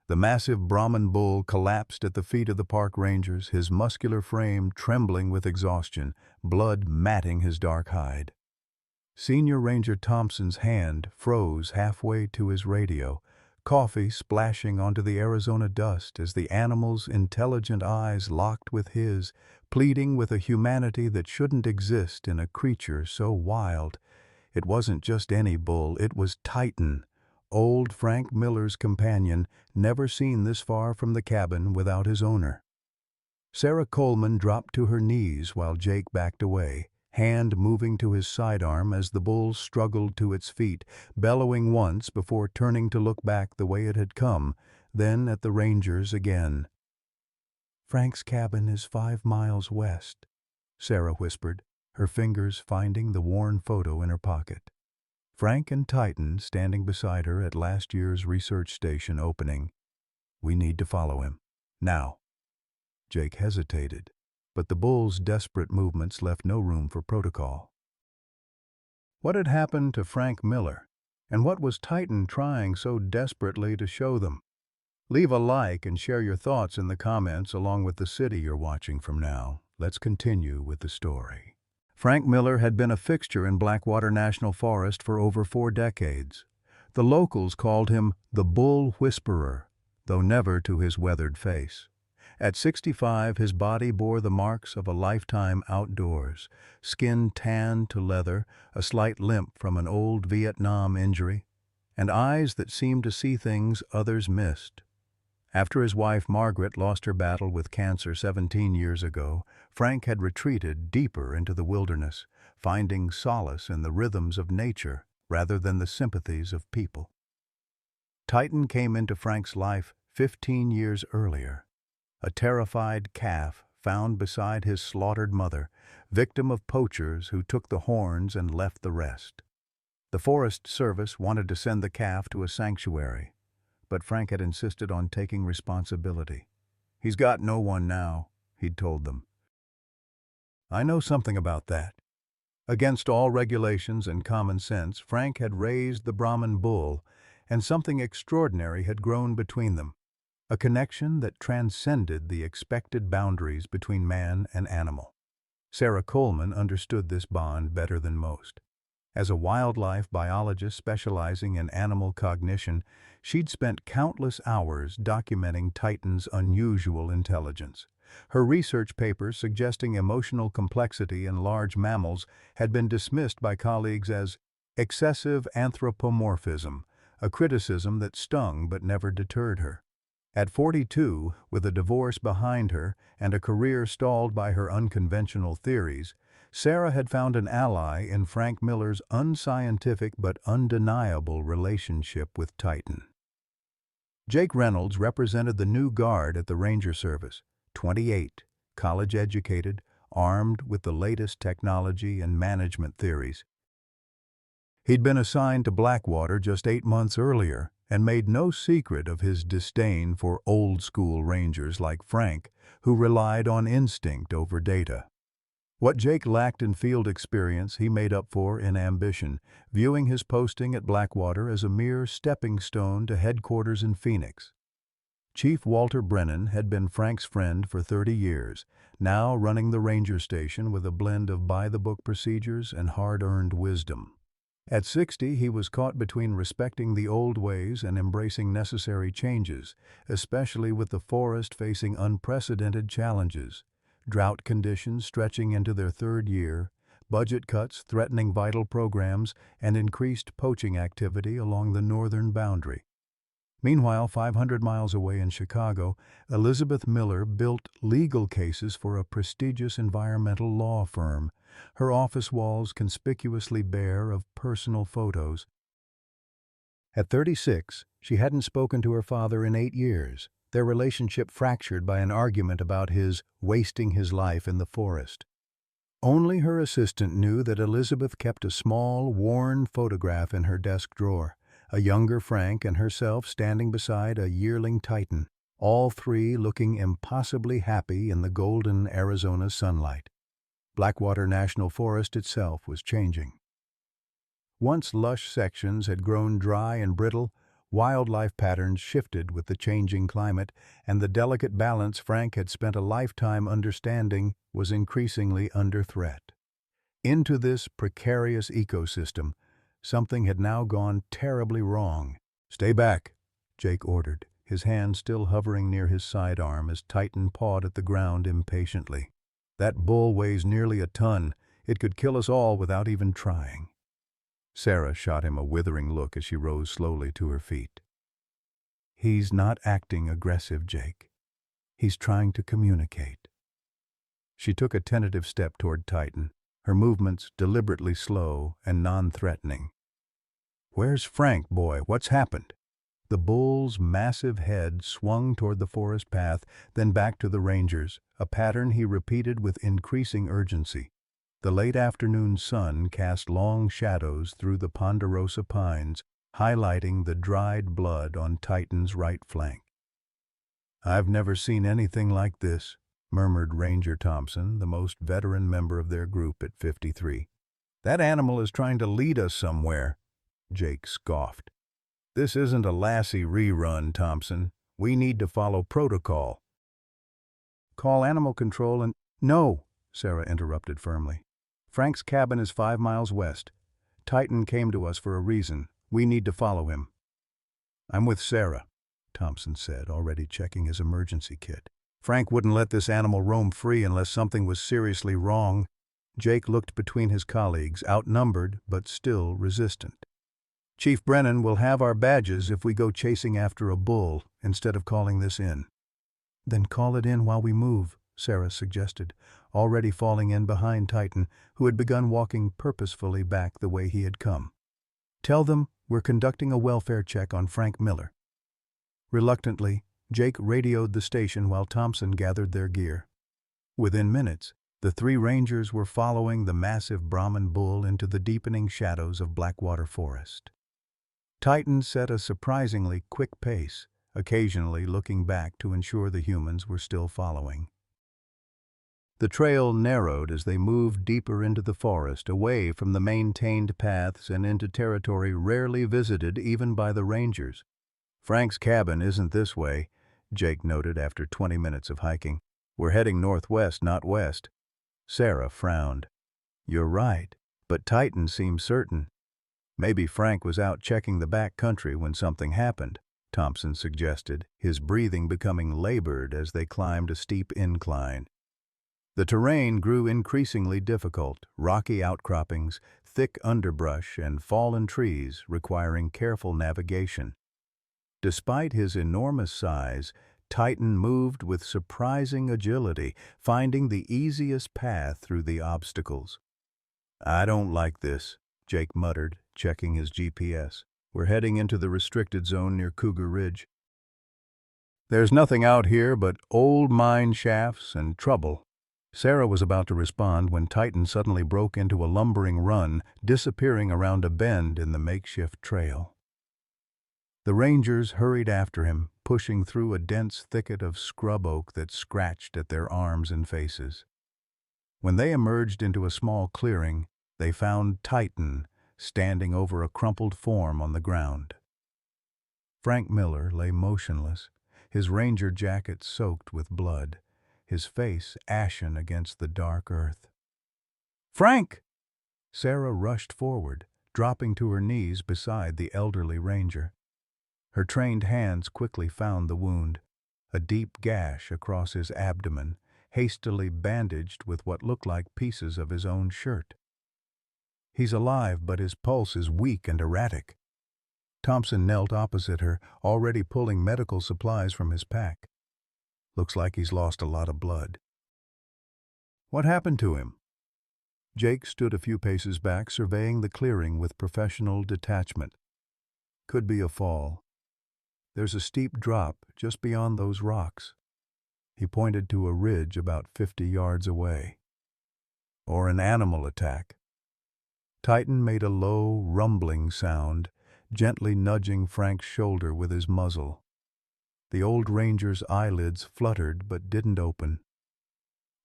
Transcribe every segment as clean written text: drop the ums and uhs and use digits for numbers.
The massive Brahman bull collapsed at the feet of the park rangers, his muscular frame trembling with exhaustion, blood matting his dark hide. Senior Ranger Thompson's hand froze halfway to his radio, coffee splashing onto the Arizona dust as the animal's intelligent eyes locked with his, pleading with a humanity that shouldn't exist in a creature so wild. It wasn't just any bull, it was Titan, old Frank Miller's companion, never seen this far from the cabin without his owner. Sarah Coleman dropped to her knees while Jake backed away, hand moving to his sidearm as the bull struggled to its feet, bellowing once before turning to look back the way it had come, then at the rangers again. "Frank's cabin is 5 miles west," Sarah whispered, her fingers finding the worn photo in her pocket. Frank and Titan standing beside her at last year's research station opening. "We need to follow him. Now." Jake hesitated, but the bull's desperate movements left no room for protocol. What had happened to Frank Miller, and what was Titan trying so desperately to show them? Leave a like and share your thoughts in the comments along with the city you're watching from now. Let's continue with the story. Frank Miller had been a fixture in Blackwater National Forest for over 4 decades. The locals called him the Bull Whisperer, though never to his weathered face. At 65, his body bore the marks of a lifetime outdoors, skin tanned to leather, a slight limp from an old Vietnam injury, and eyes that seemed to see things others missed. After his wife Margaret lost her battle with cancer 17 years ago, Frank had retreated deeper into the wilderness, finding solace in the rhythms of nature rather than the sympathies of people. Titan came into Frank's life 15 years earlier, a terrified calf found beside his slaughtered mother, victim of poachers who took the horns and left the rest. The Forest Service wanted to send the calf to a sanctuary, but Frank had insisted on taking responsibility. "He's got no one now," he'd told them. "I know something about that." Against all regulations and common sense, Frank had raised the Brahman bull, and something extraordinary had grown between them, a connection that transcended the expected boundaries between man and animal. Sarah Coleman understood this bond better than most. As a wildlife biologist specializing in animal cognition, she'd spent countless hours documenting Titan's unusual intelligence. Her research papers suggesting emotional complexity in large mammals had been dismissed by colleagues as excessive anthropomorphism, a criticism that stung but never deterred her. At 42, with a divorce behind her and a career stalled by her unconventional theories, Sarah had found an ally in Frank Miller's unscientific but undeniable relationship with Titan. Jake Reynolds represented the new guard at the Ranger Service, 28, college-educated, armed with the latest technology and management theories. He'd been assigned to Blackwater just 8 months earlier and made no secret of his disdain for old-school rangers like Frank, who relied on instinct over data. What Jake lacked in field experience, he made up for in ambition, viewing his posting at Blackwater as a mere stepping stone to headquarters in Phoenix. Chief Walter Brennan had been Frank's friend for 30 years, now running the ranger station with a blend of by-the-book procedures and hard-earned wisdom. At 60, he was caught between respecting the old ways and embracing necessary changes, especially with the forest facing unprecedented challenges. Drought conditions stretching into their 3rd year, budget cuts threatening vital programs, and increased poaching activity along the northern boundary. Meanwhile, 500 miles away in Chicago, Elizabeth Miller built legal cases for a prestigious environmental law firm, her office walls conspicuously bare of personal photos. At 36, she hadn't spoken to her father in 8 years, their relationship fractured by an argument about his wasting his life in the forest. Only her assistant knew that Elizabeth kept a small, worn photograph in her desk drawer, a younger Frank and herself standing beside a yearling Titan, all three looking impossibly happy in the golden Arizona sunlight. Blackwater National Forest itself was changing. Once lush sections had grown dry and brittle, Wildlife patterns shifted with the changing climate, and the delicate balance Frank had spent a lifetime understanding was increasingly under threat. Into this precarious ecosystem, something had now gone terribly wrong. "Stay back," Jake ordered, his hand still hovering near his sidearm as Titan pawed at the ground impatiently. "That bull weighs nearly a ton. It could kill us all without even trying." Sarah shot him a withering look as she rose slowly to her feet. "He's not acting aggressive, Jake. He's trying to communicate." She took a tentative step toward Titan, her movements deliberately slow and non-threatening. "Where's Frank, boy? What's happened?" The bull's massive head swung toward the forest path, then back to the rangers, a pattern he repeated with increasing urgency. The late afternoon sun cast long shadows through the ponderosa pines, highlighting the dried blood on Titan's right flank. "I've never seen anything like this," murmured Ranger Thompson, the most veteran member of their group at 53. "That animal is trying to lead us somewhere," Jake scoffed. "This isn't a Lassie rerun, Thompson. We need to follow protocol." "Call animal control and—" "No," Sarah interrupted firmly. "Frank's cabin is 5 miles west. Titan came to us for a reason. We need to follow him." "I'm with Sarah," Thompson said, already checking his emergency kit. "Frank wouldn't let this animal roam free unless something was seriously wrong." Jake looked between his colleagues, outnumbered but still resistant. "Chief Brennan will have our badges if we go chasing after a bull instead of calling this in." "Then call it in while we move," Sarah suggested, already falling in behind Titan, who had begun walking purposefully back the way he had come. "Tell them we're conducting a welfare check on Frank Miller." Reluctantly, Jake radioed the station while Thompson gathered their gear. Within minutes, the 3 rangers were following the massive Brahman bull into the deepening shadows of Blackwater Forest. Titan set a surprisingly quick pace, occasionally looking back to ensure the humans were still following. The trail narrowed as they moved deeper into the forest, away from the maintained paths and into territory rarely visited even by the rangers. "Frank's cabin isn't this way," Jake noted after 20 minutes of hiking. "We're heading northwest, not west." Sarah frowned. "You're right, but Titan seems certain." "Maybe Frank was out checking the back country when something happened," Thompson suggested, his breathing becoming labored as they climbed a steep incline. The terrain grew increasingly difficult, rocky outcroppings, thick underbrush, and fallen trees requiring careful navigation. Despite his enormous size, Titan moved with surprising agility, finding the easiest path through the obstacles. "I don't like this," Jake muttered, checking his GPS. "We're heading into the restricted zone near Cougar Ridge. There's nothing out here but old mine shafts and trouble." Sarah was about to respond when Titan suddenly broke into a lumbering run, disappearing around a bend in the makeshift trail. The rangers hurried after him, pushing through a dense thicket of scrub oak that scratched at their arms and faces. When they emerged into a small clearing, they found Titan standing over a crumpled form on the ground. Frank Miller lay motionless, his ranger jacket soaked with blood, his face ashen against the dark earth. "Frank!" Sarah rushed forward, dropping to her knees beside the elderly ranger. Her trained hands quickly found the wound, a deep gash across his abdomen, hastily bandaged with what looked like pieces of his own shirt. "He's alive, but his pulse is weak and erratic." Thompson knelt opposite her, already pulling medical supplies from his pack. "Looks like he's lost a lot of blood." "What happened to him?" Jake stood a few paces back, surveying the clearing with professional detachment. "Could be a fall. There's a steep drop just beyond those rocks." He pointed to a ridge about 50 yards away. "Or an animal attack." Titan made a low, rumbling sound, gently nudging Frank's shoulder with his muzzle. The old ranger's eyelids fluttered but didn't open.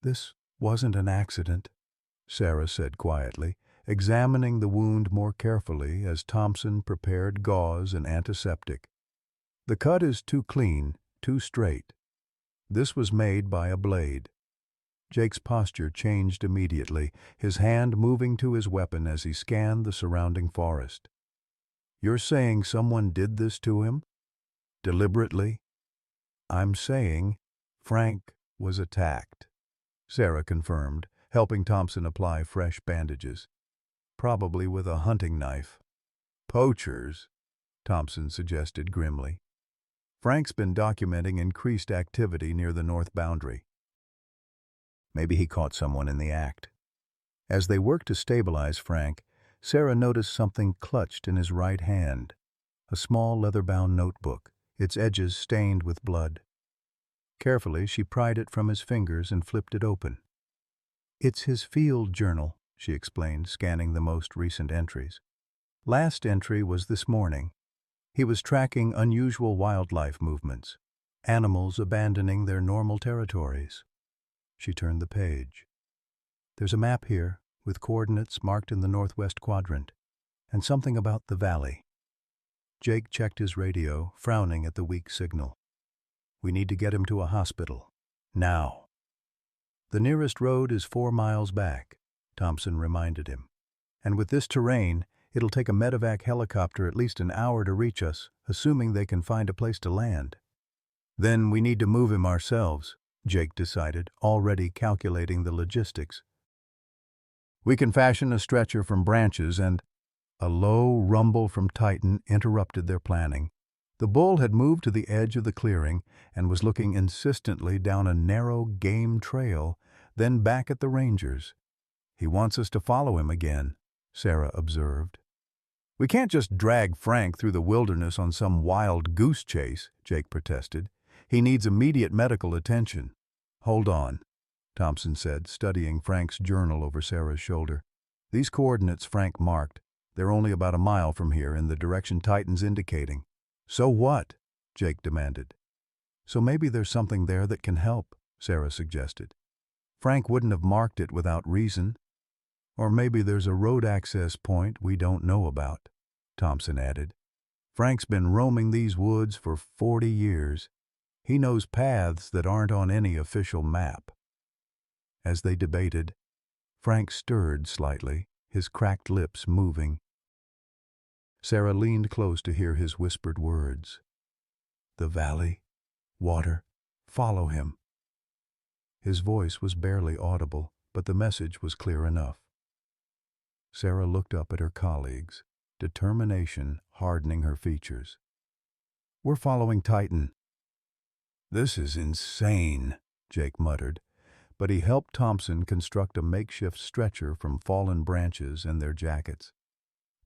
"This wasn't an accident," Sarah said quietly, examining the wound more carefully as Thompson prepared gauze and antiseptic. The cut is too clean, too straight. This was made by a blade. Jake's posture changed immediately, his hand moving to his weapon as he scanned the surrounding forest. You're saying someone did this to him? Deliberately? I'm saying Frank was attacked, Sarah confirmed, helping Thompson apply fresh bandages. Probably with a hunting knife. Poachers, Thompson suggested grimly. Frank's been documenting increased activity near the north boundary. Maybe he caught someone in the act. As they worked to stabilize Frank, Sarah noticed something clutched in his right hand, a small leather-bound notebook, its edges stained with blood. Carefully, she pried it from his fingers and flipped it open. It's his field journal, she explained, scanning the most recent entries. Last entry was this morning. He was tracking unusual wildlife movements, animals abandoning their normal territories. She turned the page. There's a map here, with coordinates marked in the northwest quadrant, and something about the valley. Jake checked his radio, frowning at the weak signal. We need to get him to a hospital. Now. The nearest road is 4 miles back, Thompson reminded him. And with this terrain, it'll take a medevac helicopter at least an hour to reach us, assuming they can find a place to land. Then we need to move him ourselves, Jake decided, already calculating the logistics. We can fashion a stretcher from branches and... A low rumble from Titan interrupted their planning. The bull had moved to the edge of the clearing and was looking insistently down a narrow game trail, then back at the rangers. He wants us to follow him again, Sarah observed. We can't just drag Frank through the wilderness on some wild goose chase, Jake protested. He needs immediate medical attention. Hold on, Thompson said, studying Frank's journal over Sarah's shoulder. These coordinates Frank marked, they're only about a mile from here in the direction Titan's indicating. So what? Jake demanded. So maybe there's something there that can help, Sarah suggested. Frank wouldn't have marked it without reason. Or maybe there's a road access point we don't know about, Thompson added. Frank's been roaming these woods for 40 years. He knows paths that aren't on any official map. As they debated, Frank stirred slightly, his cracked lips moving. Sarah leaned close to hear his whispered words. The valley, water, follow him. His voice was barely audible, but the message was clear enough. Sarah looked up at her colleagues, determination hardening her features. We're following Titan. This is insane, Jake muttered, but he helped Thompson construct a makeshift stretcher from fallen branches and their jackets.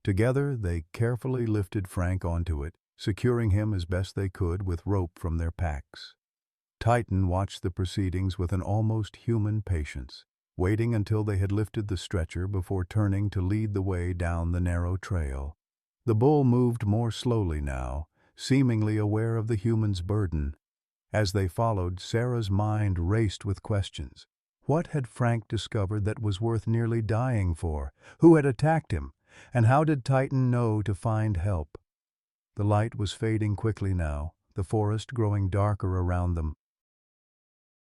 Together, they carefully lifted Frank onto it, securing him as best they could with rope from their packs. Titan watched the proceedings with an almost human patience, waiting until they had lifted the stretcher before turning to lead the way down the narrow trail. The bull moved more slowly now, seemingly aware of the human's burden. As they followed, Sarah's mind raced with questions. What had Frank discovered that was worth nearly dying for? Who had attacked him? And how did Titan know to find help? The light was fading quickly now, the forest growing darker around them.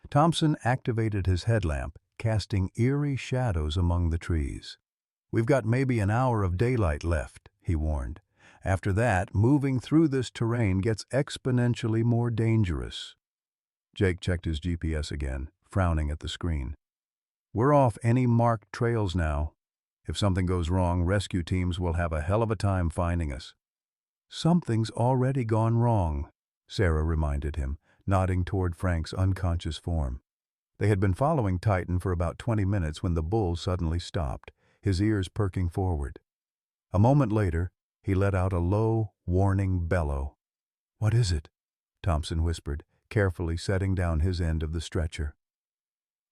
Thompson activated his headlamp, casting eerie shadows among the trees. We've got maybe an hour of daylight left, he warned. After that, moving through this terrain gets exponentially more dangerous. Jake checked his GPS again, frowning at the screen. We're off any marked trails now. If something goes wrong, rescue teams will have a hell of a time finding us. Something's already gone wrong, Sarah reminded him, nodding toward Frank's unconscious form. They had been following Titan for about 20 minutes when the bull suddenly stopped, his ears perking forward. A moment later, he let out a low, warning bellow. What is it? Thompson whispered, carefully setting down his end of the stretcher.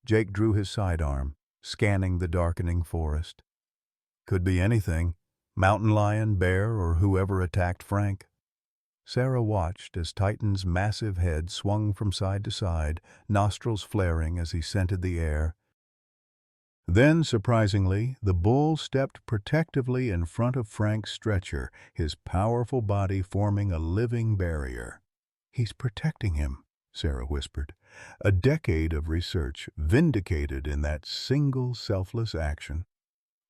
Jake drew his sidearm, scanning the darkening forest. Could be anything. Mountain lion, bear, or whoever attacked Frank. Sarah watched as Titan's massive head swung from side to side, nostrils flaring as he scented the air. Then, surprisingly, the bull stepped protectively in front of Frank's stretcher, his powerful body forming a living barrier. "He's protecting him," Sarah whispered. A decade of research vindicated in that single selfless action.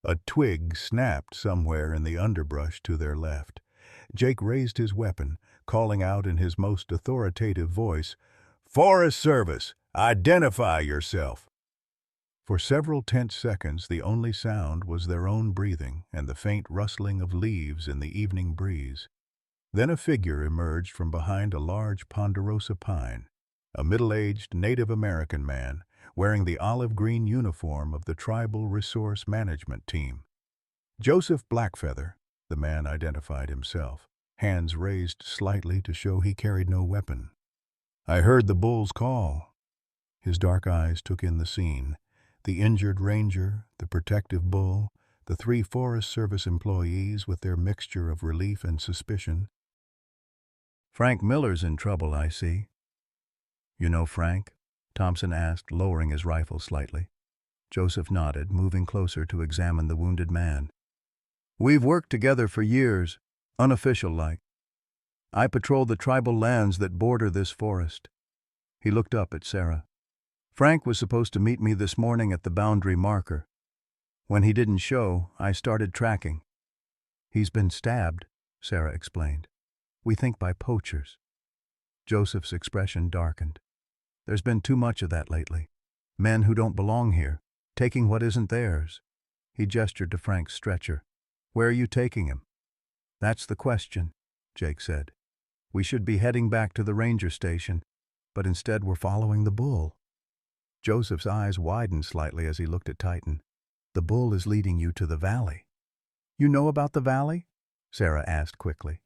A twig snapped somewhere in the underbrush to their left. Jake raised his weapon, calling out in his most authoritative voice, "Forest Service, identify yourself!" For several tense seconds, the only sound was their own breathing and the faint rustling of leaves in the evening breeze. Then a figure emerged from behind a large ponderosa pine, a middle-aged Native American man wearing the olive-green uniform of the Tribal Resource Management Team. Joseph Blackfeather, the man identified himself, hands raised slightly to show he carried no weapon. "I heard the bull's call." His dark eyes took in the scene. The injured ranger, the protective bull, the 3 Forest Service employees with their mixture of relief and suspicion. "Frank Miller's in trouble, I see." "You know Frank?" Thompson asked, lowering his rifle slightly. Joseph nodded, moving closer to examine the wounded man. "We've worked together for years, unofficial-like. I patrol the tribal lands that border this forest." He looked up at Sarah. "Frank was supposed to meet me this morning at the boundary marker. When he didn't show, I started tracking." "He's been stabbed," Sarah explained. "We think by poachers." Joseph's expression darkened. "There's been too much of that lately. Men who don't belong here, taking what isn't theirs." He gestured to Frank's stretcher. "Where are you taking him?" "That's the question," Jake said. "We should be heading back to the ranger station, but instead we're following the bull." Joseph's eyes widened slightly as he looked at Titan. "The bull is leading you to the valley." "You know about the valley?" Sarah asked quickly.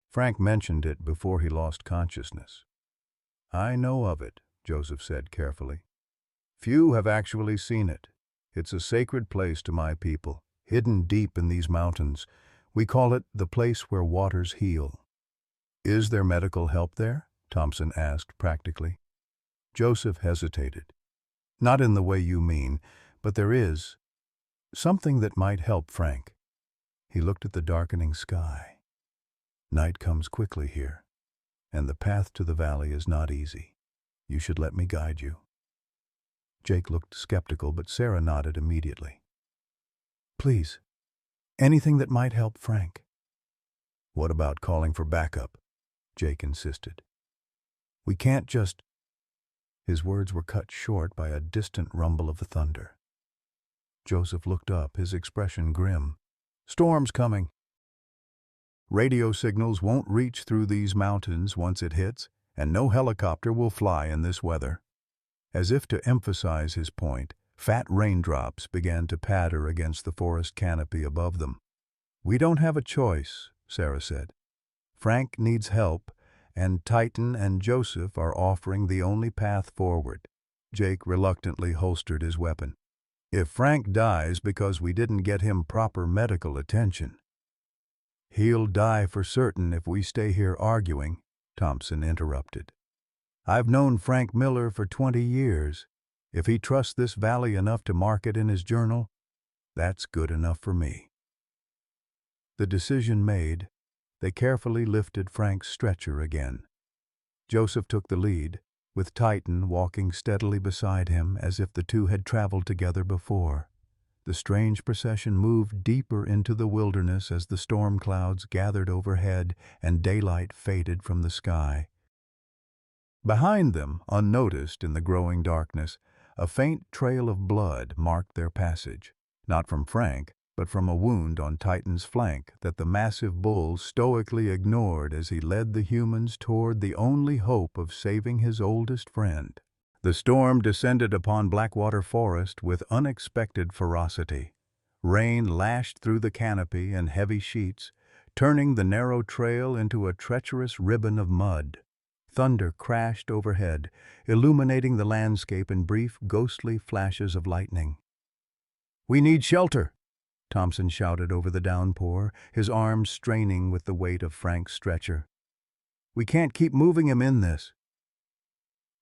"Frank mentioned it before he lost consciousness." "I know of it," Joseph said carefully. "Few have actually seen it. It's a sacred place to my people, hidden deep in these mountains. We call it the place where waters heal." "Is there medical help there?" Thompson asked practically. Joseph hesitated. "Not in the way you mean, but there is something that might help Frank." He looked at the darkening sky. "Night comes quickly here, and the path to the valley is not easy. You should let me guide you." Jake looked skeptical, but Sarah nodded immediately. "Please, anything that might help Frank." "What about calling for backup?" Jake insisted. "We can't just—" His words were cut short by a distant rumble of the thunder. Joseph looked up, his expression grim. "Storm's coming. Radio signals won't reach through these mountains once it hits, and no helicopter will fly in this weather." As if to emphasize his point, fat raindrops began to patter against the forest canopy above them. "We don't have a choice," Sarah said. "Frank needs help, and Titan and Joseph are offering the only path forward." Jake reluctantly holstered his weapon. "If Frank dies because we didn't get him proper medical attention—" "He'll die for certain if we stay here arguing," Thompson interrupted. "I've known Frank Miller for 20 years. If he trusts this valley enough to mark it in his journal, that's good enough for me." The decision made, they carefully lifted Frank's stretcher again. Joseph took the lead, with Titan walking steadily beside him as if the two had traveled together before. The strange procession moved deeper into the wilderness as the storm clouds gathered overhead and daylight faded from the sky. Behind them, unnoticed in the growing darkness, a faint trail of blood marked their passage, not from Frank, but from a wound on Titan's flank that the massive bull stoically ignored as he led the humans toward the only hope of saving his oldest friend. The storm descended upon Blackwater Forest with unexpected ferocity. Rain lashed through the canopy in heavy sheets, turning the narrow trail into a treacherous ribbon of mud. Thunder crashed overhead, illuminating the landscape in brief, ghostly flashes of lightning. "We need shelter!" Thompson shouted over the downpour, his arms straining with the weight of Frank's stretcher. "We can't keep moving him in this."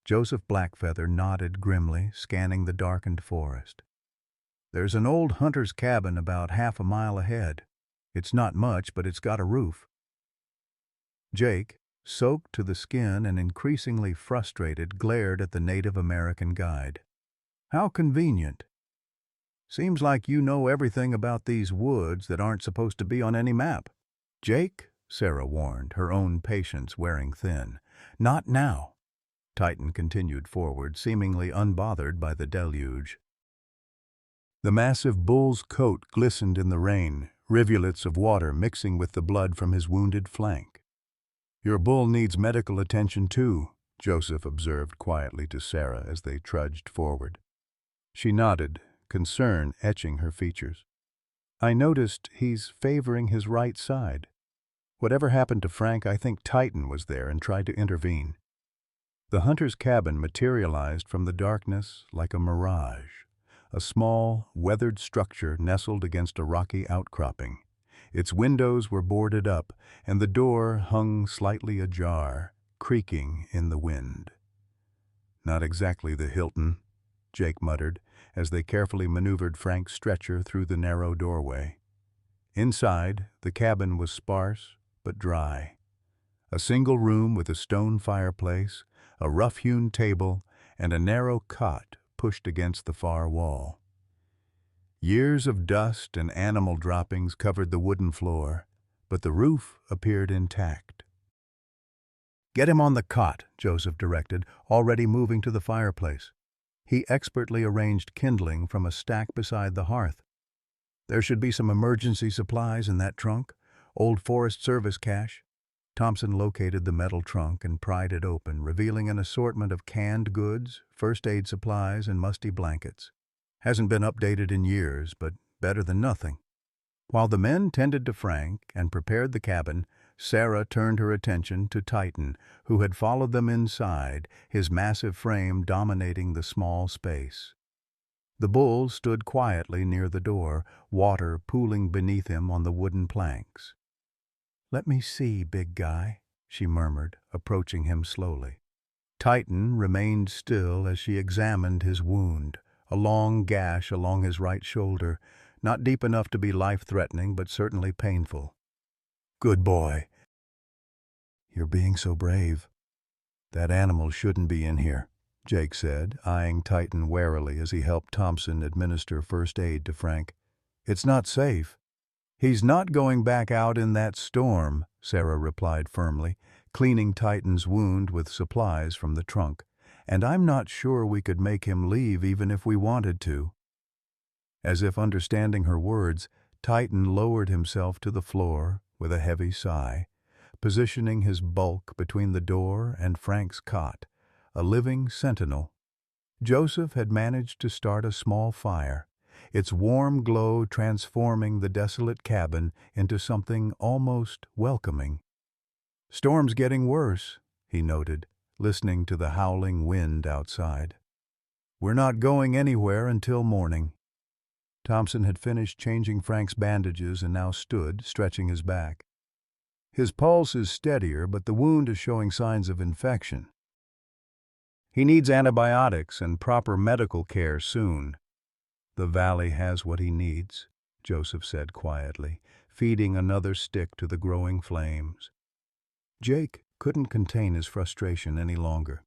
Joseph Blackfeather nodded grimly, scanning the darkened forest. "There's an old hunter's cabin about half a mile ahead. It's not much, but it's got a roof." Jake, soaked to the skin and increasingly frustrated, glared at the Native American guide. "How convenient. Seems like you know everything about these woods that aren't supposed to be on any map." "Jake," Sarah warned, her own patience wearing thin. "Not now." Titan continued forward, seemingly unbothered by the deluge. The massive bull's coat glistened in the rain, rivulets of water mixing with the blood from his wounded flank. "Your bull needs medical attention too," Joseph observed quietly to Sarah as they trudged forward. She nodded, concern etching her features. "I noticed he's favoring his right side. Whatever happened to Frank, I think Titan was there and tried to intervene." The hunter's cabin materialized from the darkness like a mirage, a small, weathered structure nestled against a rocky outcropping. Its windows were boarded up, and the door hung slightly ajar, creaking in the wind. "Not exactly the Hilton," Jake muttered, as they carefully maneuvered Frank's stretcher through the narrow doorway. Inside, the cabin was sparse but dry. A single room with a stone fireplace, a rough-hewn table, and a narrow cot pushed against the far wall. Years of dust and animal droppings covered the wooden floor, but the roof appeared intact. "Get him on the cot," Joseph directed, already moving to the fireplace. He expertly arranged kindling from a stack beside the hearth. "There should be some emergency supplies in that trunk, old Forest Service cache." Thompson located the metal trunk and pried it open, revealing an assortment of canned goods, first aid supplies, and musty blankets. "Hasn't been updated in years, but better than nothing." While the men tended to Frank and prepared the cabin, Sarah turned her attention to Titan, who had followed them inside, his massive frame dominating the small space. The bull stood quietly near the door, water pooling beneath him on the wooden planks. "Let me see, big guy," she murmured, approaching him slowly. Titan remained still as she examined his wound, a long gash along his right shoulder, not deep enough to be life-threatening but certainly painful. "Good boy. You're being so brave. That animal shouldn't be in here," Jake said, eyeing Titan warily as he helped Thompson administer first aid to Frank. "It's not safe." "He's not going back out in that storm," Sarah replied firmly, cleaning Titan's wound with supplies from the trunk. "And I'm not sure we could make him leave even if we wanted to." As if understanding her words, Titan lowered himself to the floor with a heavy sigh, positioning his bulk between the door and Frank's cot, a living sentinel. Joseph had managed to start a small fire, its warm glow transforming the desolate cabin into something almost welcoming. "Storm's getting worse," he noted, listening to the howling wind outside. "We're not going anywhere until morning." Thompson had finished changing Frank's bandages and now stood, stretching his back. "His pulse is steadier, but the wound is showing signs of infection. He needs antibiotics and proper medical care soon." "The valley has what he needs," Joseph said quietly, feeding another stick to the growing flames. Jake couldn't contain his frustration any longer.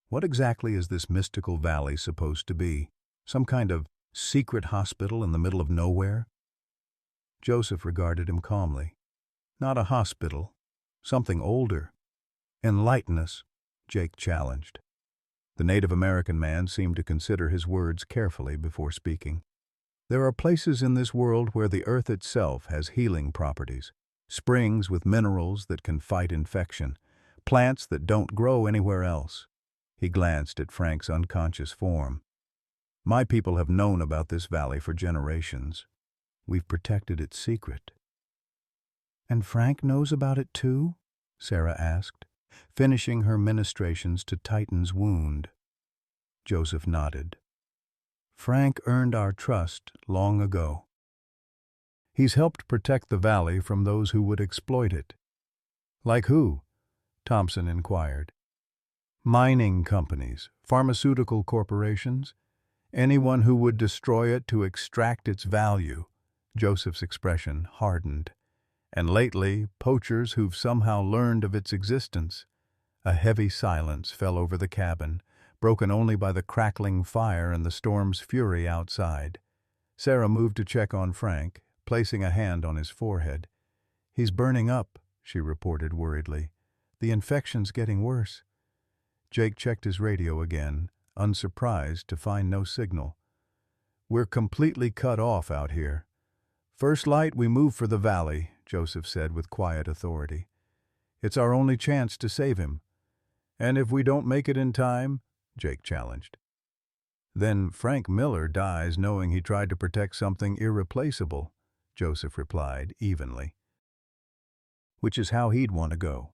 What exactly is this mystical valley supposed to be? Some kind of secret hospital in the middle of nowhere? Joseph regarded him calmly. "Not a hospital. Something older." "Enlighten us," Jake challenged. The Native American man seemed to consider his words carefully before speaking. "There are places in this world where the earth itself has healing properties, springs with minerals that can fight infection, plants that don't grow anywhere else." He glanced at Frank's unconscious form. "My people have known about this valley for generations. We've protected its secret." "And Frank knows about it too?" Sarah asked, finishing her ministrations to Titan's wound. Joseph nodded. "Frank earned our trust long ago. He's helped protect the valley from those who would exploit it." "Like who?" Thompson inquired. "Mining companies, pharmaceutical corporations, anyone who would destroy it to extract its value." Joseph's expression hardened. And lately, poachers who've somehow learned of its existence. A heavy silence fell over the cabin, broken only by the crackling fire and the storm's fury outside. Sarah moved to check on Frank, placing a hand on his forehead. "He's burning up," she reported worriedly. "The infection's getting worse." Jake checked his radio again, unsurprised to find no signal. "We're completely cut off out here." "First light, we move for the valley," Joseph said with quiet authority. "It's our only chance to save him." "And if we don't make it in time?" Jake challenged. "Then Frank Miller dies knowing he tried to protect something irreplaceable," Joseph replied evenly. "Which is how he'd want to go."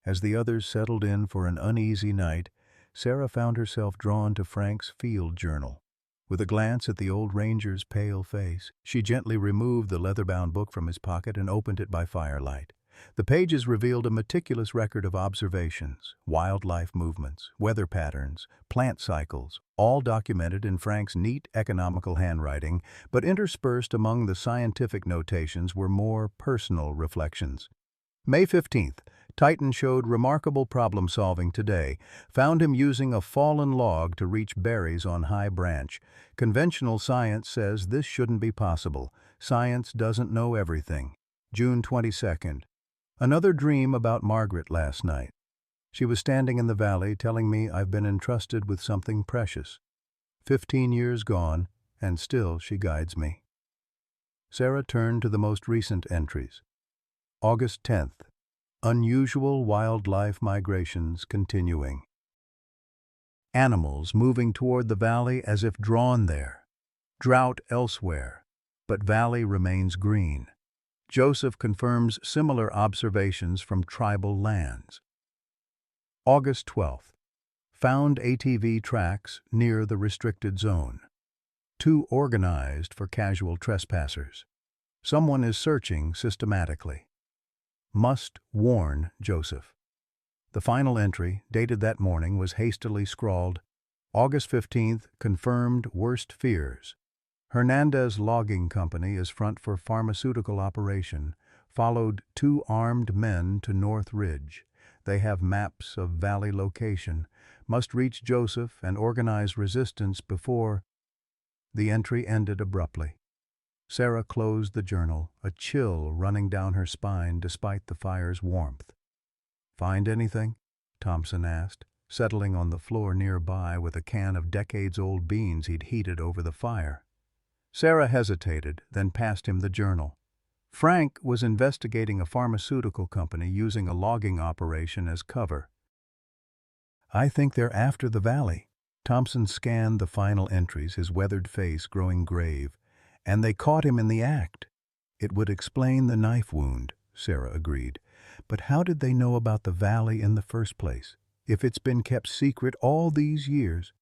As the others settled in for an uneasy night, Sarah found herself drawn to Frank's field journal. With a glance at the old ranger's pale face, she gently removed the leather-bound book from his pocket and opened it by firelight. The pages revealed a meticulous record of observations, wildlife movements, weather patterns, plant cycles, all documented in Frank's neat, economical handwriting, but interspersed among the scientific notations were more personal reflections. May 15th, Titan showed remarkable problem-solving today, found him using a fallen log to reach berries on High Branch. Conventional science says this shouldn't be possible. Science doesn't know everything. June 22nd. Another dream about Margaret last night. She was standing in the valley telling me I've been entrusted with something precious. 15 years gone, and still she guides me. Sarah turned to the most recent entries. August 10th. Unusual wildlife migrations continuing. Animals moving toward the valley as if drawn there. Drought elsewhere, but valley remains green. Joseph confirms similar observations from tribal lands. August 12th. Found ATV tracks near the restricted zone. Too organized for casual trespassers. Someone is searching systematically. Must warn Joseph. The final entry, dated that morning, was hastily scrawled. August 15th, confirmed worst fears. Hernandez Logging Company is front for pharmaceutical operation. Followed 2 armed men to North Ridge. They have maps of valley location. Must reach Joseph and organize resistance before. The entry ended abruptly. Sarah closed the journal, a chill running down her spine despite the fire's warmth. "Find anything?" Thompson asked, settling on the floor nearby with a can of decades-old beans he'd heated over the fire. Sarah hesitated, then passed him the journal. Frank was investigating a pharmaceutical company using a logging operation as cover. "I think they're after the valley." Thompson scanned the final entries, his weathered face growing grave. "And they caught him in the act." "It would explain the knife wound," Sarah agreed. "But how did they know about the valley in the first place, if it's been kept secret all these years?"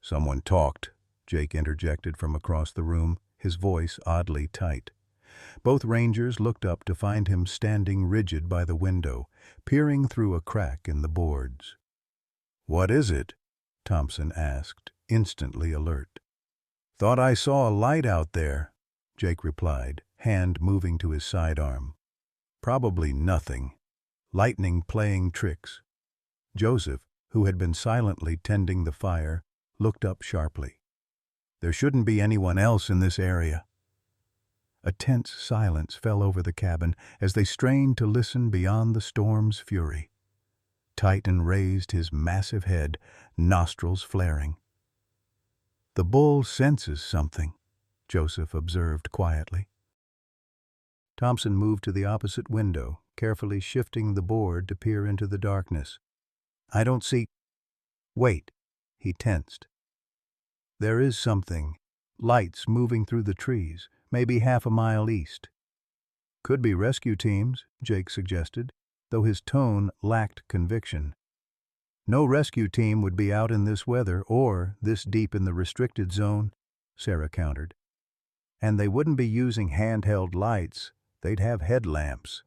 "Someone talked," Jake interjected from across the room, his voice oddly tight. Both rangers looked up to find him standing rigid by the window, peering through a crack in the boards. "What is it?" Thompson asked, instantly alert. "Thought I saw a light out there," Jake replied, hand moving to his sidearm. "Probably nothing. Lightning playing tricks." Joseph, who had been silently tending the fire, looked up sharply. "There shouldn't be anyone else in this area." A tense silence fell over the cabin as they strained to listen beyond the storm's fury. Titan raised his massive head, nostrils flaring. "The bull senses something," Joseph observed quietly. Thompson moved to the opposite window, carefully shifting the board to peer into the darkness. "I don't see—" "Wait," he tensed. "There is something. Lights moving through the trees, maybe half a mile east." "Could be rescue teams," Jake suggested, though his tone lacked conviction. "No rescue team would be out in this weather or this deep in the restricted zone," Sarah countered. "And they wouldn't be using handheld lights, they'd have headlamps."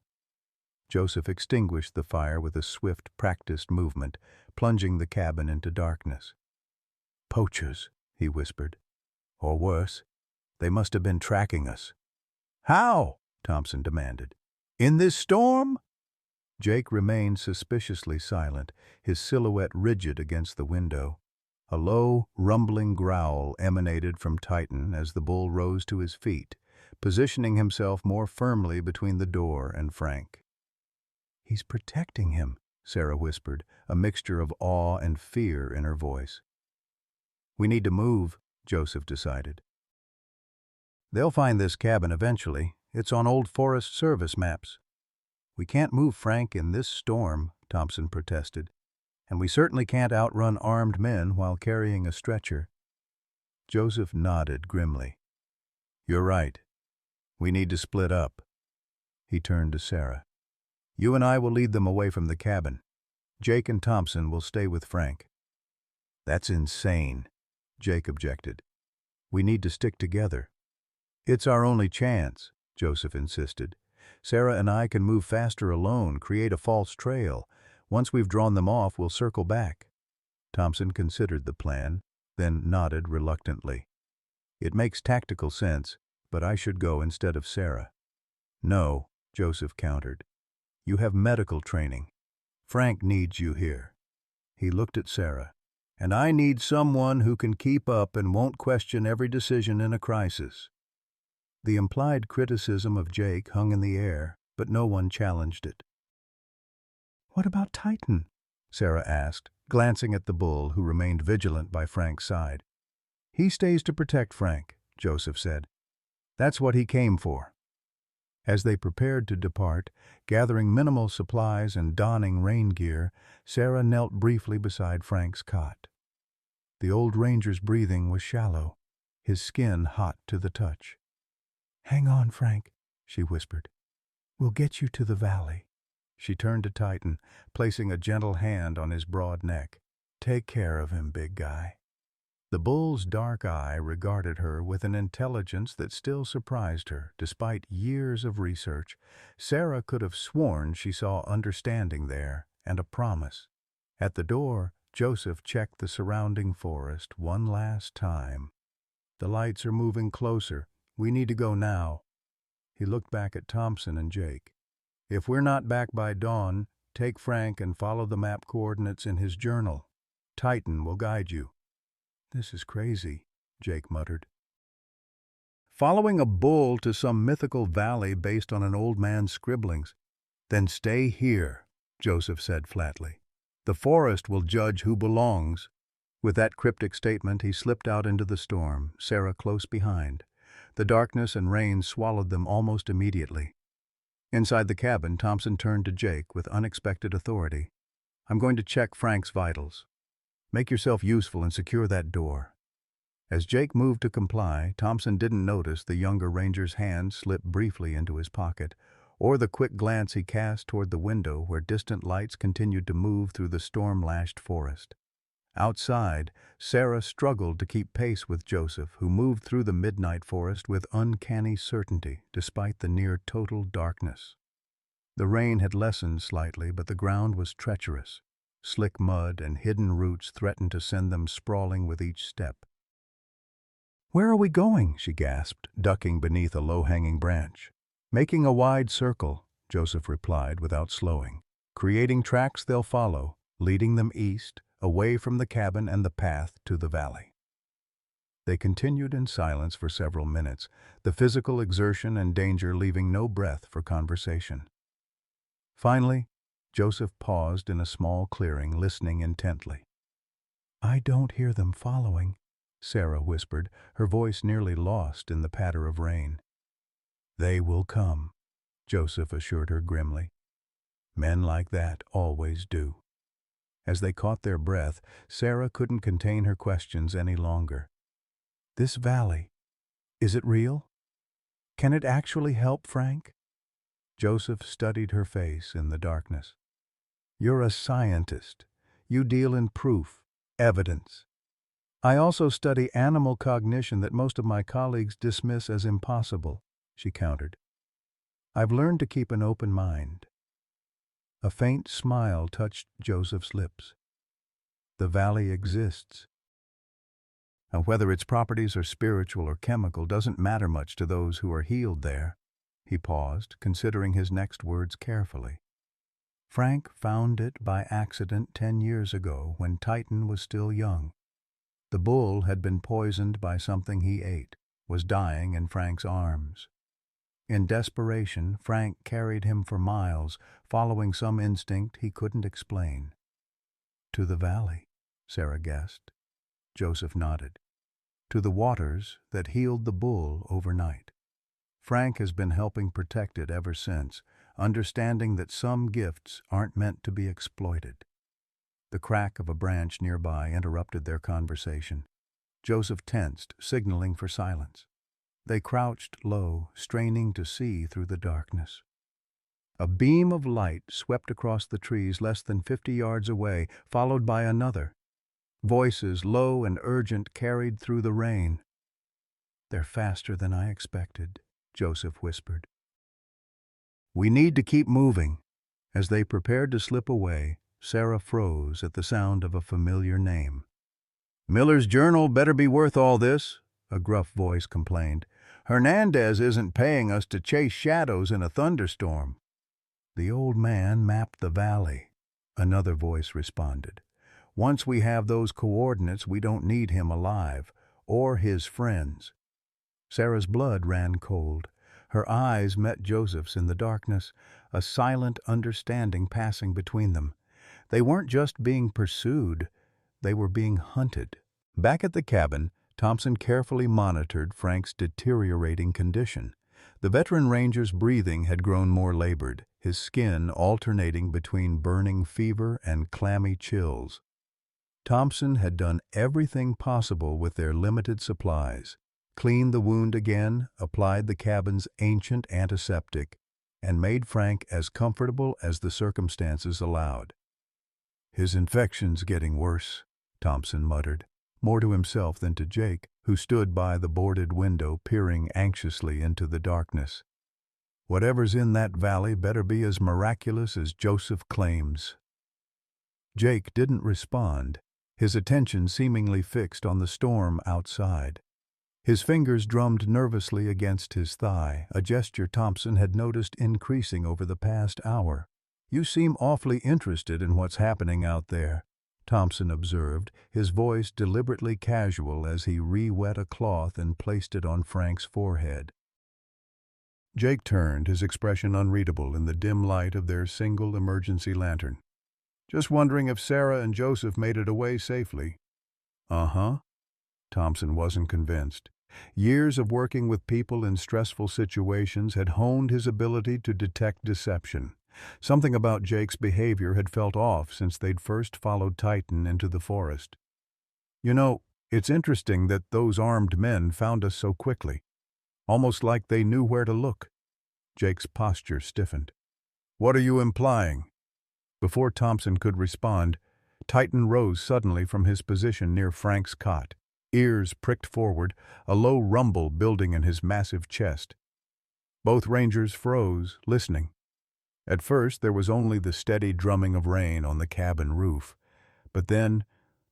Joseph extinguished the fire with a swift, practiced movement, plunging the cabin into darkness. "Poachers," he whispered. "Or worse, they must have been tracking us." "How?" Thompson demanded. "In this storm?" Jake remained suspiciously silent, his silhouette rigid against the window. A low, rumbling growl emanated from Titan as the bull rose to his feet, positioning himself more firmly between the door and Frank. "He's protecting him," Sarah whispered, a mixture of awe and fear in her voice. "We need to move," Joseph decided. "They'll find this cabin eventually. It's on old Forest Service maps." "We can't move Frank in this storm," Thompson protested. "And we certainly can't outrun armed men while carrying a stretcher." Joseph nodded grimly. "You're right. We need to split up." He turned to Sarah. "You and I will lead them away from the cabin. Jake and Thompson will stay with Frank." "That's insane," Jake objected. "We need to stick together." "It's our only chance," Joseph insisted. "Sarah and I can move faster alone, create a false trail. Once we've drawn them off, we'll circle back." Thompson considered the plan, then nodded reluctantly. "It makes tactical sense, but I should go instead of Sarah." "No," Joseph countered. "You have medical training. Frank needs you here." He looked at Sarah. "And I need someone who can keep up and won't question every decision in a crisis." The implied criticism of Jake hung in the air, but no one challenged it. "What about Titan?" Sarah asked, glancing at the bull who remained vigilant by Frank's side. "He stays to protect Frank," Joseph said. "That's what he came for." As they prepared to depart, gathering minimal supplies and donning rain gear, Sarah knelt briefly beside Frank's cot. The old ranger's breathing was shallow, his skin hot to the touch. "Hang on, Frank," she whispered. "We'll get you to the valley." She turned to Titan, placing a gentle hand on his broad neck. "Take care of him, big guy." The bull's dark eye regarded her with an intelligence that still surprised her, despite years of research. Sarah could have sworn she saw understanding there, and a promise. At the door, Joseph checked the surrounding forest one last time. "The lights are moving closer. We need to go now." He looked back at Thompson and Jake. "If we're not back by dawn, take Frank and follow the map coordinates in his journal. Titan will guide you." "This is crazy," Jake muttered. "Following a bull to some mythical valley based on an old man's scribblings." "Then stay here," Joseph said flatly. "The forest will judge who belongs." With that cryptic statement, he slipped out into the storm, Sarah close behind. The darkness and rain swallowed them almost immediately. Inside the cabin, Thompson turned to Jake with unexpected authority. "I'm going to check Frank's vitals. Make yourself useful and secure that door." As Jake moved to comply, Thompson didn't notice the younger ranger's hand slip briefly into his pocket, or the quick glance he cast toward the window where distant lights continued to move through the storm-lashed forest. Outside, Sarah struggled to keep pace with Joseph, who moved through the midnight forest with uncanny certainty, despite the near-total darkness. The rain had lessened slightly, but the ground was treacherous. Slick mud and hidden roots threatened to send them sprawling with each step. "Where are we going?" she gasped, ducking beneath a low-hanging branch. "Making a wide circle," Joseph replied without slowing. "Creating tracks they'll follow, leading them east, away from the cabin and the path to the valley." They continued in silence for several minutes, the physical exertion and danger leaving no breath for conversation. Finally, Joseph paused in a small clearing, listening intently. "I don't hear them following," Sarah whispered, her voice nearly lost in the patter of rain. "They will come," Joseph assured her grimly. "Men like that always do." As they caught their breath, Sarah couldn't contain her questions any longer. "This valley, is it real? Can it actually help Frank?" Joseph studied her face in the darkness. "You're a scientist. You deal in proof, evidence. I also study animal cognition that most of my colleagues dismiss as impossible," she countered. "I've learned to keep an open mind." A faint smile touched Joseph's lips. "The valley exists. And whether its properties are spiritual or chemical doesn't matter much to those who are healed there. He paused, considering his next words carefully. Frank found it by accident 10 years ago when Titan was still young. The bull had been poisoned by something he ate, was dying in Frank's arms. In desperation, Frank carried him for miles, following some instinct he couldn't explain. To the valley, Sarah guessed. Joseph nodded. To the waters that healed the bull overnight. Frank has been helping protect it ever since, understanding that some gifts aren't meant to be exploited. The crack of a branch nearby interrupted their conversation. Joseph tensed, signaling for silence. They crouched low, straining to see through the darkness. A beam of light swept across the trees less than 50 yards away, followed by another. Voices, low and urgent, carried through the rain. "They're faster than I expected," Joseph whispered. "We need to keep moving." As they prepared to slip away, Sarah froze at the sound of a familiar name. "Miller's Journal better be worth all this," a gruff voice complained. "Hernandez isn't paying us to chase shadows in a thunderstorm." "The old man mapped the valley," another voice responded. "Once we have those coordinates, we don't need him alive, or his friends." Sarah's blood ran cold. Her eyes met Joseph's in the darkness, a silent understanding passing between them. They weren't just being pursued, they were being hunted. Back at the cabin, Thompson carefully monitored Frank's deteriorating condition. The veteran ranger's breathing had grown more labored, his skin alternating between burning fever and clammy chills. Thompson had done everything possible with their limited supplies, cleaned the wound again, applied the cabin's ancient antiseptic, and made Frank as comfortable as the circumstances allowed. "His infection's getting worse," Thompson muttered, more to himself than to Jake, who stood by the boarded window peering anxiously into the darkness. "Whatever's in that valley better be as miraculous as Joseph claims." Jake didn't respond, his attention seemingly fixed on the storm outside. His fingers drummed nervously against his thigh, a gesture Thompson had noticed increasing over the past hour. "You seem awfully interested in what's happening out there," Thompson observed, his voice deliberately casual as he re-wet a cloth and placed it on Frank's forehead. Jake turned, his expression unreadable in the dim light of their single emergency lantern. "Just wondering if Sarah and Joseph made it away safely." "Uh-huh." Thompson wasn't convinced. Years of working with people in stressful situations had honed his ability to detect deception. Something about Jake's behavior had felt off since they'd first followed Titan into the forest. "You know, it's interesting that those armed men found us so quickly. Almost like they knew where to look." Jake's posture stiffened. "What are you implying?" Before Thompson could respond, Titan rose suddenly from his position near Frank's cot, ears pricked forward, a low rumble building in his massive chest. Both rangers froze, listening. At first there was only the steady drumming of rain on the cabin roof, but then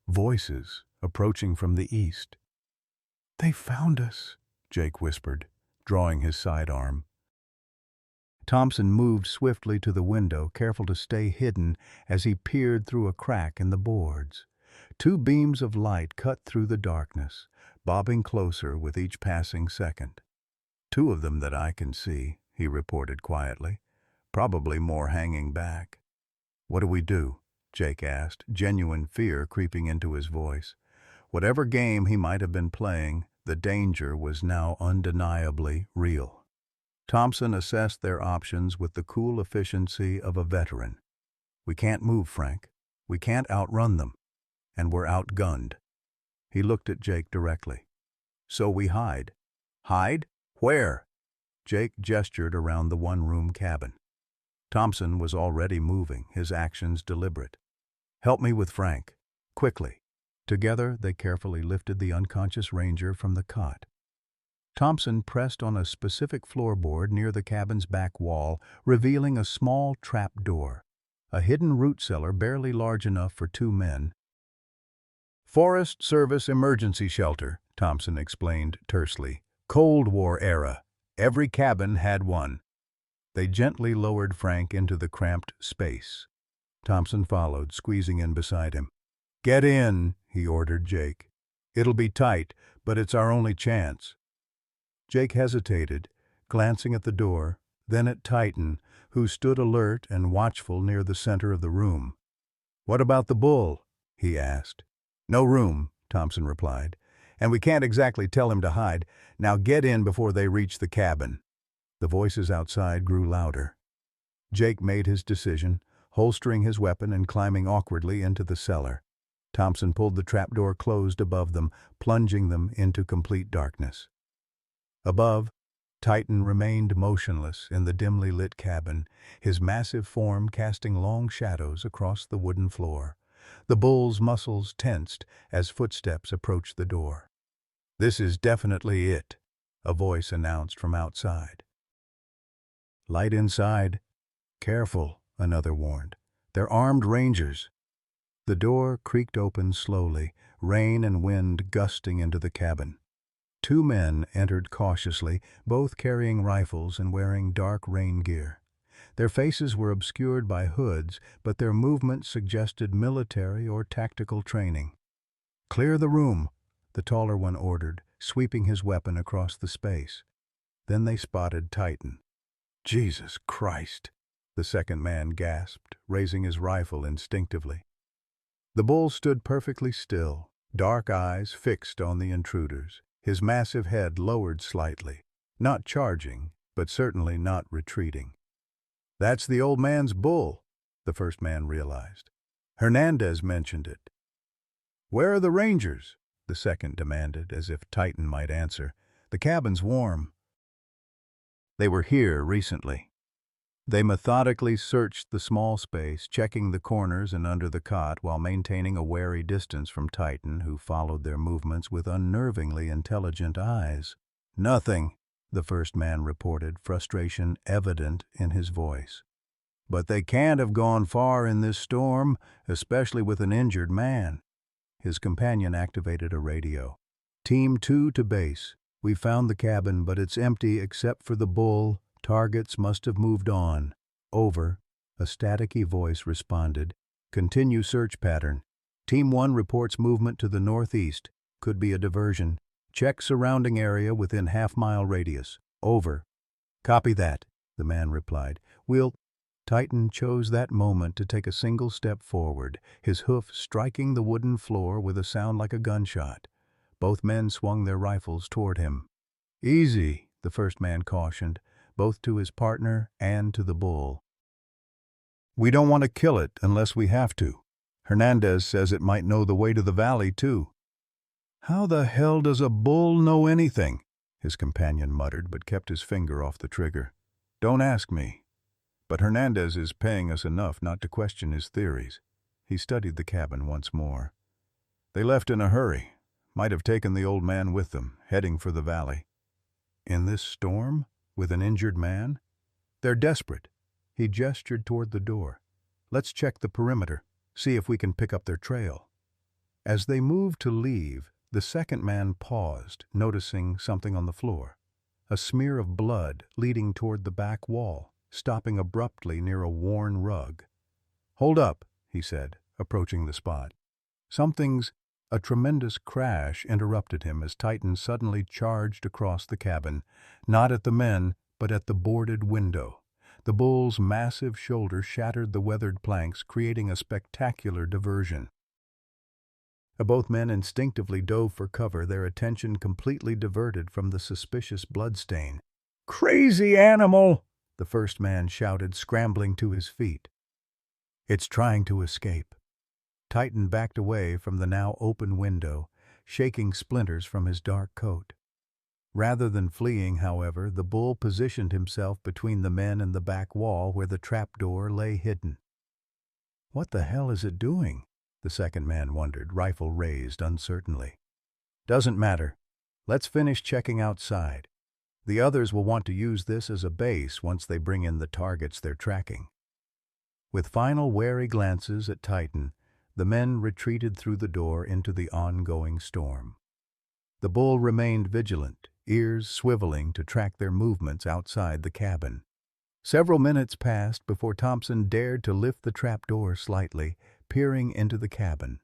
voices approaching from the east. "They found us," Jake whispered, drawing his sidearm. Thompson moved swiftly to the window, careful to stay hidden as he peered through a crack in the boards. Two beams of light cut through the darkness, bobbing closer with each passing second. "Two of them that I can see," he reported quietly. "Probably more hanging back." "What do we do?" Jake asked, genuine fear creeping into his voice. Whatever game he might have been playing, the danger was now undeniably real. Thompson assessed their options with the cool efficiency of a veteran. "We can't move, Frank. We can't outrun them. And we're outgunned." He looked at Jake directly. "So we hide." "Hide? Where?" Jake gestured around the one-room cabin. Thompson was already moving, his actions deliberate. "Help me with Frank. Quickly." Together, they carefully lifted the unconscious ranger from the cot. Thompson pressed on a specific floorboard near the cabin's back wall, revealing a small trap door, a hidden root cellar barely large enough for two men. "Forest Service emergency shelter," Thompson explained tersely. "Cold War era. Every cabin had one." They gently lowered Frank into the cramped space. Thompson followed, squeezing in beside him. "Get in," he ordered Jake. "It'll be tight, but it's our only chance." Jake hesitated, glancing at the door, then at Titan, who stood alert and watchful near the center of the room. "What about the bull?" he asked. "No room," Thompson replied, "and we can't exactly tell him to hide. Now get in before they reach the cabin." The voices outside grew louder. Jake made his decision, holstering his weapon and climbing awkwardly into the cellar. Thompson pulled the trapdoor closed above them, plunging them into complete darkness. Above, Titan remained motionless in the dimly lit cabin, his massive form casting long shadows across the wooden floor. The bull's muscles tensed as footsteps approached the door. "This is definitely it," a voice announced from outside. "Light inside." "Careful," another warned. "They're armed rangers." The door creaked open slowly, rain and wind gusting into the cabin. Two men entered cautiously, both carrying rifles and wearing dark rain gear. Their faces were obscured by hoods, but their movements suggested military or tactical training. "Clear the room," the taller one ordered, sweeping his weapon across the space. Then they spotted Titan. "Jesus Christ!" the second man gasped, raising his rifle instinctively. The bull stood perfectly still, dark eyes fixed on the intruders, his massive head lowered slightly, not charging, but certainly not retreating. "That's the old man's bull," the first man realized. "Hernandez mentioned it." "Where are the rangers?" the second demanded, as if Titan might answer. "The cabin's warm." "They were here recently." They methodically searched the small space, checking the corners and under the cot while maintaining a wary distance from Titan, who followed their movements with unnervingly intelligent eyes. "Nothing," the first man reported, frustration evident in his voice. "But they can't have gone far in this storm, especially with an injured man." His companion activated a radio. "Team 2 to base. We found the cabin, but it's empty except for the bull. Targets must have moved on." "Over," a staticky voice responded. "Continue search pattern. Team 1 reports movement to the northeast. Could be a diversion. Check surrounding area within half-mile radius." "Over." "Copy that," the man replied. "We'll—" Titan chose that moment to take a single step forward, his hoof striking the wooden floor with a sound like a gunshot. Both men swung their rifles toward him. "Easy," the first man cautioned, both to his partner and to the bull. "We don't want to kill it unless we have to. Hernandez says it might know the way to the valley, too." "How the hell does a bull know anything?" his companion muttered, but kept his finger off the trigger. "Don't ask me. But Hernandez is paying us enough not to question his theories." He studied the cabin once more. "They left in a hurry. Might have taken the old man with them, heading for the valley." "In this storm? With an injured man?" "They're desperate." He gestured toward the door. "Let's check the perimeter, see if we can pick up their trail." As they moved to leave, the second man paused, noticing something on the floor. A smear of blood leading toward the back wall, stopping abruptly near a worn rug. "Hold up," he said, approaching the spot. A tremendous crash interrupted him as Titan suddenly charged across the cabin, not at the men, but at the boarded window. The bull's massive shoulder shattered the weathered planks, creating a spectacular diversion. Both men instinctively dove for cover, their attention completely diverted from the suspicious bloodstain. "Crazy animal!" the first man shouted, scrambling to his feet. "It's trying to escape." Titan backed away from the now open window, shaking splinters from his dark coat. Rather than fleeing, however, the bull positioned himself between the men and the back wall where the trapdoor lay hidden. "What the hell is it doing?" the second man wondered, rifle raised uncertainly. "Doesn't matter. Let's finish checking outside. The others will want to use this as a base once they bring in the targets they're tracking." With final wary glances at Titan, the men retreated through the door into the ongoing storm. The bull remained vigilant, ears swiveling to track their movements outside the cabin. Several minutes passed before Thompson dared to lift the trapdoor slightly, peering into the cabin.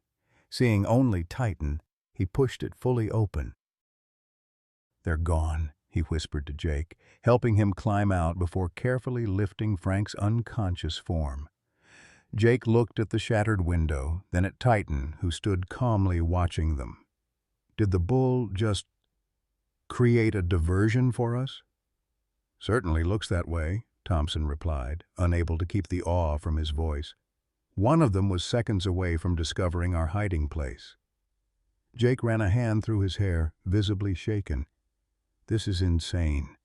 Seeing only Titan, he pushed it fully open. "They're gone," he whispered to Jake, helping him climb out before carefully lifting Frank's unconscious form. Jake looked at the shattered window, then at Titan, who stood calmly watching them. "Did the bull just create a diversion for us?" "Certainly looks that way," Thompson replied, unable to keep the awe from his voice. "One of them was seconds away from discovering our hiding place." Jake ran a hand through his hair, visibly shaken. "This is insane.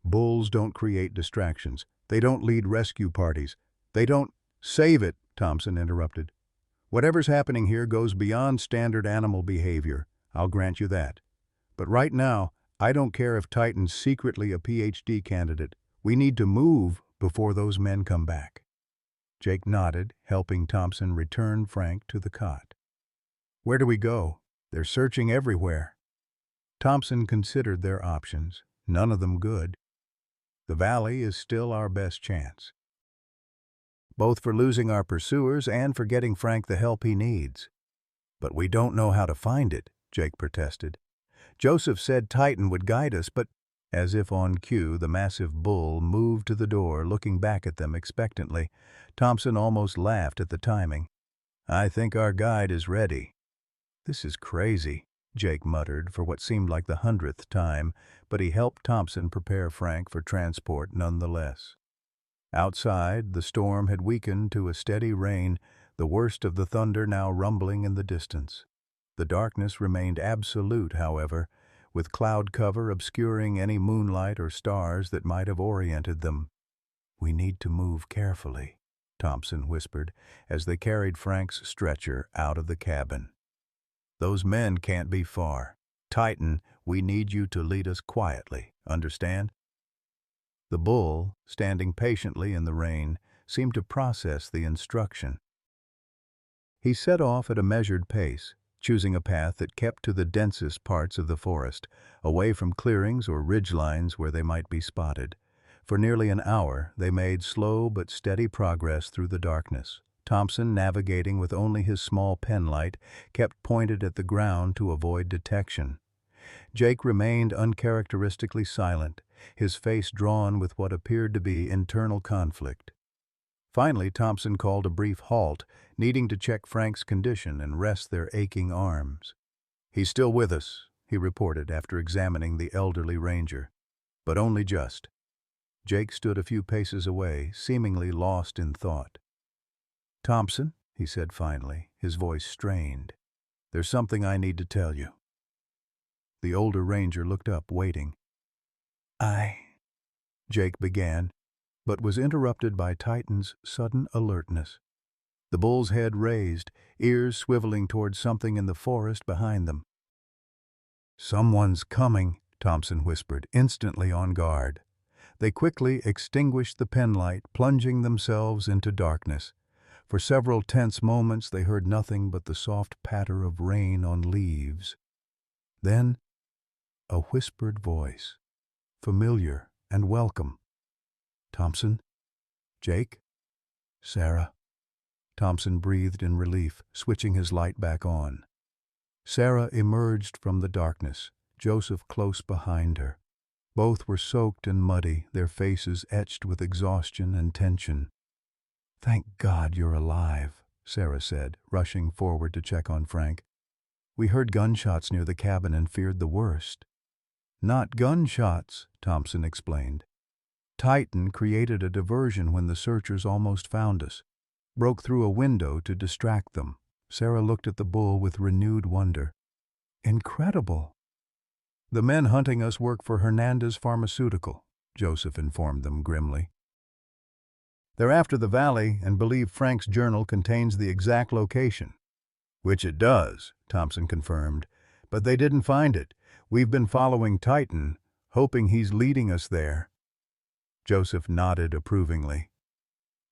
Bulls don't create distractions. They don't lead rescue parties. They don't—" "Save it," Thompson interrupted. "Whatever's happening here goes beyond standard animal behavior. I'll grant you that. But right now, I don't care if Titan's secretly a PhD candidate. We need to move before those men come back." Jake nodded, helping Thompson return Frank to the cot. "Where do we go? They're searching everywhere." Thompson considered their options, none of them good. "The valley is still our best chance, both for losing our pursuers and for getting Frank the help he needs." "But we don't know how to find it," Jake protested. "Joseph said Titan would guide us, but—" As if on cue, the massive bull moved to the door, looking back at them expectantly. Thompson almost laughed at the timing. "I think our guide is ready." "This is crazy," Jake muttered for what seemed like the 100th time, but he helped Thompson prepare Frank for transport nonetheless. Outside, the storm had weakened to a steady rain, the worst of the thunder now rumbling in the distance. The darkness remained absolute, however, with cloud cover obscuring any moonlight or stars that might have oriented them. "We need to move carefully," Thompson whispered as they carried Frank's stretcher out of the cabin. "Those men can't be far. Titan, we need you to lead us quietly, understand?" The bull, standing patiently in the rain, seemed to process the instruction. He set off at a measured pace, choosing a path that kept to the densest parts of the forest, away from clearings or ridgelines where they might be spotted. For nearly an hour, they made slow but steady progress through the darkness. Thompson, navigating with only his small penlight, kept pointed at the ground to avoid detection. Jake remained uncharacteristically silent, his face drawn with what appeared to be internal conflict. Finally, Thompson called a brief halt, needing to check Frank's condition and rest their aching arms. "He's still with us," he reported after examining the elderly ranger. "But only just." Jake stood a few paces away, seemingly lost in thought. "Thompson," he said finally, his voice strained, "there's something I need to tell you." The older ranger looked up, waiting. Jake began, but was interrupted by Titan's sudden alertness. The bull's head raised, ears swiveling toward something in the forest behind them. "Someone's coming," Thompson whispered, instantly on guard. They quickly extinguished the penlight, plunging themselves into darkness. For several tense moments they heard nothing but the soft patter of rain on leaves. Then, a whispered voice, familiar and welcome. "Thompson? Jake? Sarah?" Thompson breathed in relief, switching his light back on. Sarah emerged from the darkness, Joseph close behind her. Both were soaked and muddy, their faces etched with exhaustion and tension. "Thank God you're alive," Sarah said, rushing forward to check on Frank. "We heard gunshots near the cabin and feared the worst." "Not gunshots," Thompson explained. "Titan created a diversion when the searchers almost found us. Broke through a window to distract them." Sarah looked at the bull with renewed wonder. "Incredible." "The men hunting us work for Hernandez Pharmaceutical," Joseph informed them grimly. "They're after the valley and believe Frank's journal contains the exact location." "Which it does," Thompson confirmed. "But they didn't find it. We've been following Titan, hoping he's leading us there." Joseph nodded approvingly.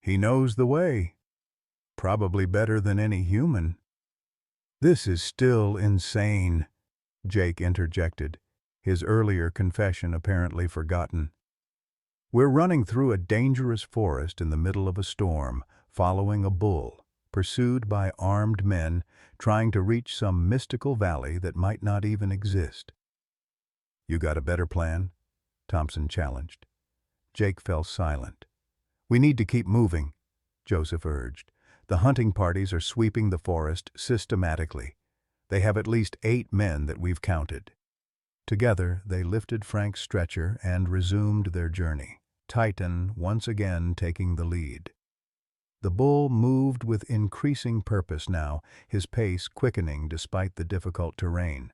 "He knows the way. Probably better than any human." "This is still insane," Jake interjected, his earlier confession apparently forgotten. We're running through a dangerous forest in the middle of a storm, following a bull, pursued by armed men trying to reach some mystical valley that might not even exist. You got a better plan? Thompson challenged. Jake fell silent. We need to keep moving, Joseph urged. The hunting parties are sweeping the forest systematically. They have at least 8 men that we've counted. Together, they lifted Frank's stretcher and resumed their journey, Titan once again taking the lead. The bull moved with increasing purpose now, his pace quickening despite the difficult terrain.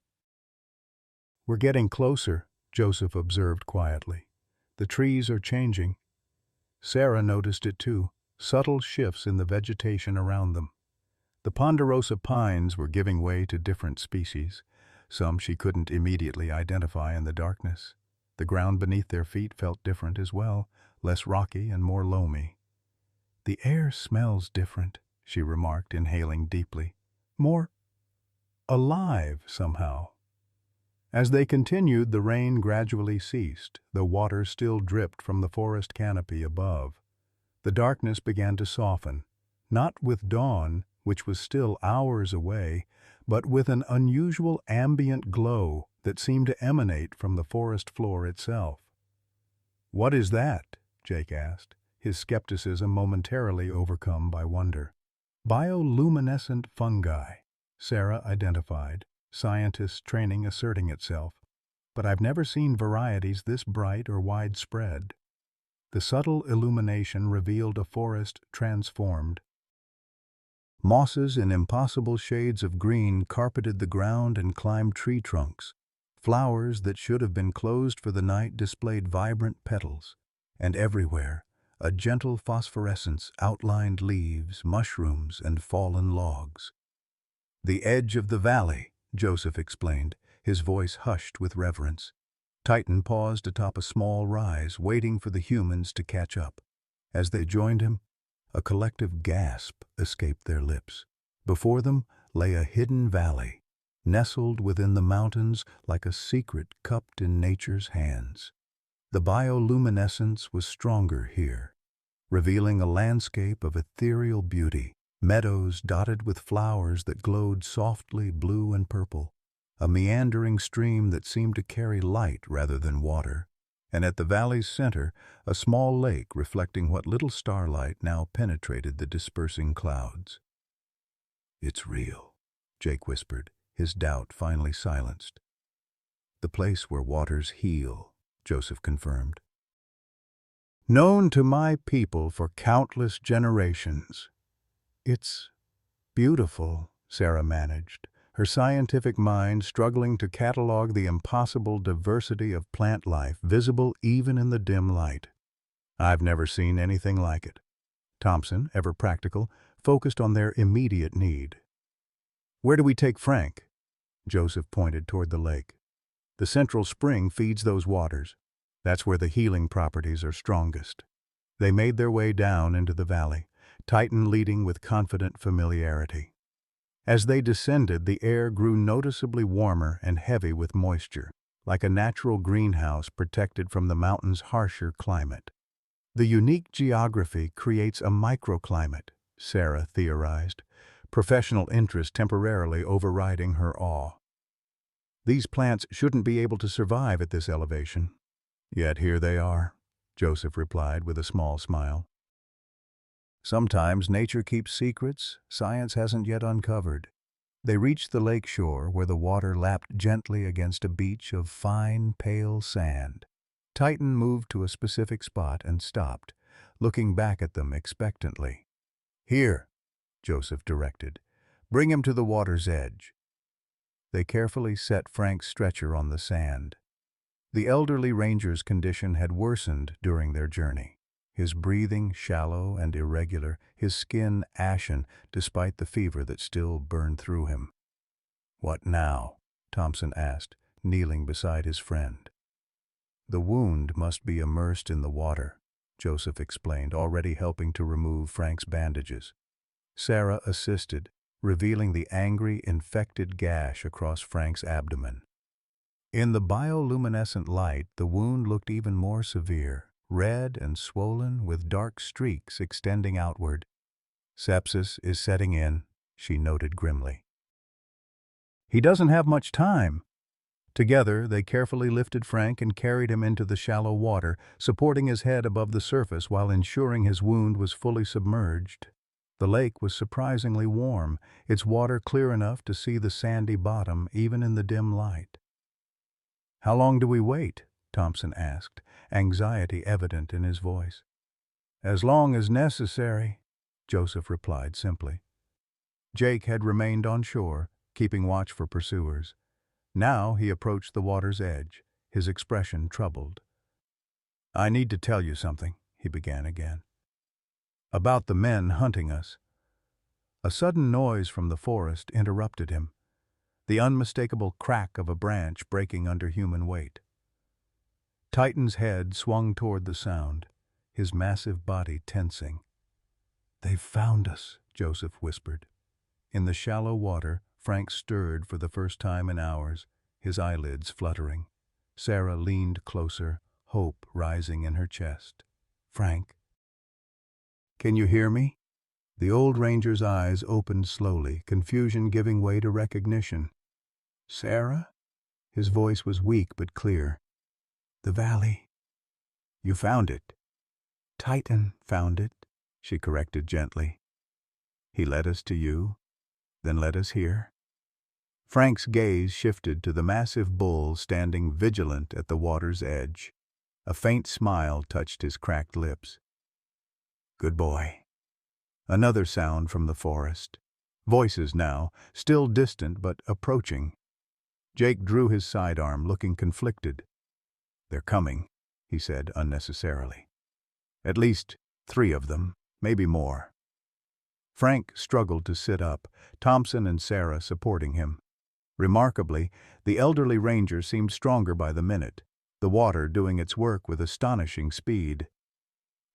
We're getting closer, Joseph observed quietly. The trees are changing. Sarah noticed it too, subtle shifts in the vegetation around them. The ponderosa pines were giving way to different species. Some she couldn't immediately identify in the darkness. The ground beneath their feet felt different as well, less rocky and more loamy. The air smells different, she remarked, inhaling deeply. More alive, somehow. As they continued, the rain gradually ceased, though water still dripped from the forest canopy above. The darkness began to soften, not with dawn, which was still hours away, but with an unusual ambient glow that seemed to emanate from the forest floor itself. "What is that?" Jake asked, his skepticism momentarily overcome by wonder. "Bioluminescent fungi," Sarah identified, scientist training asserting itself. "But I've never seen varieties this bright or widespread." The subtle illumination revealed a forest transformed. Mosses in impossible shades of green carpeted the ground and climbed tree trunks. Flowers that should have been closed for the night displayed vibrant petals, and everywhere, a gentle phosphorescence outlined leaves, mushrooms, and fallen logs. "The edge of the valley," Joseph explained, his voice hushed with reverence. Titan paused atop a small rise, waiting for the humans to catch up. As they joined him, a collective gasp escaped their lips. Before them lay a hidden valley, nestled within the mountains like a secret cupped in nature's hands. The bioluminescence was stronger here, revealing a landscape of ethereal beauty, meadows dotted with flowers that glowed softly blue and purple, a meandering stream that seemed to carry light rather than water, and at the valley's center, a small lake reflecting what little starlight now penetrated the dispersing clouds. "It's real," Jake whispered, his doubt finally silenced. "The place where waters heal," Joseph confirmed. "Known to my people for countless generations." "It's beautiful," Sarah managed, her scientific mind struggling to catalog the impossible diversity of plant life visible even in the dim light. "I've never seen anything like it." Thompson, ever practical, focused on their immediate need. "Where do we take Frank?" Joseph pointed toward the lake. "The central spring feeds those waters. That's where the healing properties are strongest." They made their way down into the valley, Titan leading with confident familiarity. As they descended, the air grew noticeably warmer and heavy with moisture, like a natural greenhouse protected from the mountain's harsher climate. "The unique geography creates a microclimate," Sarah theorized, professional interest temporarily overriding her awe. "These plants shouldn't be able to survive at this elevation." "Yet here they are," Joseph replied with a small smile. "Sometimes nature keeps secrets science hasn't yet uncovered." They reached the lake shore where the water lapped gently against a beach of fine, pale sand. Titan moved to a specific spot and stopped, looking back at them expectantly. "Here," Joseph directed. "Bring him to the water's edge." They carefully set Frank's stretcher on the sand. The elderly ranger's condition had worsened during their journey. His breathing shallow and irregular, his skin ashen despite the fever that still burned through him. "What now?" Thompson asked, kneeling beside his friend. "The wound must be immersed in the water," Joseph explained, already helping to remove Frank's bandages. Sarah assisted, revealing the angry, infected gash across Frank's abdomen. In the bioluminescent light, the wound looked even more severe, red and swollen with dark streaks extending outward. Sepsis is setting in, she noted grimly. He doesn't have much time. Together, they carefully lifted Frank and carried him into the shallow water, supporting his head above the surface while ensuring his wound was fully submerged. The lake was surprisingly warm, its water clear enough to see the sandy bottom even in the dim light. "How long do we wait?" Thompson asked, anxiety evident in his voice. "As long as necessary," Joseph replied simply. Jake had remained on shore, keeping watch for pursuers. Now he approached the water's edge, his expression troubled. "I need to tell you something," he began again. "About the men hunting us." A sudden noise from the forest interrupted him, the unmistakable crack of a branch breaking under human weight. Titan's head swung toward the sound, his massive body tensing. "They've found us," Joseph whispered. In the shallow water, Frank stirred for the first time in hours, his eyelids fluttering. Sarah leaned closer, hope rising in her chest. "Frank, can you hear me?" The old ranger's eyes opened slowly, confusion giving way to recognition. "Sarah?" His voice was weak but clear. "The valley. You found it." "Titan found it," she corrected gently. "He led us to you, then led us here." Frank's gaze shifted to the massive bull standing vigilant at the water's edge. A faint smile touched his cracked lips. "Good boy." Another sound from the forest. Voices now, still distant but approaching. Jake drew his sidearm, looking conflicted. "They're coming," he said unnecessarily. "At least 3 of them, maybe more." Frank struggled to sit up, Thompson and Sarah supporting him. Remarkably, the elderly ranger seemed stronger by the minute, the water doing its work with astonishing speed.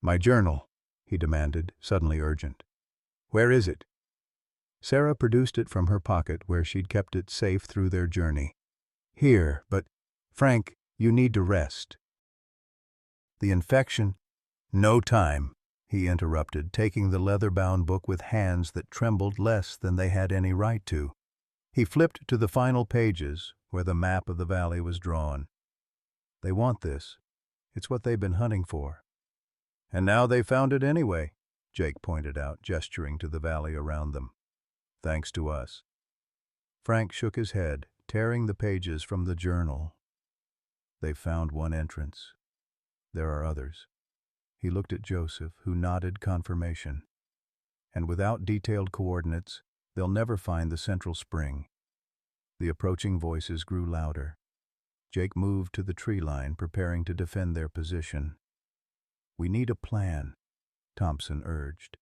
"My journal," he demanded, suddenly urgent. "Where is it?" Sarah produced it from her pocket where she'd kept it safe through their journey. "Here, but, Frank, you need to rest." "The infection—" "No time," he interrupted, taking the leather-bound book with hands that trembled less than they had any right to. He flipped to the final pages, where the map of the valley was drawn. "They want this. It's what they've been hunting for." "And now they found it anyway," Jake pointed out, gesturing to the valley around them. "Thanks to us." Frank shook his head, tearing the pages from the journal. "They've found one entrance. There are others." He looked at Joseph, who nodded confirmation. "And without detailed coordinates, they'll never find the central spring." The approaching voices grew louder. Jake moved to the tree line, preparing to defend their position. "We need a plan," Thompson urged.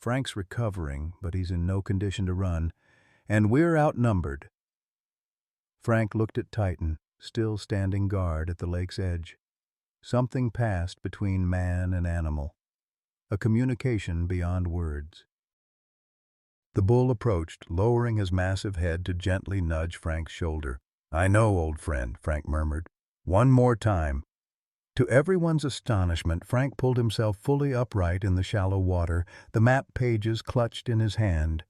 "Frank's recovering, but he's in no condition to run, and we're outnumbered." Frank looked at Titan, still standing guard at the lake's edge. Something passed between man and animal, a communication beyond words. The bull approached, lowering his massive head to gently nudge Frank's shoulder. "I know, old friend," Frank murmured. "One more time." To everyone's astonishment, Frank pulled himself fully upright in the shallow water, the map pages clutched in his hand.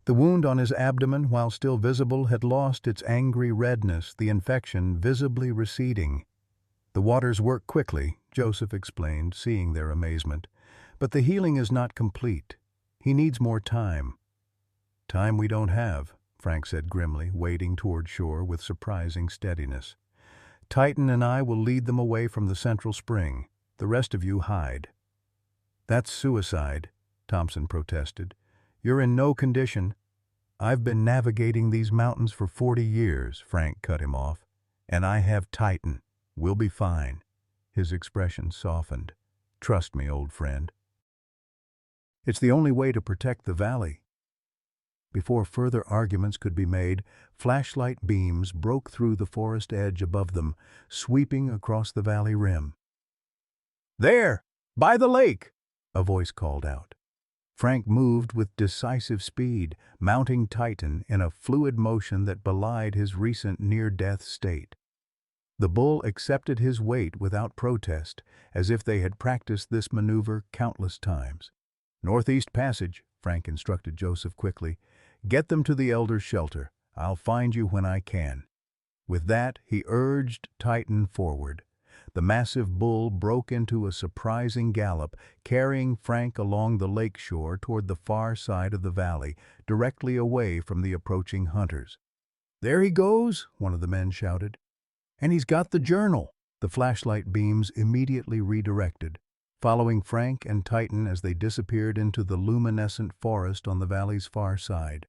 The wound on his abdomen, while still visible, had lost its angry redness, the infection visibly receding. "The waters work quickly," Joseph explained, seeing their amazement. "But the healing is not complete. He needs more time." "Time we don't have," Frank said grimly, wading toward shore with surprising steadiness. "Titan and I will lead them away from the central spring. The rest of you hide." "That's suicide," Thompson protested. "You're in no condition." "I've been navigating these mountains for 40 years, Frank cut him off. "And I have Titan. We'll be fine." His expression softened. "Trust me, old friend. It's the only way to protect the valley." Before further arguments could be made, flashlight beams broke through the forest edge above them, sweeping across the valley rim. "There! By the lake!" a voice called out. Frank moved with decisive speed, mounting Titan in a fluid motion that belied his recent near-death state. The bull accepted his weight without protest, as if they had practiced this maneuver countless times. "Northeast Passage," Frank instructed Joseph quickly. "Get them to the Elder's shelter. I'll find you when I can." With that, he urged Titan forward. The massive bull broke into a surprising gallop, carrying Frank along the lake shore toward the far side of the valley, directly away from the approaching hunters. "There he goes," one of the men shouted. "And he's got the journal." The flashlight beams immediately redirected, following Frank and Titan as they disappeared into the luminescent forest on the valley's far side.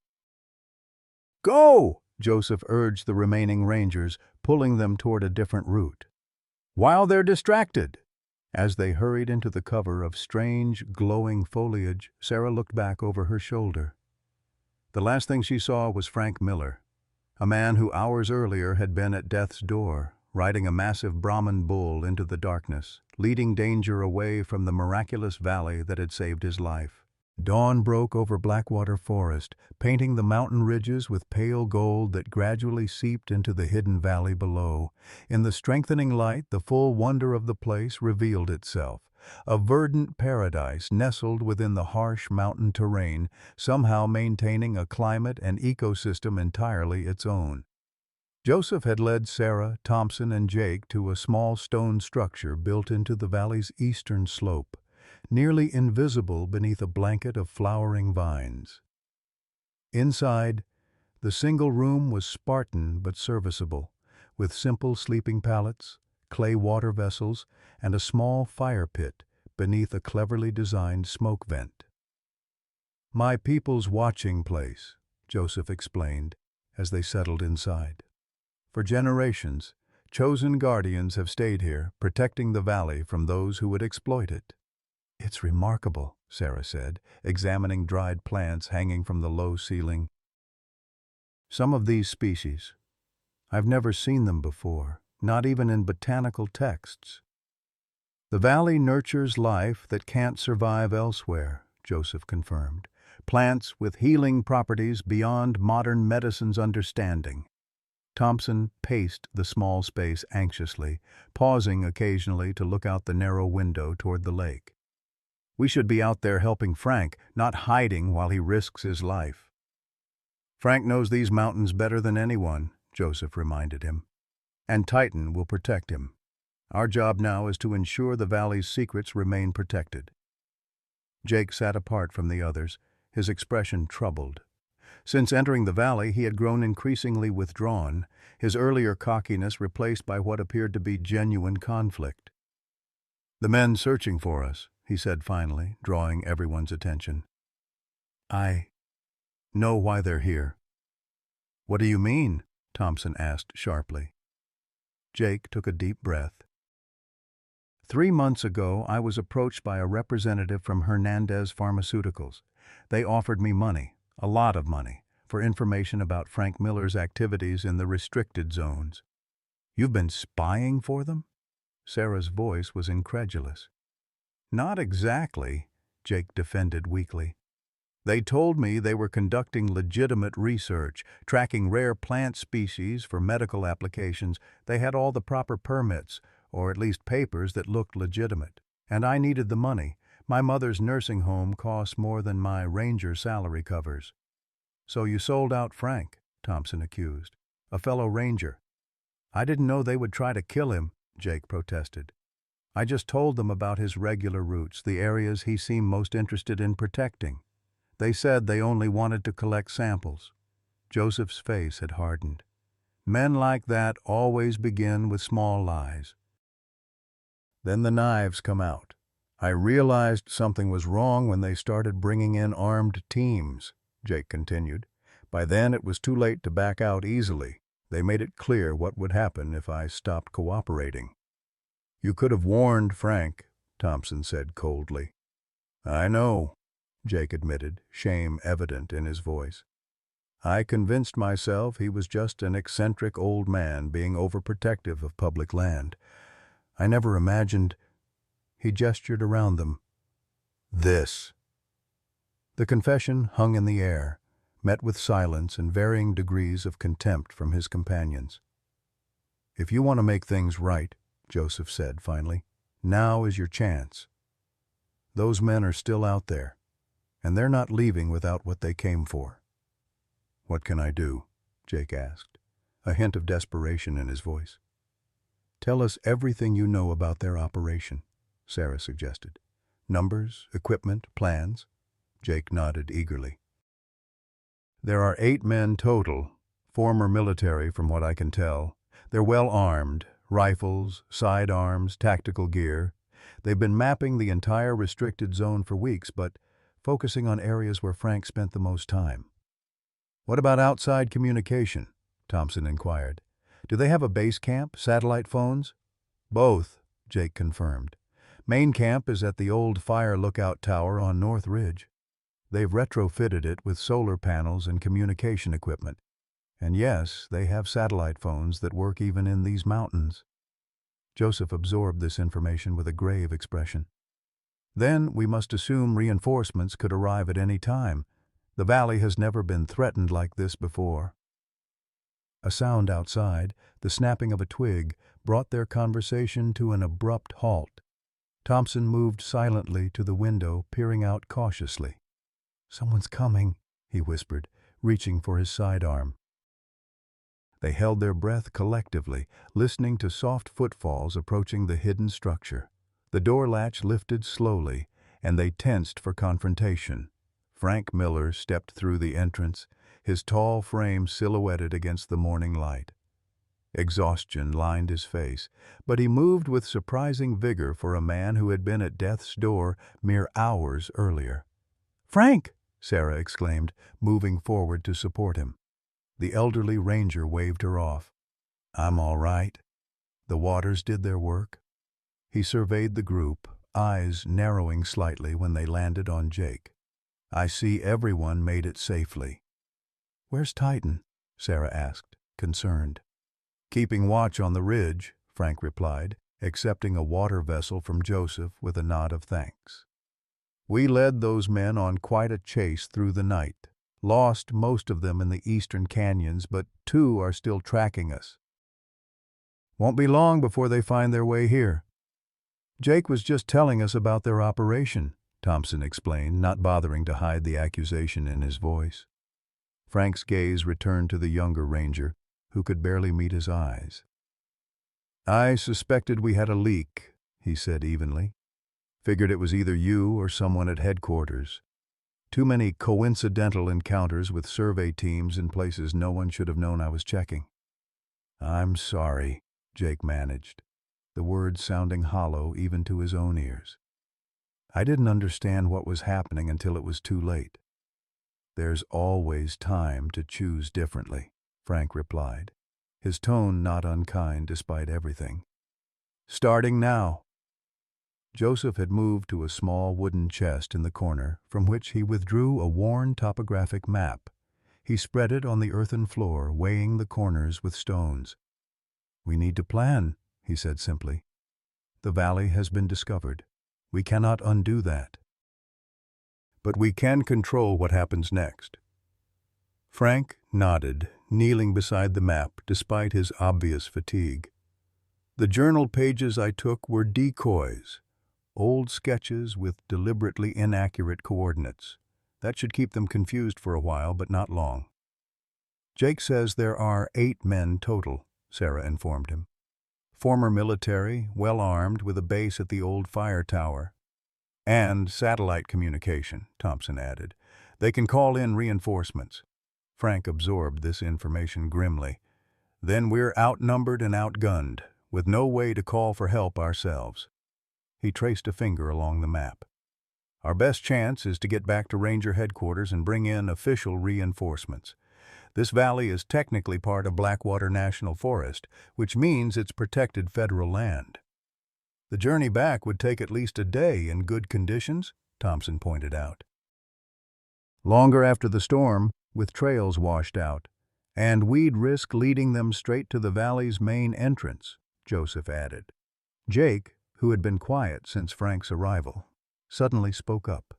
"Go!" Joseph urged the remaining rangers, pulling them toward a different route. "While they're distracted." As they hurried into the cover of strange, glowing foliage, Sarah looked back over her shoulder. The last thing she saw was Frank Miller, a man who hours earlier had been at death's door, riding a massive Brahman bull into the darkness, leading danger away from the miraculous valley that had saved his life. Dawn broke over Blackwater Forest, painting the mountain ridges with pale gold that gradually seeped into the hidden valley below. In the strengthening light, the full wonder of the place revealed itself. A verdant paradise nestled within the harsh mountain terrain, somehow maintaining a climate and ecosystem entirely its own. Joseph had led Sarah, Thompson, and Jake to a small stone structure built into the valley's eastern slope, nearly invisible beneath a blanket of flowering vines. Inside, the single room was Spartan but serviceable, with simple sleeping pallets, clay water vessels, and a small fire pit beneath a cleverly designed smoke vent. "My people's watching place," Joseph explained as they settled inside. "For generations, chosen guardians have stayed here, protecting the valley from those who would exploit it." "It's remarkable," Sarah said, examining dried plants hanging from the low ceiling. "Some of these species, I've never seen them before, not even in botanical texts." "The valley nurtures life that can't survive elsewhere," Joseph confirmed. "Plants with healing properties beyond modern medicine's understanding." Thompson paced the small space anxiously, pausing occasionally to look out the narrow window toward the lake. "We should be out there helping Frank, not hiding while he risks his life." "Frank knows these mountains better than anyone," Joseph reminded him. "And Titan will protect him. Our job now is to ensure the valley's secrets remain protected." Jake sat apart from the others, his expression troubled. Since entering the valley, he had grown increasingly withdrawn, his earlier cockiness replaced by what appeared to be genuine conflict. "The men searching for us," he said finally, drawing everyone's attention. "I know why they're here." "What do you mean?" Thompson asked sharply. Jake took a deep breath. 3 months ago, I was approached by a representative from Hernandez Pharmaceuticals. They offered me money, a lot of money, for information about Frank Miller's activities in the restricted zones. "You've been spying for them?" Sarah's voice was incredulous. "Not exactly," Jake defended weakly. "They told me they were conducting legitimate research, tracking rare plant species for medical applications. They had all the proper permits, or at least papers that looked legitimate. And I needed the money. My mother's nursing home costs more than my ranger salary covers." "So you sold out Frank," Thompson accused. "A fellow ranger." "I didn't know they would try to kill him," Jake protested. "I just told them about his regular routes, the areas he seemed most interested in protecting. They said they only wanted to collect samples." Joseph's face had hardened. "Men like that always begin with small lies." "Then the knives come out. I realized something was wrong when they started bringing in armed teams," Jake continued. "By then it was too late to back out easily. They made it clear what would happen if I stopped cooperating." "You could have warned Frank," Thompson said coldly. "I know," Jake admitted, shame evident in his voice. "I convinced myself he was just an eccentric old man being overprotective of public land. I never imagined—" He gestured around them. "This." The confession hung in the air, met with silence and varying degrees of contempt from his companions. "If you want to make things right," Joseph said finally, "now is your chance. Those men are still out there, and they're not leaving without what they came for." "What can I do?" Jake asked, a hint of desperation in his voice. "Tell us everything you know about their operation," Sarah suggested. "Numbers, equipment, plans." Jake nodded eagerly. "There are 8 men total, former military from what I can tell. They're well armed, rifles, sidearms, tactical gear. They've been mapping the entire restricted zone for weeks, but focusing on areas where Frank spent the most time." "What about outside communication?" Thompson inquired. "Do they have a base camp, satellite phones?" "Both," Jake confirmed. "Main camp is at the old fire lookout tower on North Ridge. They've retrofitted it with solar panels and communication equipment. And yes, they have satellite phones that work even in these mountains." Joseph absorbed this information with a grave expression. "Then we must assume reinforcements could arrive at any time. The valley has never been threatened like this before." A sound outside, the snapping of a twig, brought their conversation to an abrupt halt. Thompson moved silently to the window, peering out cautiously. "Someone's coming," he whispered, reaching for his sidearm. They held their breath collectively, listening to soft footfalls approaching the hidden structure. The door latch lifted slowly, and they tensed for confrontation. Frank Miller stepped through the entrance, his tall frame silhouetted against the morning light. Exhaustion lined his face, but he moved with surprising vigor for a man who had been at death's door mere hours earlier. "Frank!" Sarah exclaimed, moving forward to support him. The elderly ranger waved her off. "I'm all right. The waters did their work." He surveyed the group, eyes narrowing slightly when they landed on Jake. "I see everyone made it safely." "Where's Titan?" Sarah asked, concerned. "Keeping watch on the ridge," Frank replied, accepting a water vessel from Joseph with a nod of thanks. "We led those men on quite a chase through the night. Lost most of them in the eastern canyons, but 2 are still tracking us. Won't be long before they find their way here." "Jake was just telling us about their operation," Thompson explained, not bothering to hide the accusation in his voice. Frank's gaze returned to the younger ranger, who could barely meet his eyes. "I suspected we had a leak," he said evenly. "Figured it was either you or someone at headquarters. Too many coincidental encounters with survey teams in places no one should have known I was checking." "I'm sorry," Jake managed, the words sounding hollow even to his own ears. "I didn't understand what was happening until it was too late." "There's always time to choose differently," Frank replied, his tone not unkind despite everything. "Starting now." Joseph had moved to a small wooden chest in the corner, from which he withdrew a worn topographic map. He spread it on the earthen floor, weighing the corners with stones. "We need to plan," he said simply. "The valley has been discovered. We cannot undo that. But we can control what happens next." Frank nodded, kneeling beside the map despite his obvious fatigue. "The journal pages I took were decoys. Old sketches with deliberately inaccurate coordinates. That should keep them confused for a while, but not long." "Jake says there are 8 men total," Sarah informed him. "Former military, well armed, with a base at the old fire tower. And satellite communication," Thompson added. "They can call in reinforcements." Frank absorbed this information grimly. "Then we're outnumbered and outgunned, with no way to call for help ourselves." He traced a finger along the map. "Our best chance is to get back to Ranger headquarters and bring in official reinforcements. This valley is technically part of Blackwater National Forest, which means it's protected federal land." "The journey back would take at least a day in good conditions," Thompson pointed out. "Longer after the storm, with trails washed out. And we'd risk leading them straight to the valley's main entrance," Joseph added. Jake, who had been quiet since Frank's arrival, suddenly spoke up.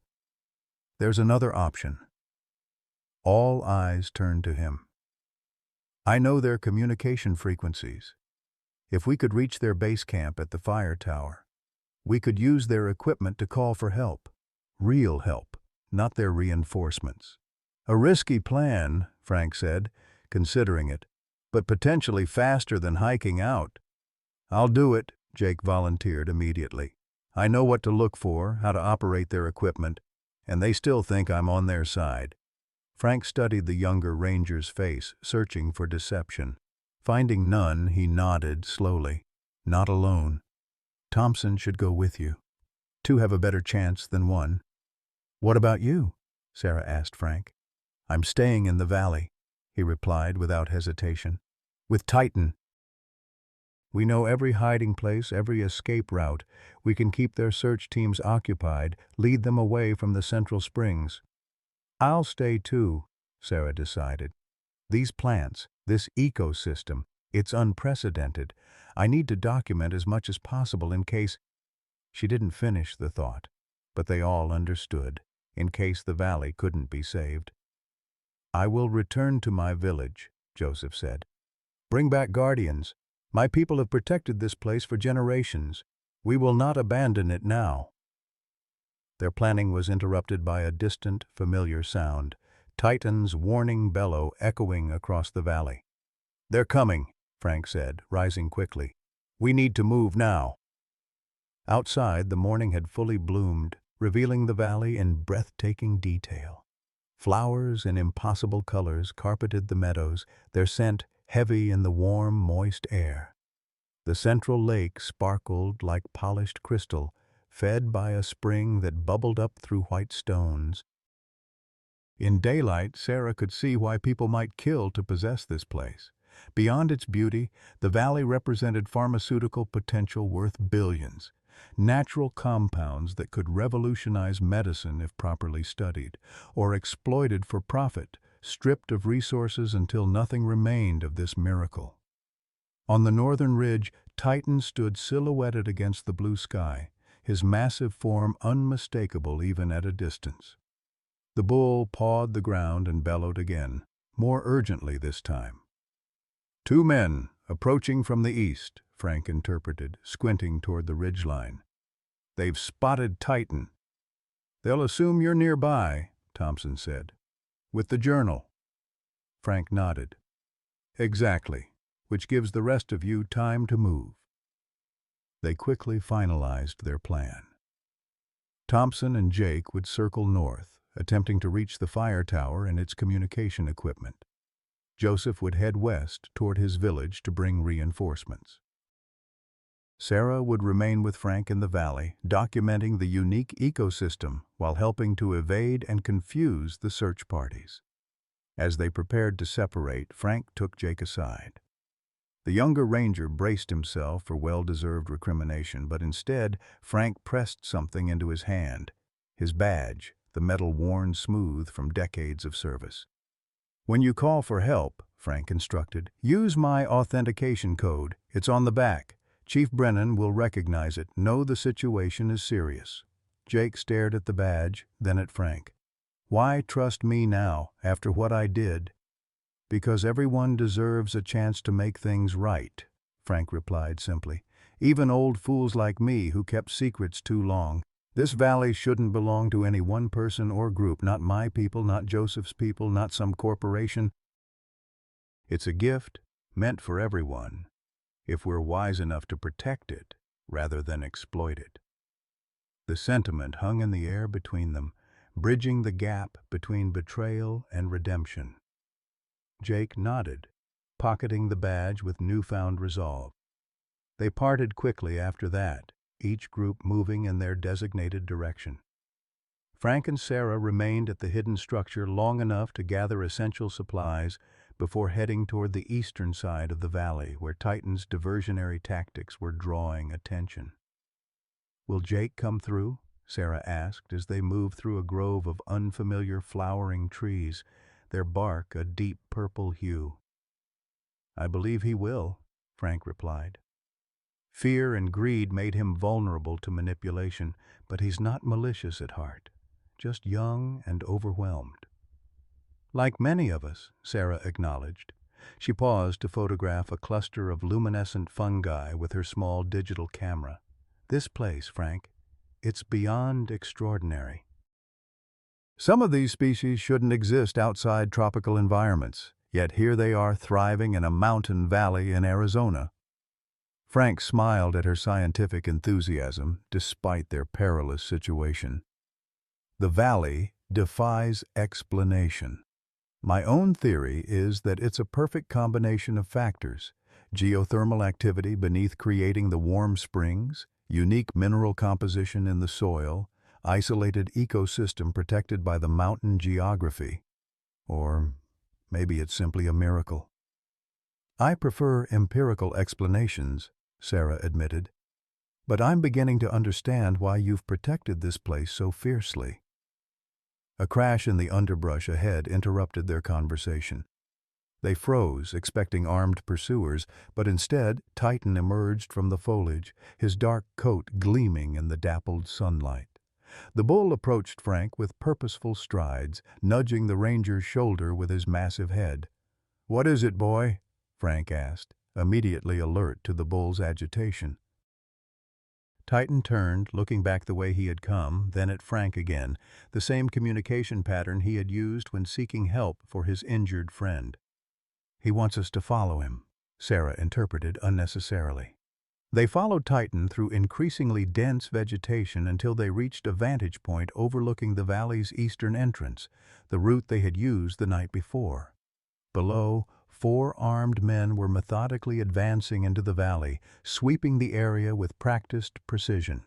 "There's another option." All eyes turned to him. "I know their communication frequencies. If we could reach their base camp at the fire tower, we could use their equipment to call for help. Real help, not their reinforcements. A risky plan, Frank said, considering it, but potentially faster than hiking out. I'll do it, Jake volunteered immediately. I know what to look for, how to operate their equipment, and they still think I'm on their side. Frank studied the younger ranger's face, searching for deception. Finding none, he nodded slowly. Not alone. Thompson should go with you. Two have a better chance than one. What about you? Sarah asked Frank. I'm staying in the valley, he replied without hesitation. With Titan. We know every hiding place, every escape route. We can keep their search teams occupied, lead them away from the Central Springs. I'll stay too, Sarah decided. These plants, this ecosystem, it's unprecedented. I need to document as much as possible in case... She didn't finish the thought, but they all understood, in case the valley couldn't be saved. I will return to my village, Joseph said. Bring back guardians. My people have protected this place for generations. We will not abandon it now. Their planning was interrupted by a distant, familiar sound, Titan's warning bellow echoing across the valley. They're coming, Frank said, rising quickly. We need to move now. Outside, the morning had fully bloomed, revealing the valley in breathtaking detail. Flowers in impossible colors carpeted the meadows, their scent heavy in the warm, moist air. The central lake sparkled like polished crystal, fed by a spring that bubbled up through white stones. In daylight, Sarah could see why people might kill to possess this place. Beyond its beauty, the valley represented pharmaceutical potential worth billions. Natural compounds that could revolutionize medicine if properly studied, or exploited for profit, stripped of resources until nothing remained of this miracle. On the northern ridge, Titan stood silhouetted against the blue sky, his massive form unmistakable even at a distance. The bull pawed the ground and bellowed again, more urgently this time. 2 men, approaching from the east, Frank interpreted, squinting toward the ridgeline. They've spotted Titan. They'll assume you're nearby, Thompson said. With the journal. Frank nodded. Exactly, which gives the rest of you time to move. They quickly finalized their plan. Thompson and Jake would circle north, attempting to reach the fire tower and its communication equipment. Joseph would head west toward his village to bring reinforcements. Sarah would remain with Frank in the valley, documenting the unique ecosystem while helping to evade and confuse the search parties. As they prepared to separate, Frank took Jake aside. The younger ranger braced himself for well-deserved recrimination, but instead, Frank pressed something into his hand, his badge, the metal worn smooth from decades of service. When you call for help, Frank instructed, use my authentication code. It's on the back. Chief Brennan will recognize it. Know the situation is serious. Jake stared at the badge, then at Frank. Why trust me now, after what I did? Because everyone deserves a chance to make things right, Frank replied simply. Even old fools like me who kept secrets too long. This valley shouldn't belong to any one person or group, not my people, not Joseph's people, not some corporation. It's a gift meant for everyone, if we're wise enough to protect it rather than exploit it. The sentiment hung in the air between them, bridging the gap between betrayal and redemption. Jake nodded, pocketing the badge with newfound resolve. They parted quickly after that, each group moving in their designated direction. Frank and Sarah remained at the hidden structure long enough to gather essential supplies before heading toward the eastern side of the valley where Titan's diversionary tactics were drawing attention. Will Jake come through? Sarah asked as they moved through a grove of unfamiliar flowering trees, their bark a deep purple hue. I believe he will, Frank replied. Fear and greed made him vulnerable to manipulation, but he's not malicious at heart, just young and overwhelmed. Like many of us, Sarah acknowledged, She paused to photograph a cluster of luminescent fungi with her small digital camera. "This place, Frank, it's beyond extraordinary. Some of these species shouldn't exist outside tropical environments, yet here they are thriving in a mountain valley in Arizona." Frank smiled at her scientific enthusiasm, despite their perilous situation. "The valley defies explanation. My own theory is that it's a perfect combination of factors: geothermal activity beneath creating the warm springs, unique mineral composition in the soil, isolated ecosystem protected by the mountain geography. Or maybe it's simply a miracle." "I prefer empirical explanations," Sarah admitted. "But I'm beginning to understand why you've protected this place so fiercely." A crash in the underbrush ahead interrupted their conversation. They froze, expecting armed pursuers, but instead Titan emerged from the foliage, his dark coat gleaming in the dappled sunlight. The bull approached Frank with purposeful strides, nudging the ranger's shoulder with his massive head. "What is it, boy?" Frank asked, immediately alert to the bull's agitation. Titan turned, looking back the way he had come, then at Frank again, the same communication pattern he had used when seeking help for his injured friend. "He wants us to follow him," Sarah interpreted unnecessarily. They followed Titan through increasingly dense vegetation until they reached a vantage point overlooking the valley's eastern entrance, the route they had used the night before. Below, 4 armed men were methodically advancing into the valley, sweeping the area with practiced precision.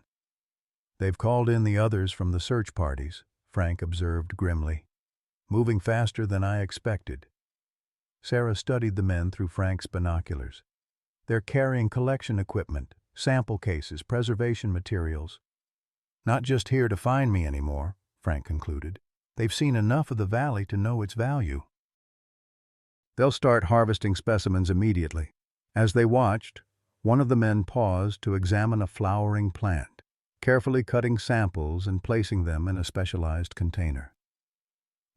"They've called in the others from the search parties," Frank observed grimly. "Moving faster than I expected." Sarah studied the men through Frank's binoculars. "They're carrying collection equipment, sample cases, preservation materials. Not just here to find me anymore," Frank concluded. "They've seen enough of the valley to know its value. They'll start harvesting specimens immediately." As they watched, one of the men paused to examine a flowering plant, carefully cutting samples and placing them in a specialized container.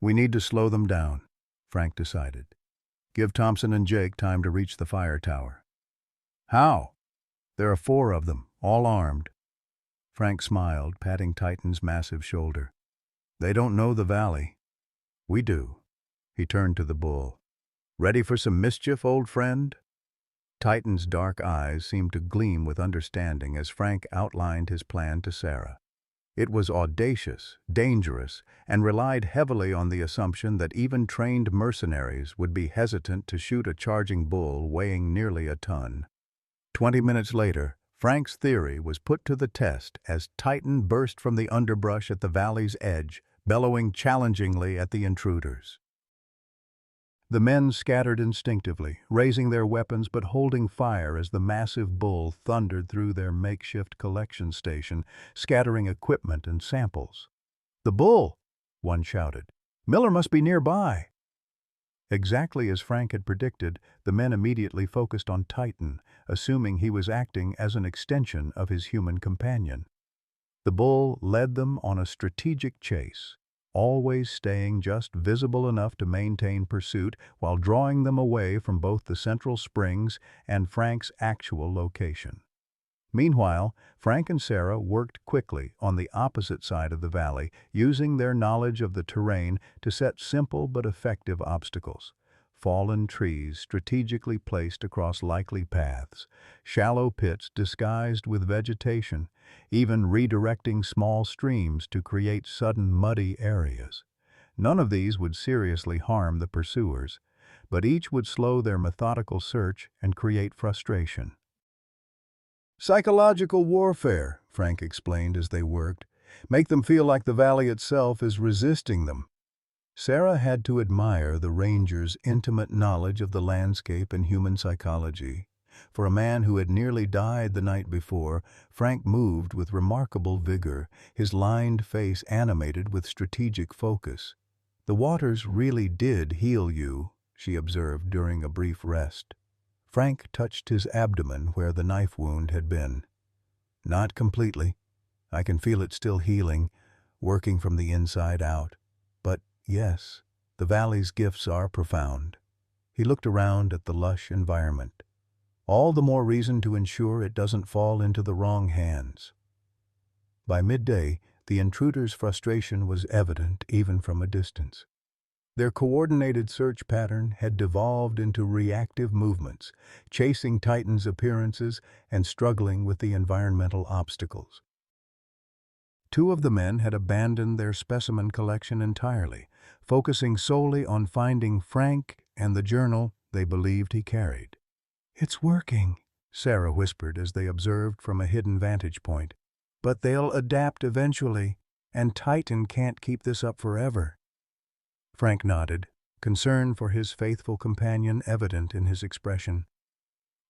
"We need to slow them down," Frank decided. "Give Thompson and Jake time to reach the fire tower." "How?" "There are 4 of them, all armed." Frank smiled, patting Titan's massive shoulder. "They don't know the valley. We do." He turned to the bull. "Ready for some mischief, old friend?" Titan's dark eyes seemed to gleam with understanding as Frank outlined his plan to Sarah. It was audacious, dangerous, and relied heavily on the assumption that even trained mercenaries would be hesitant to shoot a charging bull weighing nearly a ton. 20 minutes later, Frank's theory was put to the test as Titan burst from the underbrush at the valley's edge, bellowing challengingly at the intruders. The men scattered instinctively, raising their weapons but holding fire as the massive bull thundered through their makeshift collection station, scattering equipment and samples. "The bull!" one shouted. "Miller must be nearby." Exactly as Frank had predicted, the men immediately focused on Titan, assuming he was acting as an extension of his human companion. The bull led them on a strategic chase, always staying just visible enough to maintain pursuit while drawing them away from both the central springs and Frank's actual location. Meanwhile, Frank and Sarah worked quickly on the opposite side of the valley, using their knowledge of the terrain to set simple but effective obstacles. Fallen trees strategically placed across likely paths, shallow pits disguised with vegetation, even redirecting small streams to create sudden muddy areas. None of these would seriously harm the pursuers, but each would slow their methodical search and create frustration. "Psychological warfare," Frank explained as they worked. "Make them feel like the valley itself is resisting them." Sarah had to admire the ranger's intimate knowledge of the landscape and human psychology. For a man who had nearly died the night before, Frank moved with remarkable vigor, his lined face animated with strategic focus. "The waters really did heal you," she observed during a brief rest. Frank touched his abdomen where the knife wound had been. "Not completely. I can feel it still healing, working from the inside out. But yes, the valley's gifts are profound." He looked around at the lush environment. All the more reason to ensure it doesn't fall into the wrong hands. By midday, the intruders' frustration was evident even from a distance. Their coordinated search pattern had devolved into reactive movements, chasing Titan's appearances and struggling with the environmental obstacles. Two of the men had abandoned their specimen collection entirely, focusing solely on finding Frank and the journal they believed he carried. "It's working," Sarah whispered as they observed from a hidden vantage point. "But they'll adapt eventually, and Titan can't keep this up forever." Frank nodded, concern for his faithful companion evident in his expression.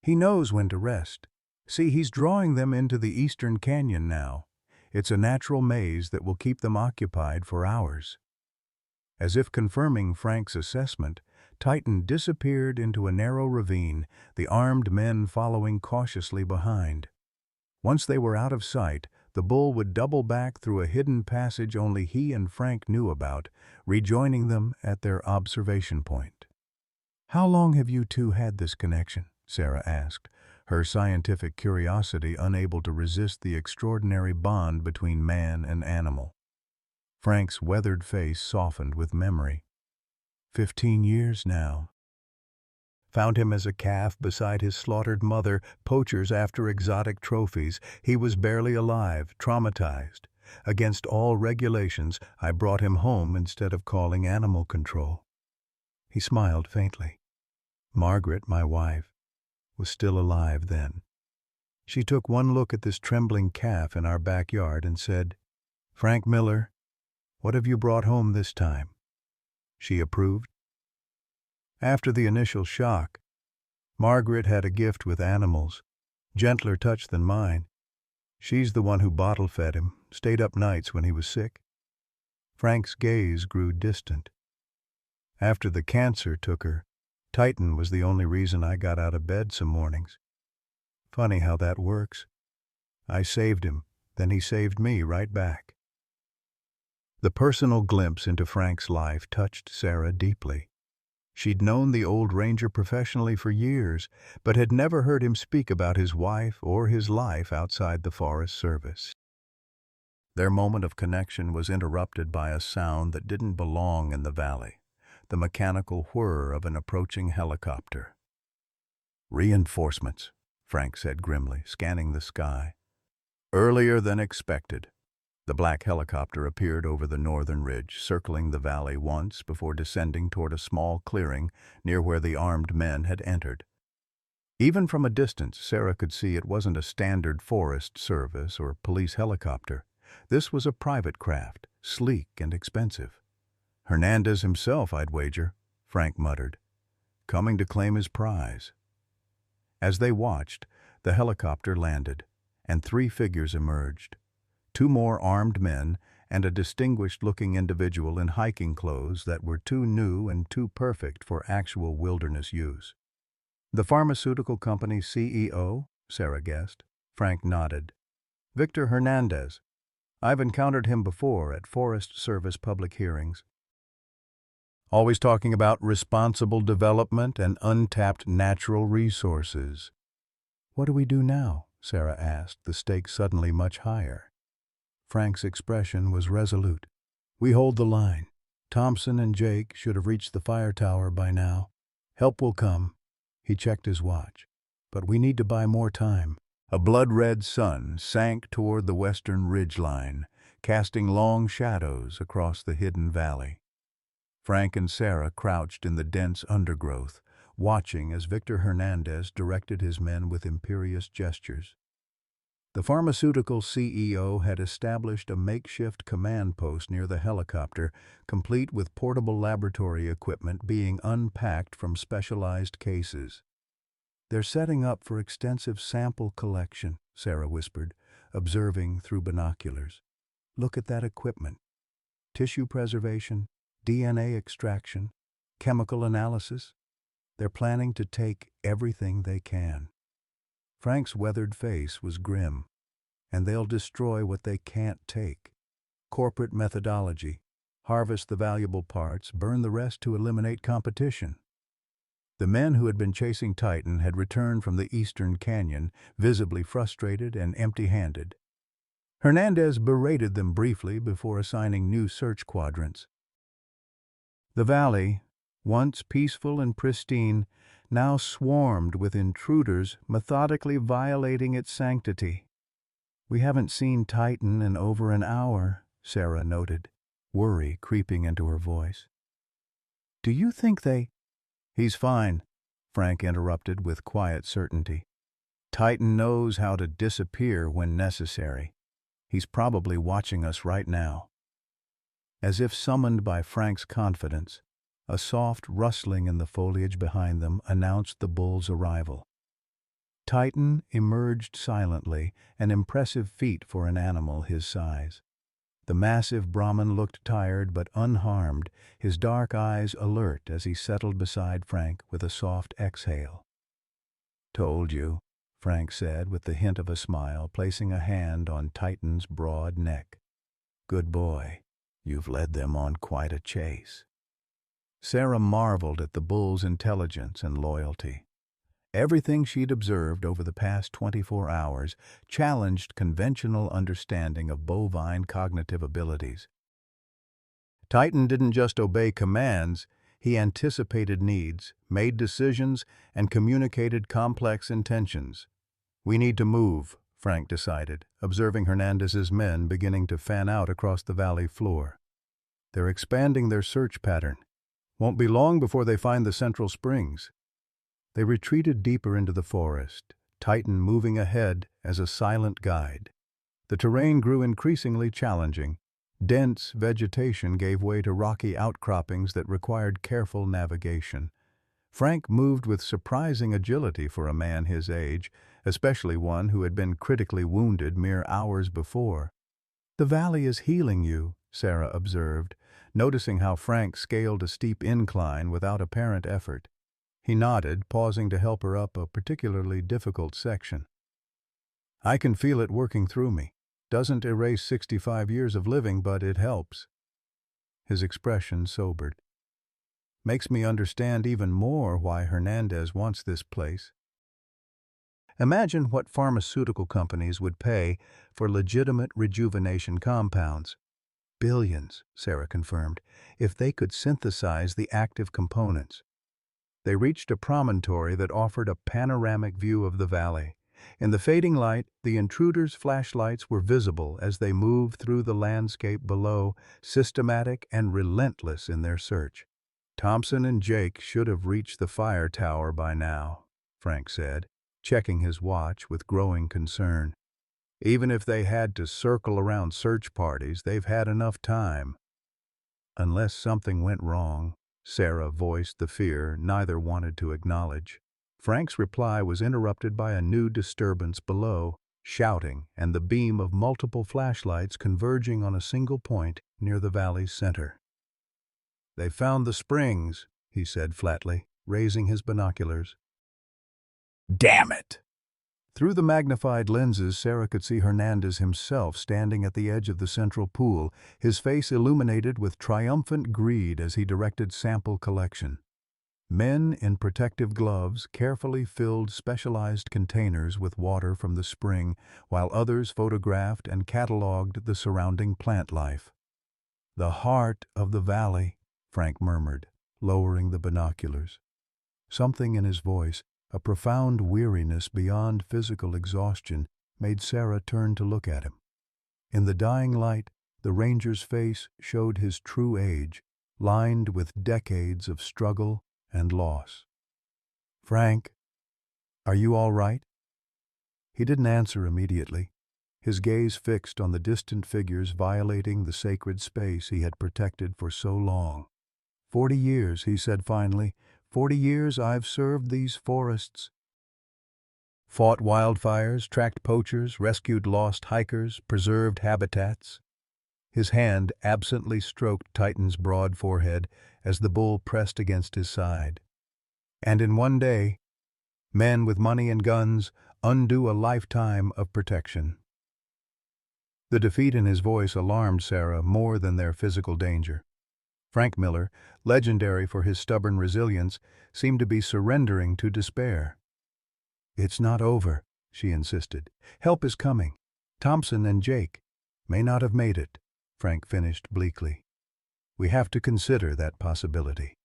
"He knows when to rest. See, he's drawing them into the eastern canyon now. It's a natural maze that will keep them occupied for hours." As if confirming Frank's assessment, Titan disappeared into a narrow ravine, the armed men following cautiously behind. Once they were out of sight, the bull would double back through a hidden passage only he and Frank knew about, rejoining them at their observation point. "How long have you two had this connection?" Sarah asked, her scientific curiosity unable to resist the extraordinary bond between man and animal. Frank's weathered face softened with memory. 15 years now. Found him as a calf beside his slaughtered mother, poachers after exotic trophies. He was barely alive, traumatized. Against all regulations, I brought him home instead of calling animal control. He smiled faintly. Margaret, my wife, was still alive then. She took one look at this trembling calf in our backyard and said, "Frank Miller, what have you brought home this time?" She approved. After the initial shock, Margaret had a gift with animals, gentler touch than mine. She's the one who bottle-fed him, stayed up nights when he was sick. Frank's gaze grew distant. After the cancer took her, Titan was the only reason I got out of bed some mornings. Funny how that works. I saved him, then he saved me right back. The personal glimpse into Frank's life touched Sarah deeply. She'd known the old ranger professionally for years, but had never heard him speak about his wife or his life outside the Forest Service. Their moment of connection was interrupted by a sound that didn't belong in the valley, the mechanical whir of an approaching helicopter. "Reinforcements," Frank said grimly, scanning the sky. Earlier than expected. The black helicopter appeared over the northern ridge, circling the valley once before descending toward a small clearing near where the armed men had entered. Even from a distance, Sarah could see it wasn't a standard Forest Service or police helicopter. This was a private craft, sleek and expensive. "Hernandez himself, I'd wager," Frank muttered, "coming to claim his prize." As they watched, the helicopter landed, and 3 figures emerged. 2 more armed men and a distinguished-looking individual in hiking clothes that were too new and too perfect for actual wilderness use. "The pharmaceutical company's CEO?" Sarah guessed. Frank nodded. "Victor Hernandez. I've encountered him before at Forest Service public hearings. Always talking about responsible development and untapped natural resources." "What do we do now?" Sarah asked, the stakes suddenly much higher. Frank's expression was resolute. "We hold the line. Thompson and Jake should have reached the fire tower by now. Help will come." He checked his watch. "But we need to buy more time." A blood-red sun sank toward the western ridgeline, casting long shadows across the hidden valley. Frank and Sarah crouched in the dense undergrowth, watching as Victor Hernandez directed his men with imperious gestures. The pharmaceutical CEO had established a makeshift command post near the helicopter, complete with portable laboratory equipment being unpacked from specialized cases. "They're setting up for extensive sample collection," Sarah whispered, observing through binoculars. "Look at that equipment. Tissue preservation, DNA extraction, chemical analysis. They're planning to take everything they can." Frank's weathered face was grim. "And they'll destroy what they can't take. Corporate methodology. Harvest the valuable parts, burn the rest to eliminate competition." The men who had been chasing Titan had returned from the eastern canyon, visibly frustrated and empty-handed. Hernandez berated them briefly before assigning new search quadrants. The valley, once peaceful and pristine, now swarmed with intruders methodically violating its sanctity. "We haven't seen Titan in over an hour," Sarah noted, worry creeping into her voice. "Do you think they—" "He's fine," Frank interrupted with quiet certainty. "Titan knows how to disappear when necessary. He's probably watching us right now." As if summoned by Frank's confidence, a soft rustling in the foliage behind them announced the bull's arrival. Titan emerged silently, an impressive feat for an animal his size. The massive Brahmin looked tired but unharmed, his dark eyes alert as he settled beside Frank with a soft exhale. "Told you," Frank said with the hint of a smile, placing a hand on Titan's broad neck. "Good boy. You've led them on quite a chase." Sarah marveled at the bull's intelligence and loyalty. Everything she'd observed over the past 24 hours challenged conventional understanding of bovine cognitive abilities. Titan didn't just obey commands, he anticipated needs, made decisions, and communicated complex intentions. "We need to move," Frank decided, observing Hernandez's men beginning to fan out across the valley floor. "They're expanding their search pattern. Won't be long before they find the central springs." They retreated deeper into the forest, Titan moving ahead as a silent guide. The terrain grew increasingly challenging. Dense vegetation gave way to rocky outcroppings that required careful navigation. Frank moved with surprising agility for a man his age, especially one who had been critically wounded mere hours before. "The valley is healing you," Sarah observed, noticing how Frank scaled a steep incline without apparent effort. He nodded, pausing to help her up a particularly difficult section. "I can feel it working through me. Doesn't erase 65 years of living, but it helps." His expression sobered. "Makes me understand even more why Hernandez wants this place." Imagine what pharmaceutical companies would pay for legitimate rejuvenation compounds. "Billions," Sarah confirmed, "if they could synthesize the active components." They reached a promontory that offered a panoramic view of the valley. In the fading light, the intruders' flashlights were visible as they moved through the landscape below, systematic and relentless in their search. "Thompson and Jake should have reached the fire tower by now," Frank said, checking his watch with growing concern. "Even if they had to circle around search parties, they've had enough time." "Unless something went wrong," Sarah voiced the fear neither wanted to acknowledge. Frank's reply was interrupted by a new disturbance below, shouting and the beam of multiple flashlights converging on a single point near the valley's center. "They found the springs," he said flatly, raising his binoculars. "Damn it!" Through the magnified lenses, Sarah could see Hernandez himself standing at the edge of the central pool, his face illuminated with triumphant greed as he directed sample collection. Men in protective gloves carefully filled specialized containers with water from the spring, while others photographed and cataloged the surrounding plant life. "The heart of the valley," Frank murmured, lowering the binoculars. Something in his voice, a profound weariness beyond physical exhaustion, made Sarah turn to look at him. In the dying light, the ranger's face showed his true age, lined with decades of struggle and loss. "Frank, are you all right?" He didn't answer immediately, his gaze fixed on the distant figures violating the sacred space he had protected for so long. 40 years, he said finally. 40 years I've served these forests. Fought wildfires, tracked poachers, rescued lost hikers, preserved habitats." His hand absently stroked Titan's broad forehead as the bull pressed against his side. "And in one day, men with money and guns undo a lifetime of protection." The defeat in his voice alarmed Sarah more than their physical danger. Frank Miller, legendary for his stubborn resilience, seemed to be surrendering to despair. "It's not over," she insisted. "Help is coming. Thompson and Jake may not have made it," Frank finished bleakly. "We have to consider that possibility."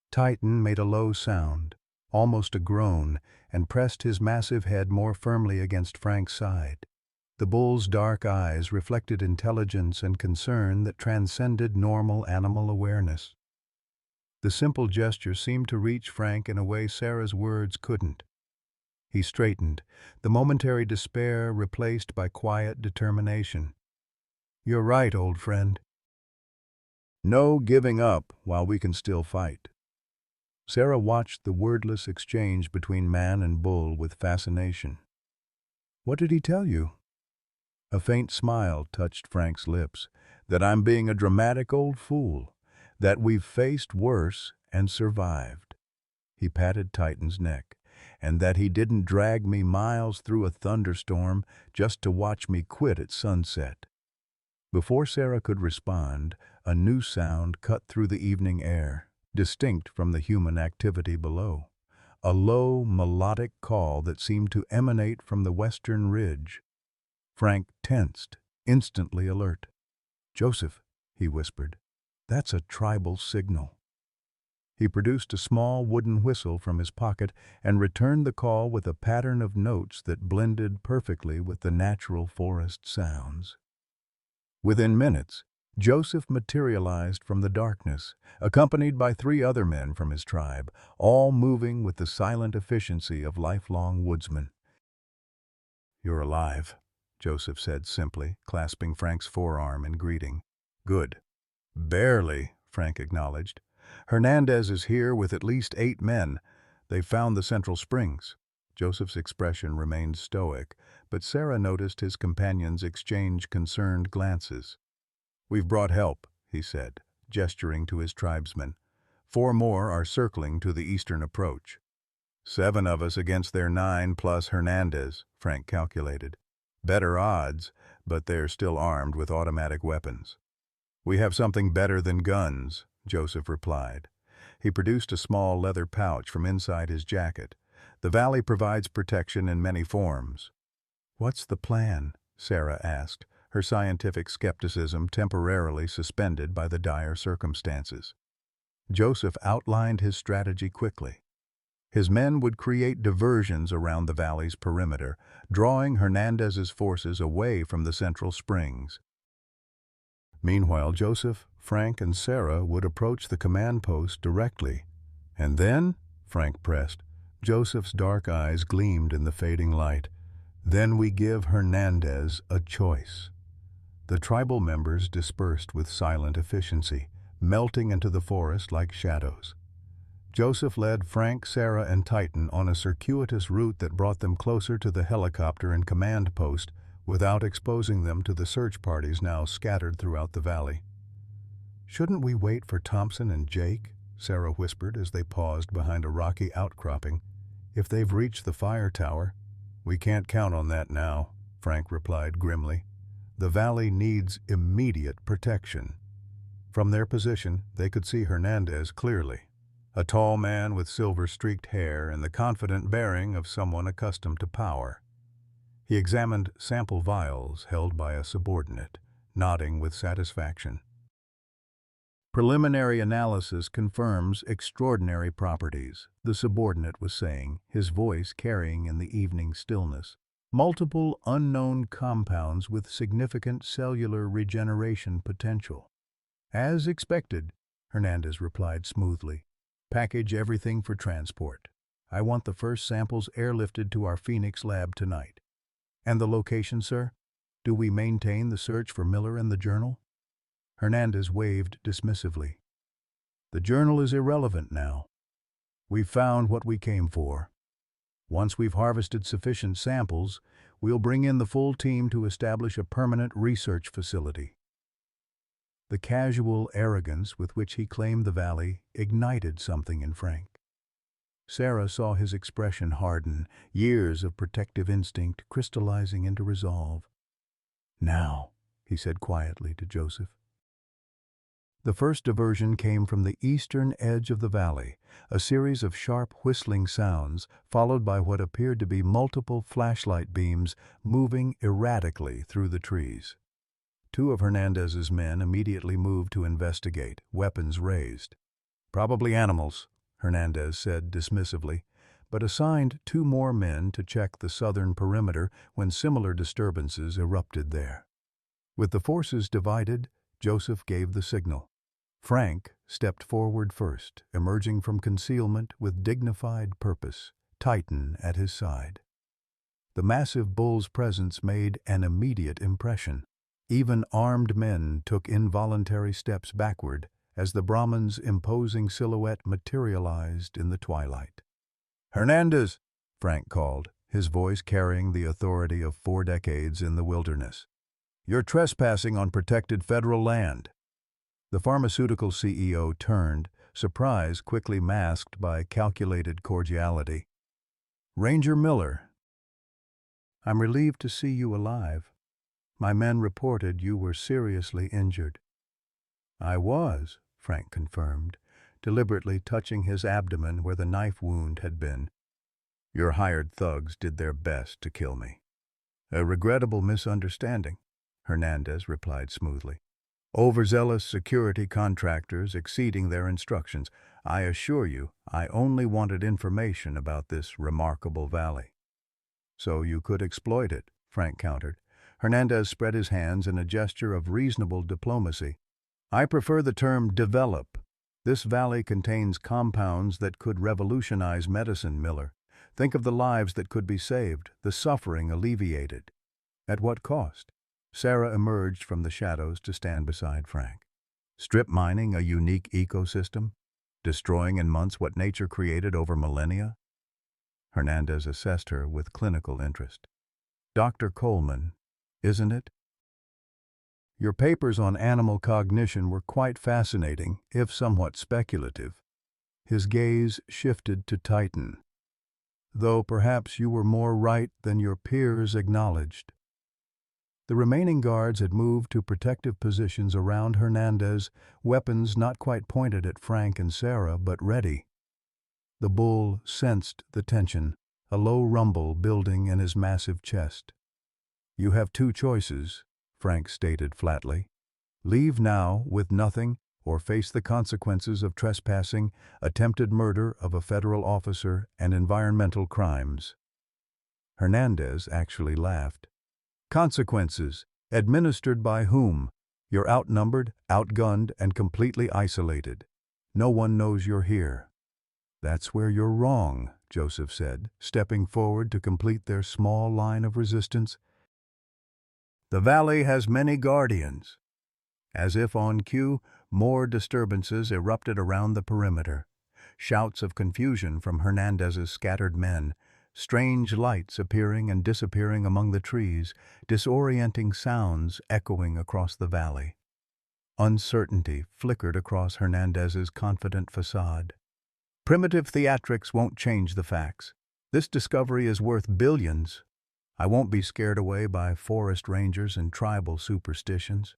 Titan made a low sound, almost a groan, and pressed his massive head more firmly against Frank's side. The bull's dark eyes reflected intelligence and concern that transcended normal animal awareness. The simple gesture seemed to reach Frank in a way Sarah's words couldn't. He straightened, the momentary despair replaced by quiet determination. "You're right, old friend. No giving up while we can still fight." Sarah watched the wordless exchange between man and bull with fascination. "What did he tell you?" A faint smile touched Frank's lips. "That I'm being a dramatic old fool. That we've faced worse and survived." He patted Titan's neck. "And that he didn't drag me miles through a thunderstorm just to watch me quit at sunset." Before Sarah could respond, a new sound cut through the evening air, distinct from the human activity below. A low, melodic call that seemed to emanate from the western ridge. Frank tensed, instantly alert. "Joseph," he whispered, "that's a tribal signal." He produced a small wooden whistle from his pocket and returned the call with a pattern of notes that blended perfectly with the natural forest sounds. Within minutes, Joseph materialized from the darkness, accompanied by 3 other men from his tribe, all moving with the silent efficiency of lifelong woodsmen. "You're alive," Joseph said simply, clasping Frank's forearm in greeting. "Good." "Barely," Frank acknowledged. "Hernandez is here with at least 8 men. They've found the Central Springs." Joseph's expression remained stoic, but Sarah noticed his companions exchange concerned glances. "We've brought help," he said, gesturing to his tribesmen. 4 more are circling to the eastern approach. 7 of us against their 9 plus Hernandez, Frank calculated. Better odds, but they're still armed with automatic weapons. "We have something better than guns," Joseph replied. He produced a small leather pouch from inside his jacket. "The valley provides protection in many forms." "What's the plan?" Sarah asked, her scientific skepticism temporarily suspended by the dire circumstances. Joseph outlined his strategy quickly. His men would create diversions around the valley's perimeter, drawing Hernandez's forces away from the Central Springs. Meanwhile, Joseph, Frank, and Sarah would approach the command post directly. "And then," Frank pressed. Joseph's dark eyes gleamed in the fading light. "Then we give Hernandez a choice." The tribal members dispersed with silent efficiency, melting into the forest like shadows. Joseph led Frank, Sarah, and Titan on a circuitous route that brought them closer to the helicopter and command post without exposing them to the search parties now scattered throughout the valley. "Shouldn't we wait for Thompson and Jake?" Sarah whispered as they paused behind a rocky outcropping. "If they've reached the fire tower." "We can't count on that now," Frank replied grimly. "The valley needs immediate protection." From their position, they could see Hernandez clearly. A tall man with silver-streaked hair and the confident bearing of someone accustomed to power. He examined sample vials held by a subordinate, nodding with satisfaction. "Preliminary analysis confirms extraordinary properties," the subordinate was saying, his voice carrying in the evening stillness. "Multiple unknown compounds with significant cellular regeneration potential." "As expected," Hernandez replied smoothly. "Package everything for transport. I want the first samples airlifted to our Phoenix lab tonight." "And the location, sir? Do we maintain the search for Miller and the journal?" Hernandez waved dismissively. "The journal is irrelevant now. We've found what we came for. Once we've harvested sufficient samples, we'll bring in the full team to establish a permanent research facility." The casual arrogance with which he claimed the valley ignited something in Frank. Sarah saw his expression harden, years of protective instinct crystallizing into resolve. "Now," he said quietly to Joseph. The first diversion came from the eastern edge of the valley, a series of sharp whistling sounds, followed by what appeared to be multiple flashlight beams moving erratically through the trees. Two of Hernandez's men immediately moved to investigate, weapons raised. "Probably animals," Hernandez said dismissively, but assigned two more men to check the southern perimeter when similar disturbances erupted there. With the forces divided, Joseph gave the signal. Frank stepped forward first, emerging from concealment with dignified purpose, Titan at his side. The massive bull's presence made an immediate impression. Even armed men took involuntary steps backward as the Brahman's imposing silhouette materialized in the twilight. "Hernandez," Frank called, his voice carrying the authority of 4 decades in the wilderness. "You're trespassing on protected federal land." The pharmaceutical CEO turned, surprise quickly masked by calculated cordiality. "Ranger Miller, I'm relieved to see you alive. My men reported you were seriously injured." "I was," Frank confirmed, deliberately touching his abdomen where the knife wound had been. "Your hired thugs did their best to kill me." "A regrettable misunderstanding," Hernandez replied smoothly. "Overzealous security contractors exceeding their instructions. I assure you, I only wanted information about this remarkable valley." "So you could exploit it," Frank countered. Hernandez spread his hands in a gesture of reasonable diplomacy. "I prefer the term develop. This valley contains compounds that could revolutionize medicine, Miller. Think of the lives that could be saved, the suffering alleviated." "At what cost?" Sarah emerged from the shadows to stand beside Frank. "Strip mining a unique ecosystem? Destroying in months what nature created over millennia?" Hernandez assessed her with clinical interest. "Dr. Coleman, isn't it? Your papers on animal cognition were quite fascinating, if somewhat speculative." His gaze shifted to Titan. "Though perhaps you were more right than your peers acknowledged." The remaining guards had moved to protective positions around Hernandez, weapons not quite pointed at Frank and Sarah, but ready. The bull sensed the tension, a low rumble building in his massive chest. "You have 2 choices," Frank stated flatly. "Leave now with nothing or face the consequences of trespassing, attempted murder of a federal officer, and environmental crimes." Hernandez actually laughed. "Consequences? Administered by whom? You're outnumbered, outgunned, and completely isolated. No one knows you're here." "That's where you're wrong," Joseph said, stepping forward to complete their small line of resistance. "The valley has many guardians." As if on cue, more disturbances erupted around the perimeter. Shouts of confusion from Hernandez's scattered men, strange lights appearing and disappearing among the trees, disorienting sounds echoing across the valley. Uncertainty flickered across Hernandez's confident facade. "Primitive theatrics won't change the facts. This discovery is worth billions. I won't be scared away by forest rangers and tribal superstitions."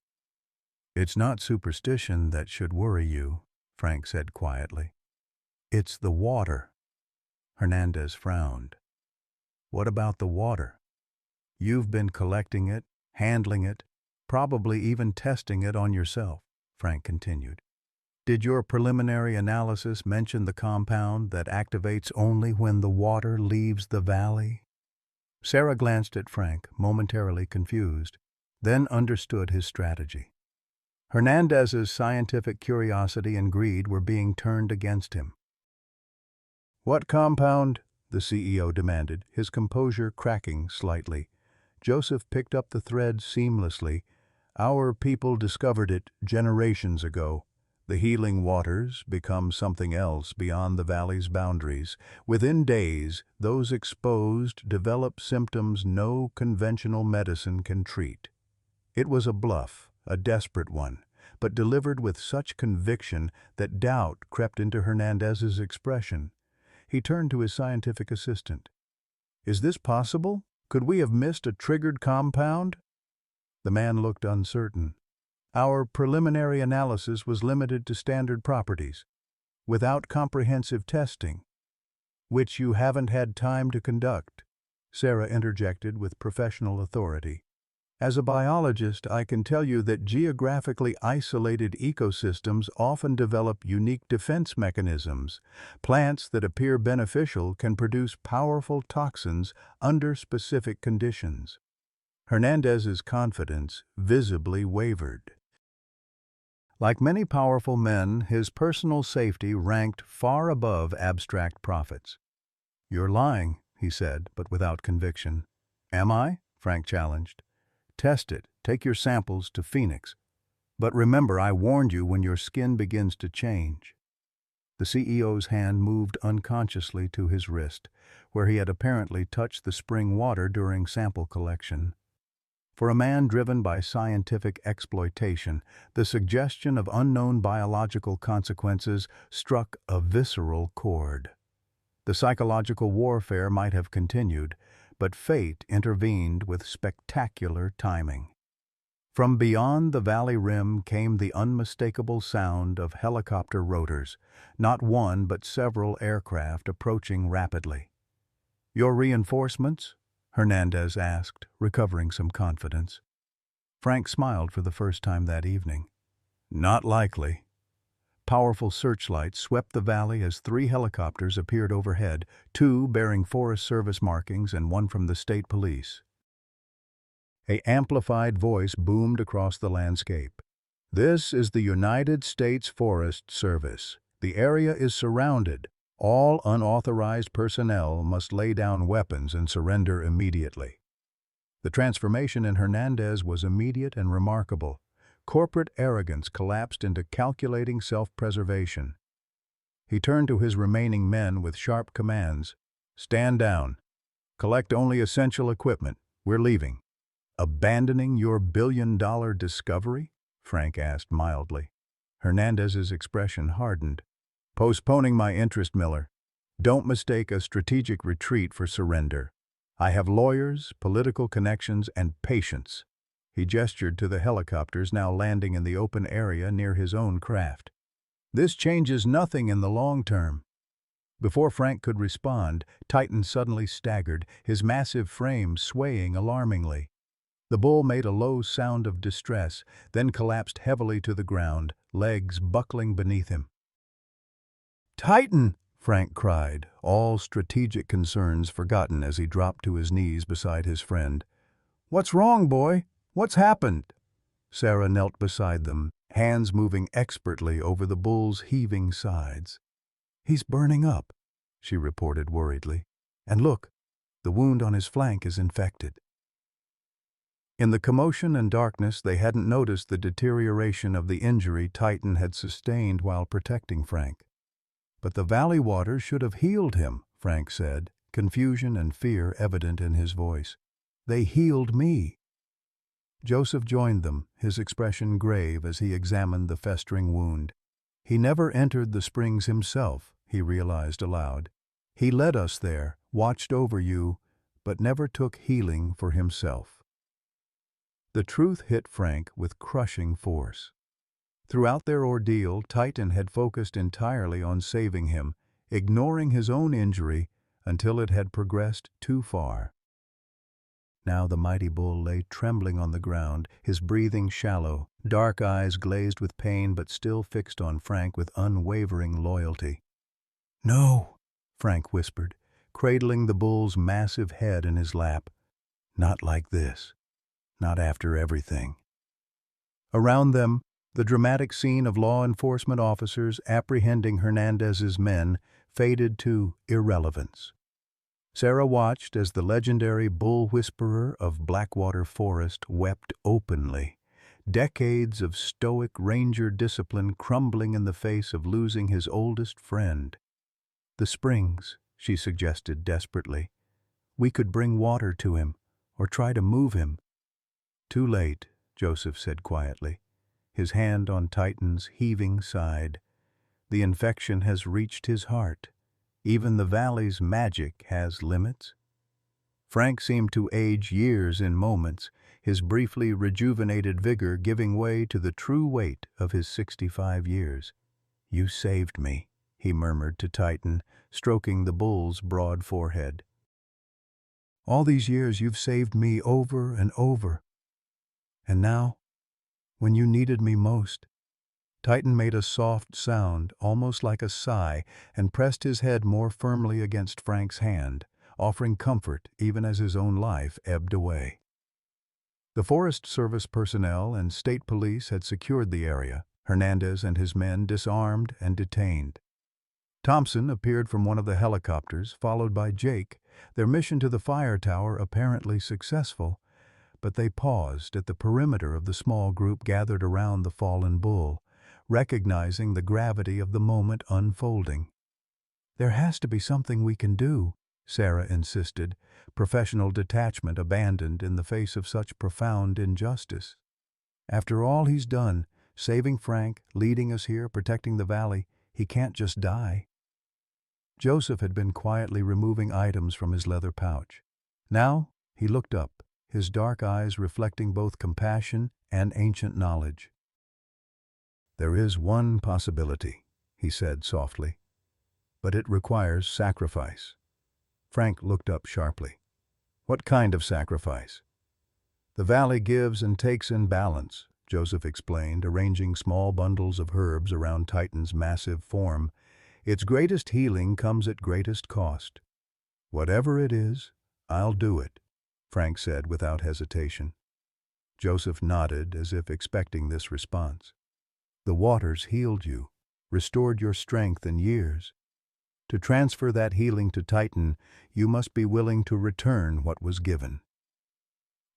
"It's not superstition that should worry you," Frank said quietly. "It's the water." Hernandez frowned. "What about the water?" "You've been collecting it, handling it, probably even testing it on yourself," Frank continued. "Did your preliminary analysis mention the compound that activates only when the water leaves the valley?" Sarah glanced at Frank, momentarily confused, then understood his strategy. Hernandez's scientific curiosity and greed were being turned against him. "What compound?" the CEO demanded, his composure cracking slightly. Joseph picked up the thread seamlessly. "Our people discovered it generations ago. The healing waters become something else beyond the valley's boundaries. Within days, those exposed develop symptoms no conventional medicine can treat." It was a bluff, a desperate one, but delivered with such conviction that doubt crept into Hernandez's expression. He turned to his scientific assistant. "Is this possible? Could we have missed a triggered compound?" The man looked uncertain. Our preliminary analysis was limited to standard properties, without comprehensive testing, which you haven't had time to conduct," Sarah interjected with professional authority. "As a biologist, I can tell you that geographically isolated ecosystems often develop unique defense mechanisms. Plants that appear beneficial can produce powerful toxins under specific conditions." Hernandez's confidence visibly wavered. Like many powerful men, his personal safety ranked far above abstract profits. "You're lying," he said, but without conviction. "Am I?" Frank challenged. "Test it. Take your samples to Phoenix. But remember, I warned you when your skin begins to change." The CEO's hand moved unconsciously to his wrist, where he had apparently touched the spring water during sample collection. For a man driven by scientific exploitation, the suggestion of unknown biological consequences struck a visceral chord. The psychological warfare might have continued, but fate intervened with spectacular timing. From beyond the valley rim came the unmistakable sound of helicopter rotors, not one but several aircraft approaching rapidly. "Your reinforcements?" Hernandez asked, recovering some confidence. Frank smiled for the first time that evening. "Not likely." Powerful searchlights swept the valley as 3 helicopters appeared overhead, 2 bearing Forest Service markings and 1 from the state police. An amplified voice boomed across the landscape. "This is the United States Forest Service. The area is surrounded. All unauthorized personnel must lay down weapons and surrender immediately." The transformation in Hernandez was immediate and remarkable. Corporate arrogance collapsed into calculating self-preservation. He turned to his remaining men with sharp commands. "Stand down. Collect only essential equipment. We're leaving." "Abandoning your billion-dollar discovery?" Frank asked mildly. Hernandez's expression hardened. "Postponing my interest, Miller. Don't mistake a strategic retreat for surrender. I have lawyers, political connections, and patience." He gestured to the helicopters now landing in the open area near his own craft. "This changes nothing in the long term." Before Frank could respond, Titan suddenly staggered, his massive frame swaying alarmingly. The bull made a low sound of distress, then collapsed heavily to the ground, legs buckling beneath him. "Titan!" Frank cried, all strategic concerns forgotten as he dropped to his knees beside his friend. "What's wrong, boy? What's happened?" Sarah knelt beside them, hands moving expertly over the bull's heaving sides. "He's burning up," she reported worriedly. "And look, the wound on his flank is infected." In the commotion and darkness, they hadn't noticed the deterioration of the injury Titan had sustained while protecting Frank. "But the valley water should have healed him," Frank said, confusion and fear evident in his voice. "They healed me." Joseph joined them, his expression grave as he examined the festering wound. "He never entered the springs himself," he realized aloud. "He led us there, watched over you, but never took healing for himself." The truth hit Frank with crushing force. Throughout their ordeal, Titan had focused entirely on saving him, ignoring his own injury until it had progressed too far. Now the mighty bull lay trembling on the ground, his breathing shallow, dark eyes glazed with pain but still fixed on Frank with unwavering loyalty. "No," Frank whispered, cradling the bull's massive head in his lap. "Not like this. Not after everything." Around them, the dramatic scene of law enforcement officers apprehending Hernandez's men faded to irrelevance. Sarah watched as the legendary bull whisperer of Blackwater Forest wept openly, decades of stoic ranger discipline crumbling in the face of losing his oldest friend. "The springs," she suggested desperately. "We could bring water to him, or try to move him." "Too late," Joseph said quietly, his hand on Titan's heaving side. "The infection has reached his heart. Even the valley's magic has limits." Frank seemed to age years in moments, his briefly rejuvenated vigor giving way to the true weight of his 65 years. "You saved me," he murmured to Titan, stroking the bull's broad forehead. "All these years you've saved me over and over. And now, when you needed me most—" Titan made a soft sound, almost like a sigh, and pressed his head more firmly against Frank's hand, offering comfort even as his own life ebbed away. The Forest Service personnel and state police had secured the area, Hernandez and his men disarmed and detained. Thompson appeared from one of the helicopters, followed by Jake, their mission to the fire tower apparently successful, but they paused at the perimeter of the small group gathered around the fallen bull, recognizing the gravity of the moment unfolding. "There has to be something we can do," Sarah insisted, professional detachment abandoned in the face of such profound injustice. "After all he's done, saving Frank, leading us here, protecting the valley, he can't just die." Joseph had been quietly removing items from his leather pouch. Now he looked up, his dark eyes reflecting both compassion and ancient knowledge. "There is one possibility," he said softly, "but it requires sacrifice." Frank looked up sharply. "What kind of sacrifice?" "The valley gives and takes in balance," Joseph explained, arranging small bundles of herbs around Titan's massive form. "Its greatest healing comes at greatest cost." "Whatever it is, I'll do it," Frank said without hesitation. Joseph nodded as if expecting this response. "The waters healed you, restored your strength and years. To transfer that healing to Titan, you must be willing to return what was given."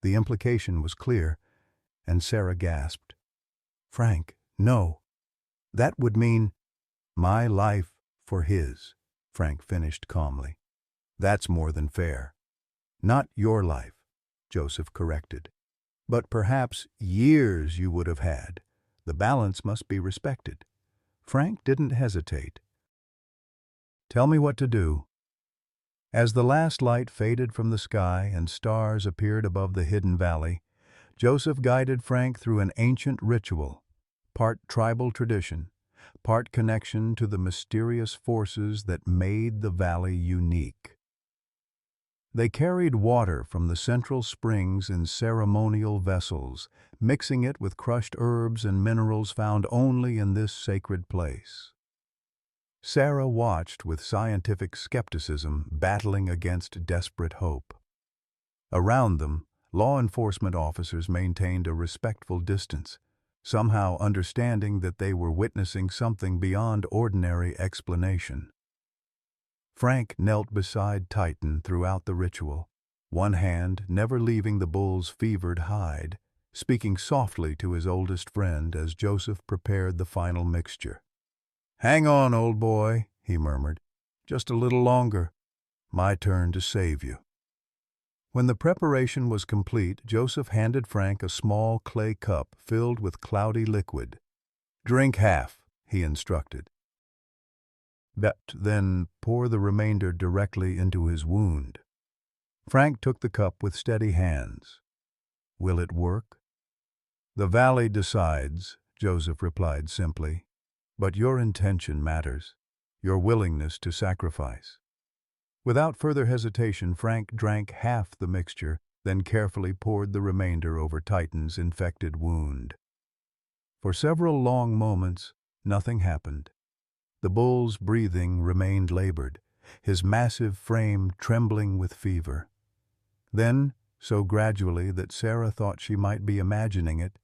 The implication was clear, and Sarah gasped. "Frank, no. That would mean—" "My life for his," Frank finished calmly. "That's more than fair. Not your life," Joseph corrected. "But perhaps years you would have had. The balance must be respected." Frank didn't hesitate. "Tell me what to do." As the last light faded from the sky and stars appeared above the hidden valley, Joseph guided Frank through an ancient ritual, part tribal tradition, part connection to the mysterious forces that made the valley unique. They carried water from the central springs in ceremonial vessels, mixing it with crushed herbs and minerals found only in this sacred place. Sarah watched with scientific skepticism battling against desperate hope. Around them, law enforcement officers maintained a respectful distance, somehow understanding that they were witnessing something beyond ordinary explanation. Frank knelt beside Titan throughout the ritual, one hand never leaving the bull's fevered hide, speaking softly to his oldest friend as Joseph prepared the final mixture. "Hang on, old boy," he murmured. "Just a little longer. My turn to save you." When the preparation was complete, Joseph handed Frank a small clay cup filled with cloudy liquid. "Drink half," he instructed. Then pour the remainder directly into his wound." Frank took the cup with steady hands. "Will it work?" "The valley decides," Joseph replied simply. "But your intention matters, your willingness to sacrifice." Without further hesitation, Frank drank half the mixture, then carefully poured the remainder over Titan's infected wound. For several long moments, nothing happened. The bull's breathing remained labored, his massive frame trembling with fever. Then, so gradually that Sarah thought she might be imagining it,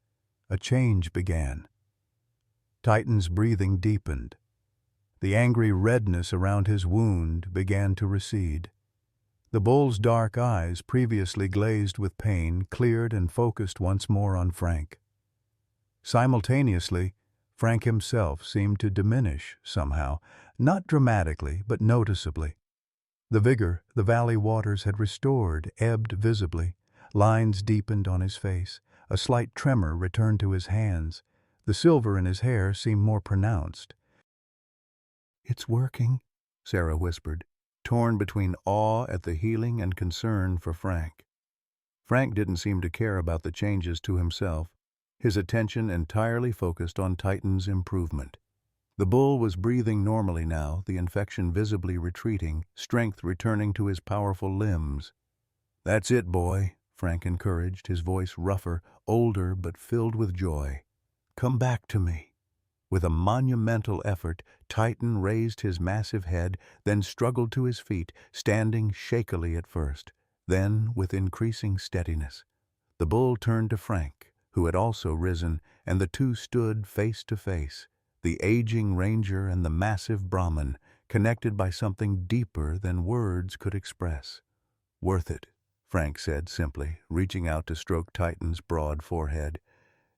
a change began. Titan's breathing deepened. The angry redness around his wound began to recede. The bull's dark eyes, previously glazed with pain, cleared and focused once more on Frank. Simultaneously, Frank himself seemed to diminish somehow, not dramatically, but noticeably. The vigor the valley waters had restored ebbed visibly. Lines deepened on his face. A slight tremor returned to his hands. The silver in his hair seemed more pronounced. "It's working," Sarah whispered, torn between awe at the healing and concern for Frank. Frank didn't seem to care about the changes to himself, his attention entirely focused on Titan's improvement. The bull was breathing normally now, the infection visibly retreating, strength returning to his powerful limbs. "That's it, boy," Frank encouraged, his voice rougher, older but filled with joy. "Come back to me." With a monumental effort, Titan raised his massive head, then struggled to his feet, standing shakily at first, then with increasing steadiness. The bull turned to Frank, who had also risen, and the two stood face to face, the aging ranger and the massive Brahmin, connected by something deeper than words could express. "Worth it," Frank said simply, reaching out to stroke Titan's broad forehead.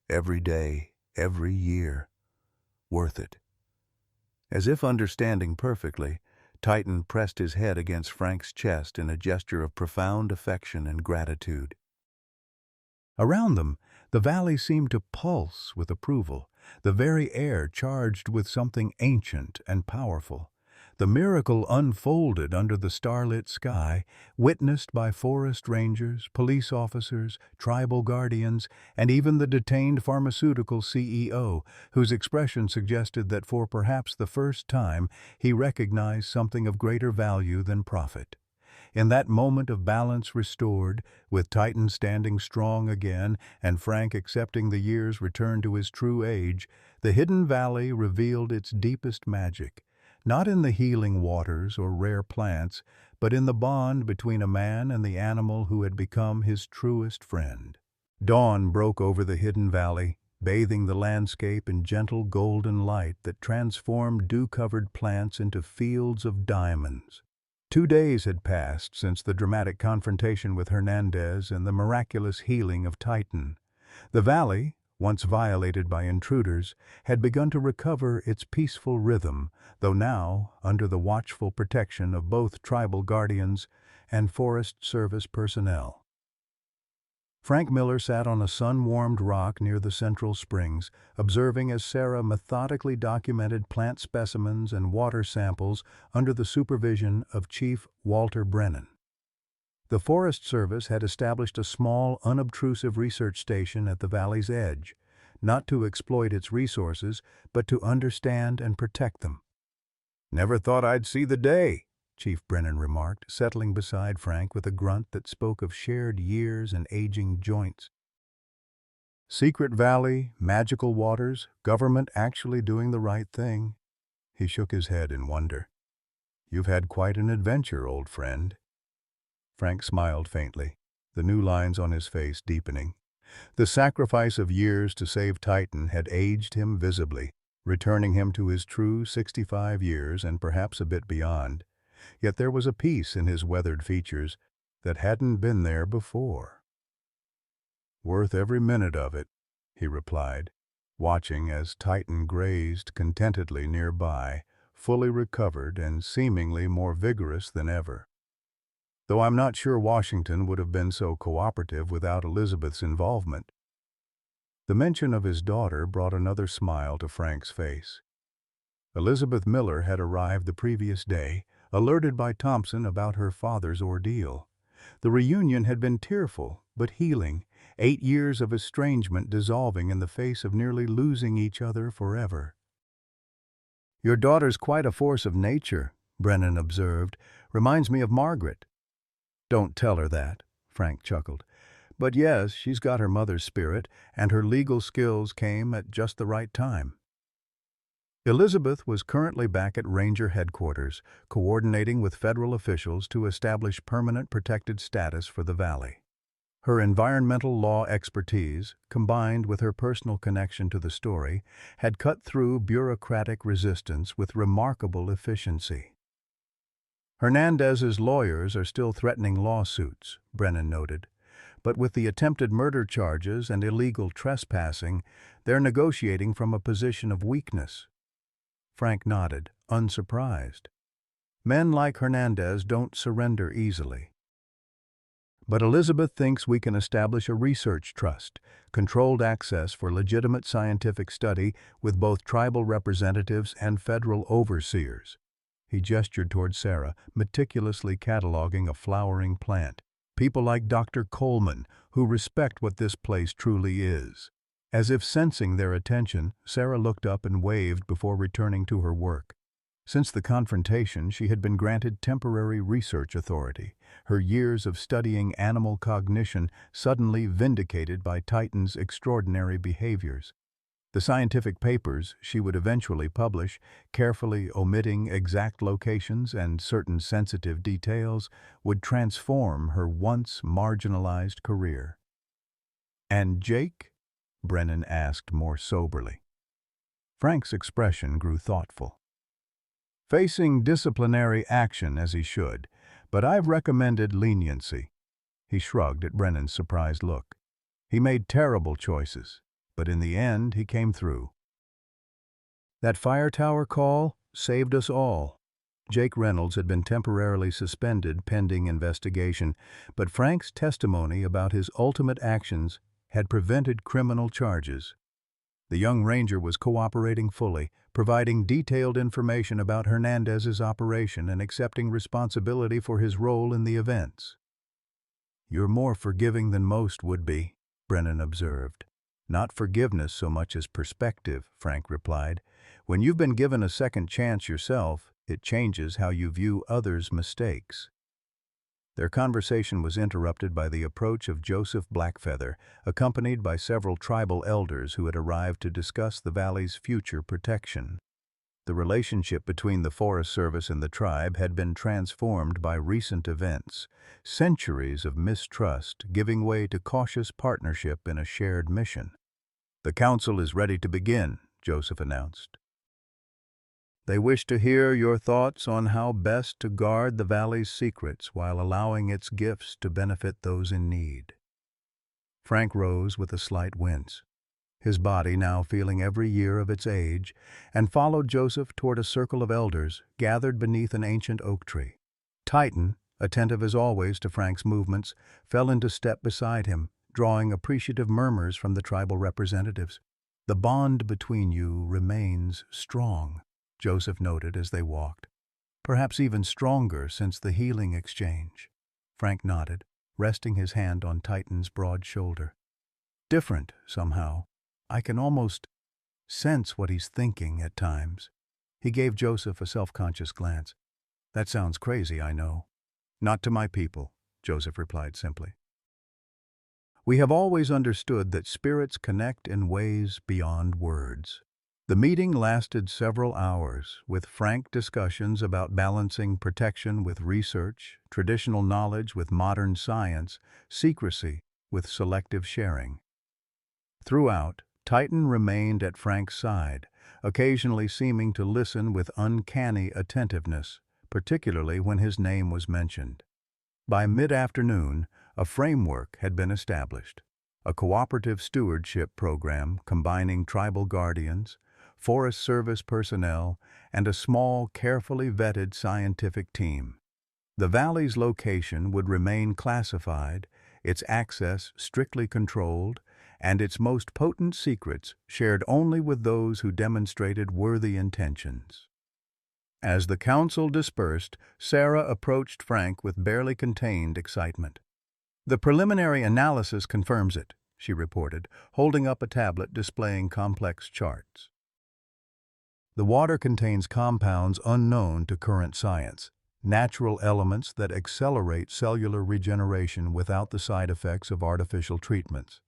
"Every day, every year. Worth it." As if understanding perfectly, Titan pressed his head against Frank's chest in a gesture of profound affection and gratitude. Around them, the valley seemed to pulse with approval, the very air charged with something ancient and powerful. The miracle unfolded under the starlit sky, witnessed by forest rangers, police officers, tribal guardians, and even the detained pharmaceutical CEO, whose expression suggested that for perhaps the first time he recognized something of greater value than profit. In that moment of balance restored, with Titan standing strong again and Frank accepting the year's return to his true age, the hidden valley revealed its deepest magic, not in the healing waters or rare plants, but in the bond between a man and the animal who had become his truest friend. Dawn broke over the hidden valley, bathing the landscape in gentle golden light that transformed dew-covered plants into fields of diamonds. 2 days had passed since the dramatic confrontation with Hernandez and the miraculous healing of Titan. The valley, once violated by intruders, had begun to recover its peaceful rhythm, though now under the watchful protection of both tribal guardians and Forest Service personnel. Frank Miller sat on a sun-warmed rock near the central springs, observing as Sarah methodically documented plant specimens and water samples under the supervision of Chief Walter Brennan. The Forest Service had established a small, unobtrusive research station at the valley's edge, not to exploit its resources, but to understand and protect them. "Never thought I'd see the day," Chief Brennan remarked, settling beside Frank with a grunt that spoke of shared years and aging joints. "Secret valley, magical waters, government actually doing the right thing." He shook his head in wonder. "You've had quite an adventure, old friend." Frank smiled faintly, the new lines on his face deepening. The sacrifice of years to save Titan had aged him visibly, returning him to his true 65 years and perhaps a bit beyond. Yet there was a peace in his weathered features that hadn't been there before. "Worth every minute of it," he replied, watching as Titan grazed contentedly nearby, fully recovered and seemingly more vigorous than ever. "Though I'm not sure Washington would have been so cooperative without Elizabeth's involvement." The mention of his daughter brought another smile to Frank's face. Elizabeth Miller had arrived the previous day, alerted by Thompson about her father's ordeal. The reunion had been tearful, but healing, 8 years of estrangement dissolving in the face of nearly losing each other forever. "Your daughter's quite a force of nature," Brennan observed. "Reminds me of Margaret." "Don't tell her that," Frank chuckled. "But yes, she's got her mother's spirit, and her legal skills came at just the right time." Elizabeth was currently back at Ranger headquarters, coordinating with federal officials to establish permanent protected status for the valley. Her environmental law expertise, combined with her personal connection to the story, had cut through bureaucratic resistance with remarkable efficiency. "Hernandez's lawyers are still threatening lawsuits," Brennan noted. "But with the attempted murder charges and illegal trespassing, they're negotiating from a position of weakness." Frank nodded, unsurprised. Men like Hernandez don't surrender easily. "But Elizabeth thinks we can establish a research trust, controlled access for legitimate scientific study with both tribal representatives and federal overseers." He gestured toward Sarah, meticulously cataloging a flowering plant. People like Dr. Coleman, who respect what this place truly is. As if sensing their attention, Sarah looked up and waved before returning to her work. Since the confrontation, she had been granted temporary research authority, her years of studying animal cognition suddenly vindicated by Titan's extraordinary behaviors. The scientific papers she would eventually publish, carefully omitting exact locations and certain sensitive details, would transform her once marginalized career. "And Jake?" Brennan asked more soberly. Frank's expression grew thoughtful. "Facing disciplinary action as he should, but I've recommended leniency." He shrugged at Brennan's surprised look. "He made terrible choices, but in the end he came through. That fire tower call saved us all." Jake Reynolds had been temporarily suspended pending investigation, but Frank's testimony about his ultimate actions had prevented criminal charges. The young ranger was cooperating fully, providing detailed information about Hernandez's operation and accepting responsibility for his role in the events. "You're more forgiving than most would be," Brennan observed. "Not forgiveness so much as perspective," Frank replied. "When you've been given a second chance yourself, it changes how you view others' mistakes." Their conversation was interrupted by the approach of Joseph Blackfeather, accompanied by several tribal elders who had arrived to discuss the valley's future protection. The relationship between the Forest Service and the tribe had been transformed by recent events, centuries of mistrust giving way to cautious partnership in a shared mission. "The council is ready to begin," Joseph announced. "They wish to hear your thoughts on how best to guard the valley's secrets while allowing its gifts to benefit those in need." Frank rose with a slight wince, his body now feeling every year of its age, and followed Joseph toward a circle of elders gathered beneath an ancient oak tree. Titan, attentive as always to Frank's movements, fell into step beside him, drawing appreciative murmurs from the tribal representatives. "The bond between you remains strong," Joseph noted as they walked. "Perhaps even stronger since the healing exchange." Frank nodded, resting his hand on Titan's broad shoulder. "Different, somehow. I can almost sense what he's thinking at times." He gave Joseph a self-conscious glance. "That sounds crazy, I know." "Not to my people," Joseph replied simply. "We have always understood that spirits connect in ways beyond words." The meeting lasted several hours, with frank discussions about balancing protection with research, traditional knowledge with modern science, secrecy with selective sharing. Throughout, Titan remained at Frank's side, occasionally seeming to listen with uncanny attentiveness, particularly when his name was mentioned. By mid-afternoon, a framework had been established, a cooperative stewardship program combining tribal guardians, Forest Service personnel, and a small, carefully vetted scientific team. The valley's location would remain classified, its access strictly controlled, and its most potent secrets shared only with those who demonstrated worthy intentions. As the council dispersed, Sarah approached Frank with barely contained excitement. "The preliminary analysis confirms it," she reported, holding up a tablet displaying complex charts. "The water contains compounds unknown to current science, natural elements that accelerate cellular regeneration without the side effects of artificial treatments."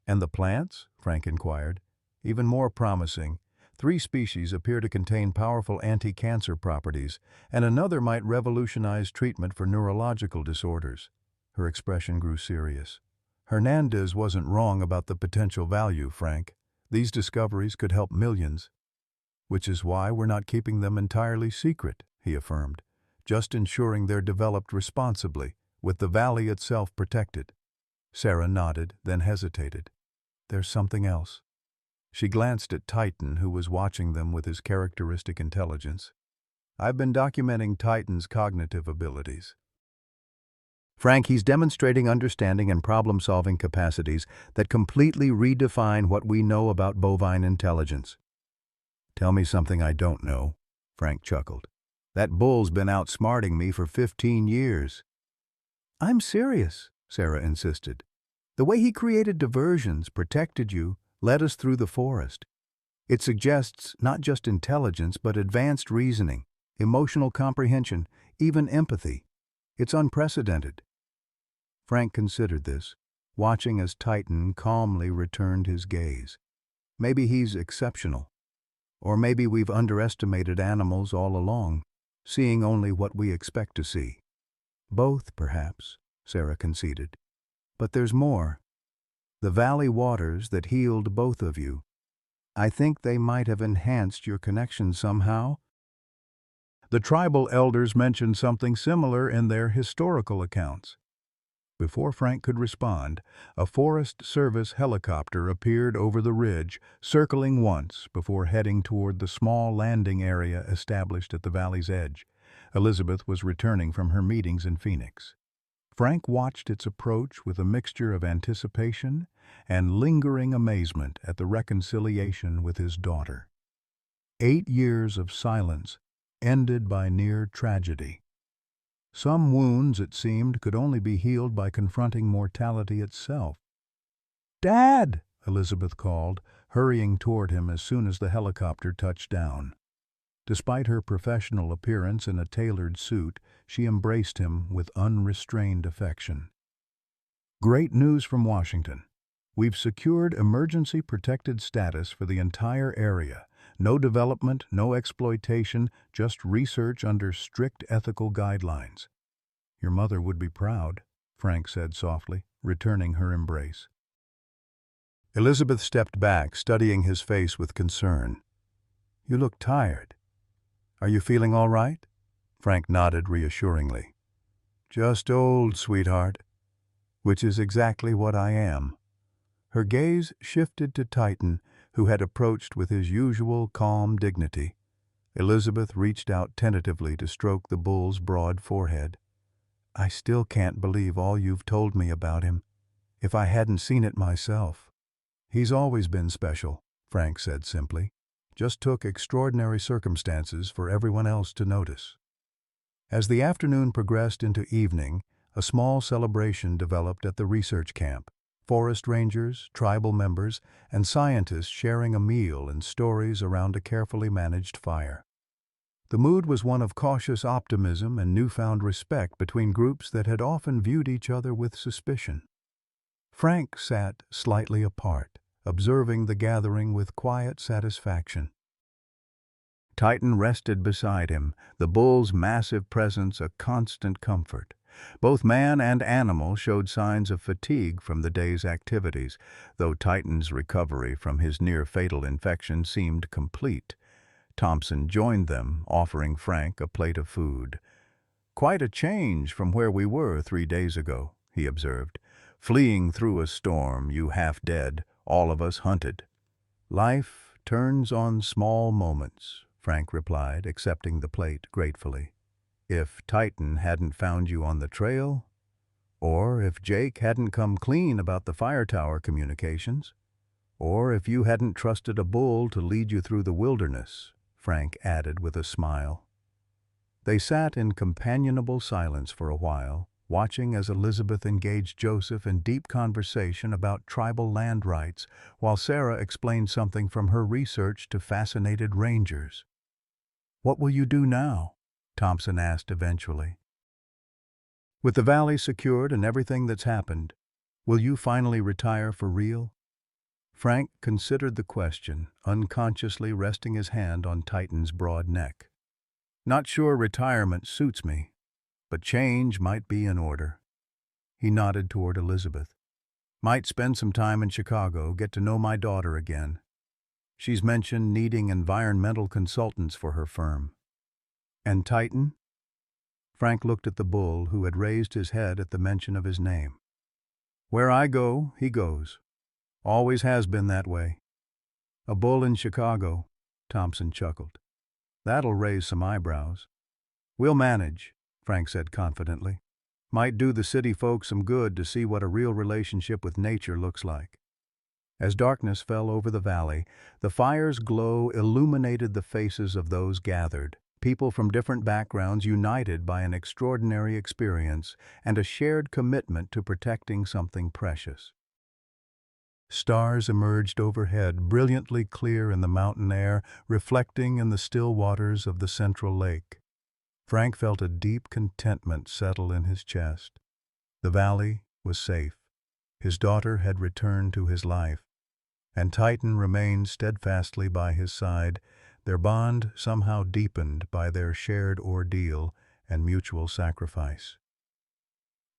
"And the plants?" Frank inquired. "Even more promising. 3 species appear to contain powerful anti-cancer properties, and another might revolutionize treatment for neurological disorders." Her expression grew serious. "Hernandez wasn't wrong about the potential value, Frank. These discoveries could help millions." "Which is why we're not keeping them entirely secret," he affirmed, "just ensuring they're developed responsibly, with the valley itself protected." Sarah nodded, then hesitated. "There's something else." She glanced at Titan, who was watching them with his characteristic intelligence. "I've been documenting Titan's cognitive abilities. Frank, he's demonstrating understanding and problem-solving capacities that completely redefine what we know about bovine intelligence." "Tell me something I don't know," Frank chuckled. "That bull's been outsmarting me for 15 years. "I'm serious," Sarah insisted. "The way he created diversions, protected you, led us through the forest. It suggests not just intelligence, but advanced reasoning, emotional comprehension, even empathy. It's unprecedented." Frank considered this, watching as Titan calmly returned his gaze. Maybe he's exceptional. Or maybe we've underestimated animals all along, seeing only what we expect to see. Both, perhaps, Sarah conceded. But there's more. The valley waters that healed both of you. I think they might have enhanced your connection somehow. The tribal elders mentioned something similar in their historical accounts. Before Frank could respond, a Forest Service helicopter appeared over the ridge, circling once before heading toward the small landing area established at the valley's edge. Elizabeth was returning from her meetings in Phoenix. Frank watched its approach with a mixture of anticipation and lingering amazement at the reconciliation with his daughter. 8 years of silence ended by near tragedy. Some wounds, it seemed, could only be healed by confronting mortality itself. "Dad!" Elizabeth called, hurrying toward him as soon as the helicopter touched down. Despite her professional appearance in a tailored suit, she embraced him with unrestrained affection. "Great news from Washington. We've secured emergency protected status for the entire area. No development, no exploitation, just research under strict ethical guidelines." "Your mother would be proud," Frank said softly, returning her embrace. Elizabeth stepped back, studying his face with concern. "You look tired. Are you feeling all right?" Frank nodded reassuringly. "Just old, sweetheart." "Which is exactly what I am." Her gaze shifted to Titan, who had approached with his usual calm dignity. Elizabeth reached out tentatively to stroke the bull's broad forehead. "I still can't believe all you've told me about him. If I hadn't seen it myself." "He's always been special," Frank said simply. "Just took extraordinary circumstances for everyone else to notice." As the afternoon progressed into evening, a small celebration developed at the research camp. Forest rangers, tribal members, and scientists sharing a meal and stories around a carefully managed fire. The mood was one of cautious optimism and newfound respect between groups that had often viewed each other with suspicion. Frank sat slightly apart, observing the gathering with quiet satisfaction. Titan rested beside him, the bull's massive presence a constant comfort. Both man and animal showed signs of fatigue from the day's activities, though Titan's recovery from his near-fatal infection seemed complete. Thompson joined them, offering Frank a plate of food. "Quite a change from where we were 3 days ago," he observed. "Fleeing through a storm, you half dead, all of us hunted." "Life turns on small moments," Frank replied, accepting the plate gratefully. "If Titan hadn't found you on the trail, or if Jake hadn't come clean about the fire tower communications, or if you hadn't trusted a bull to lead you through the wilderness," Frank added with a smile. They sat in companionable silence for a while, watching as Elizabeth engaged Joseph in deep conversation about tribal land rights, while Sarah explained something from her research to fascinated rangers. "What will you do now?" Thompson asked eventually. "With the valley secured and everything that's happened, will you finally retire for real?" Frank considered the question, unconsciously resting his hand on Titan's broad neck. "Not sure retirement suits me, but change might be in order." He nodded toward Elizabeth. "Might spend some time in Chicago, get to know my daughter again. She's mentioned needing environmental consultants for her firm." "And Titan?" Frank looked at the bull, who had raised his head at the mention of his name. "Where I go, he goes. Always has been that way." "A bull in Chicago," Thompson chuckled. "That'll raise some eyebrows." "We'll manage," Frank said confidently. "Might do the city folk some good to see what a real relationship with nature looks like." As darkness fell over the valley, the fire's glow illuminated the faces of those gathered, people from different backgrounds united by an extraordinary experience and a shared commitment to protecting something precious. Stars emerged overhead, brilliantly clear in the mountain air, reflecting in the still waters of the central lake. Frank felt a deep contentment settle in his chest. The valley was safe. His daughter had returned to his life, and Titan remained steadfastly by his side, their bond somehow deepened by their shared ordeal and mutual sacrifice.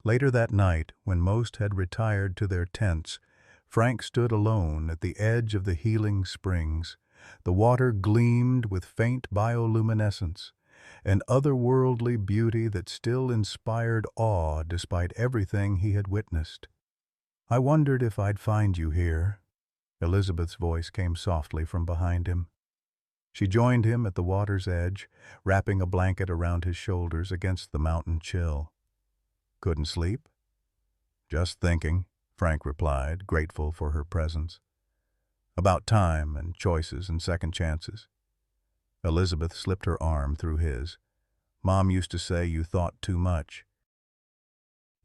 Later that night, when most had retired to their tents, Frank stood alone at the edge of the healing springs. The water gleamed with faint bioluminescence, an otherworldly beauty that still inspired awe despite everything he had witnessed. "I wondered if I'd find you here." Elizabeth's voice came softly from behind him. She joined him at the water's edge, wrapping a blanket around his shoulders against the mountain chill. "Couldn't sleep?" "Just thinking," Frank replied, grateful for her presence. "About time and choices and second chances." Elizabeth slipped her arm through his. "Mom used to say you thought too much.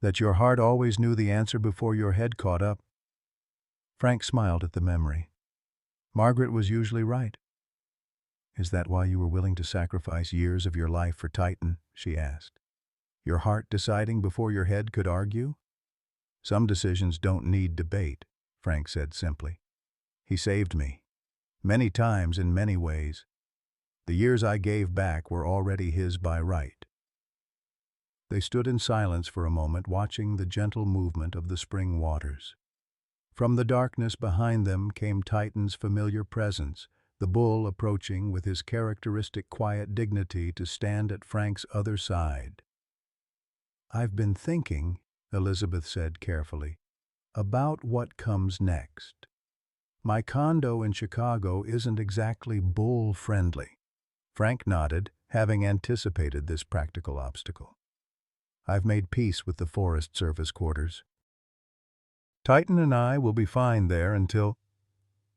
That your heart always knew the answer before your head caught up." Frank smiled at the memory. "Margaret was usually right." "Is that why you were willing to sacrifice years of your life for Titan?" she asked. "Your heart deciding before your head could argue?" "Some decisions don't need debate," Frank said simply. "He saved me. Many times in many ways. The years I gave back were already his by right." They stood in silence for a moment, watching the gentle movement of the spring waters. From the darkness behind them came Titan's familiar presence, the bull approaching with his characteristic quiet dignity to stand at Frank's other side. "I've been thinking," Elizabeth said carefully, "about what comes next. My condo in Chicago isn't exactly bull-friendly." Frank nodded, having anticipated this practical obstacle. "I've made peace with the Forest Service quarters. Titan and I will be fine there until—"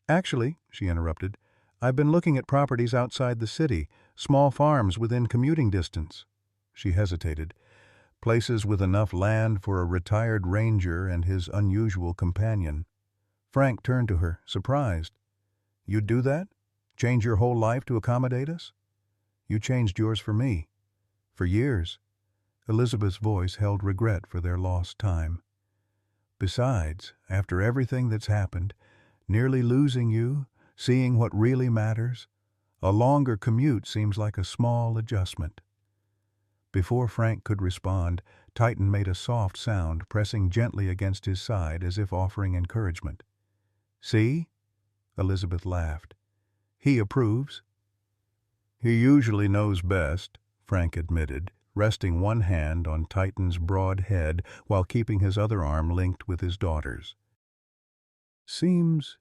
"Actually," she interrupted, "I've been looking at properties outside the city, small farms within commuting distance." She hesitated. Places with enough land for a retired ranger and his unusual companion. Frank turned to her, surprised. "You'd do that? Change your whole life to accommodate us?" "You changed yours for me. For years." Elizabeth's voice held regret for their lost time. "Besides, after everything that's happened, nearly losing you, seeing what really matters, a longer commute seems like a small adjustment." Before Frank could respond, Titan made a soft sound, pressing gently against his side as if offering encouragement. "See?" Elizabeth laughed. "He approves." "He usually knows best," Frank admitted, resting one hand on Titan's broad head while keeping his other arm linked with his daughter's. "Seems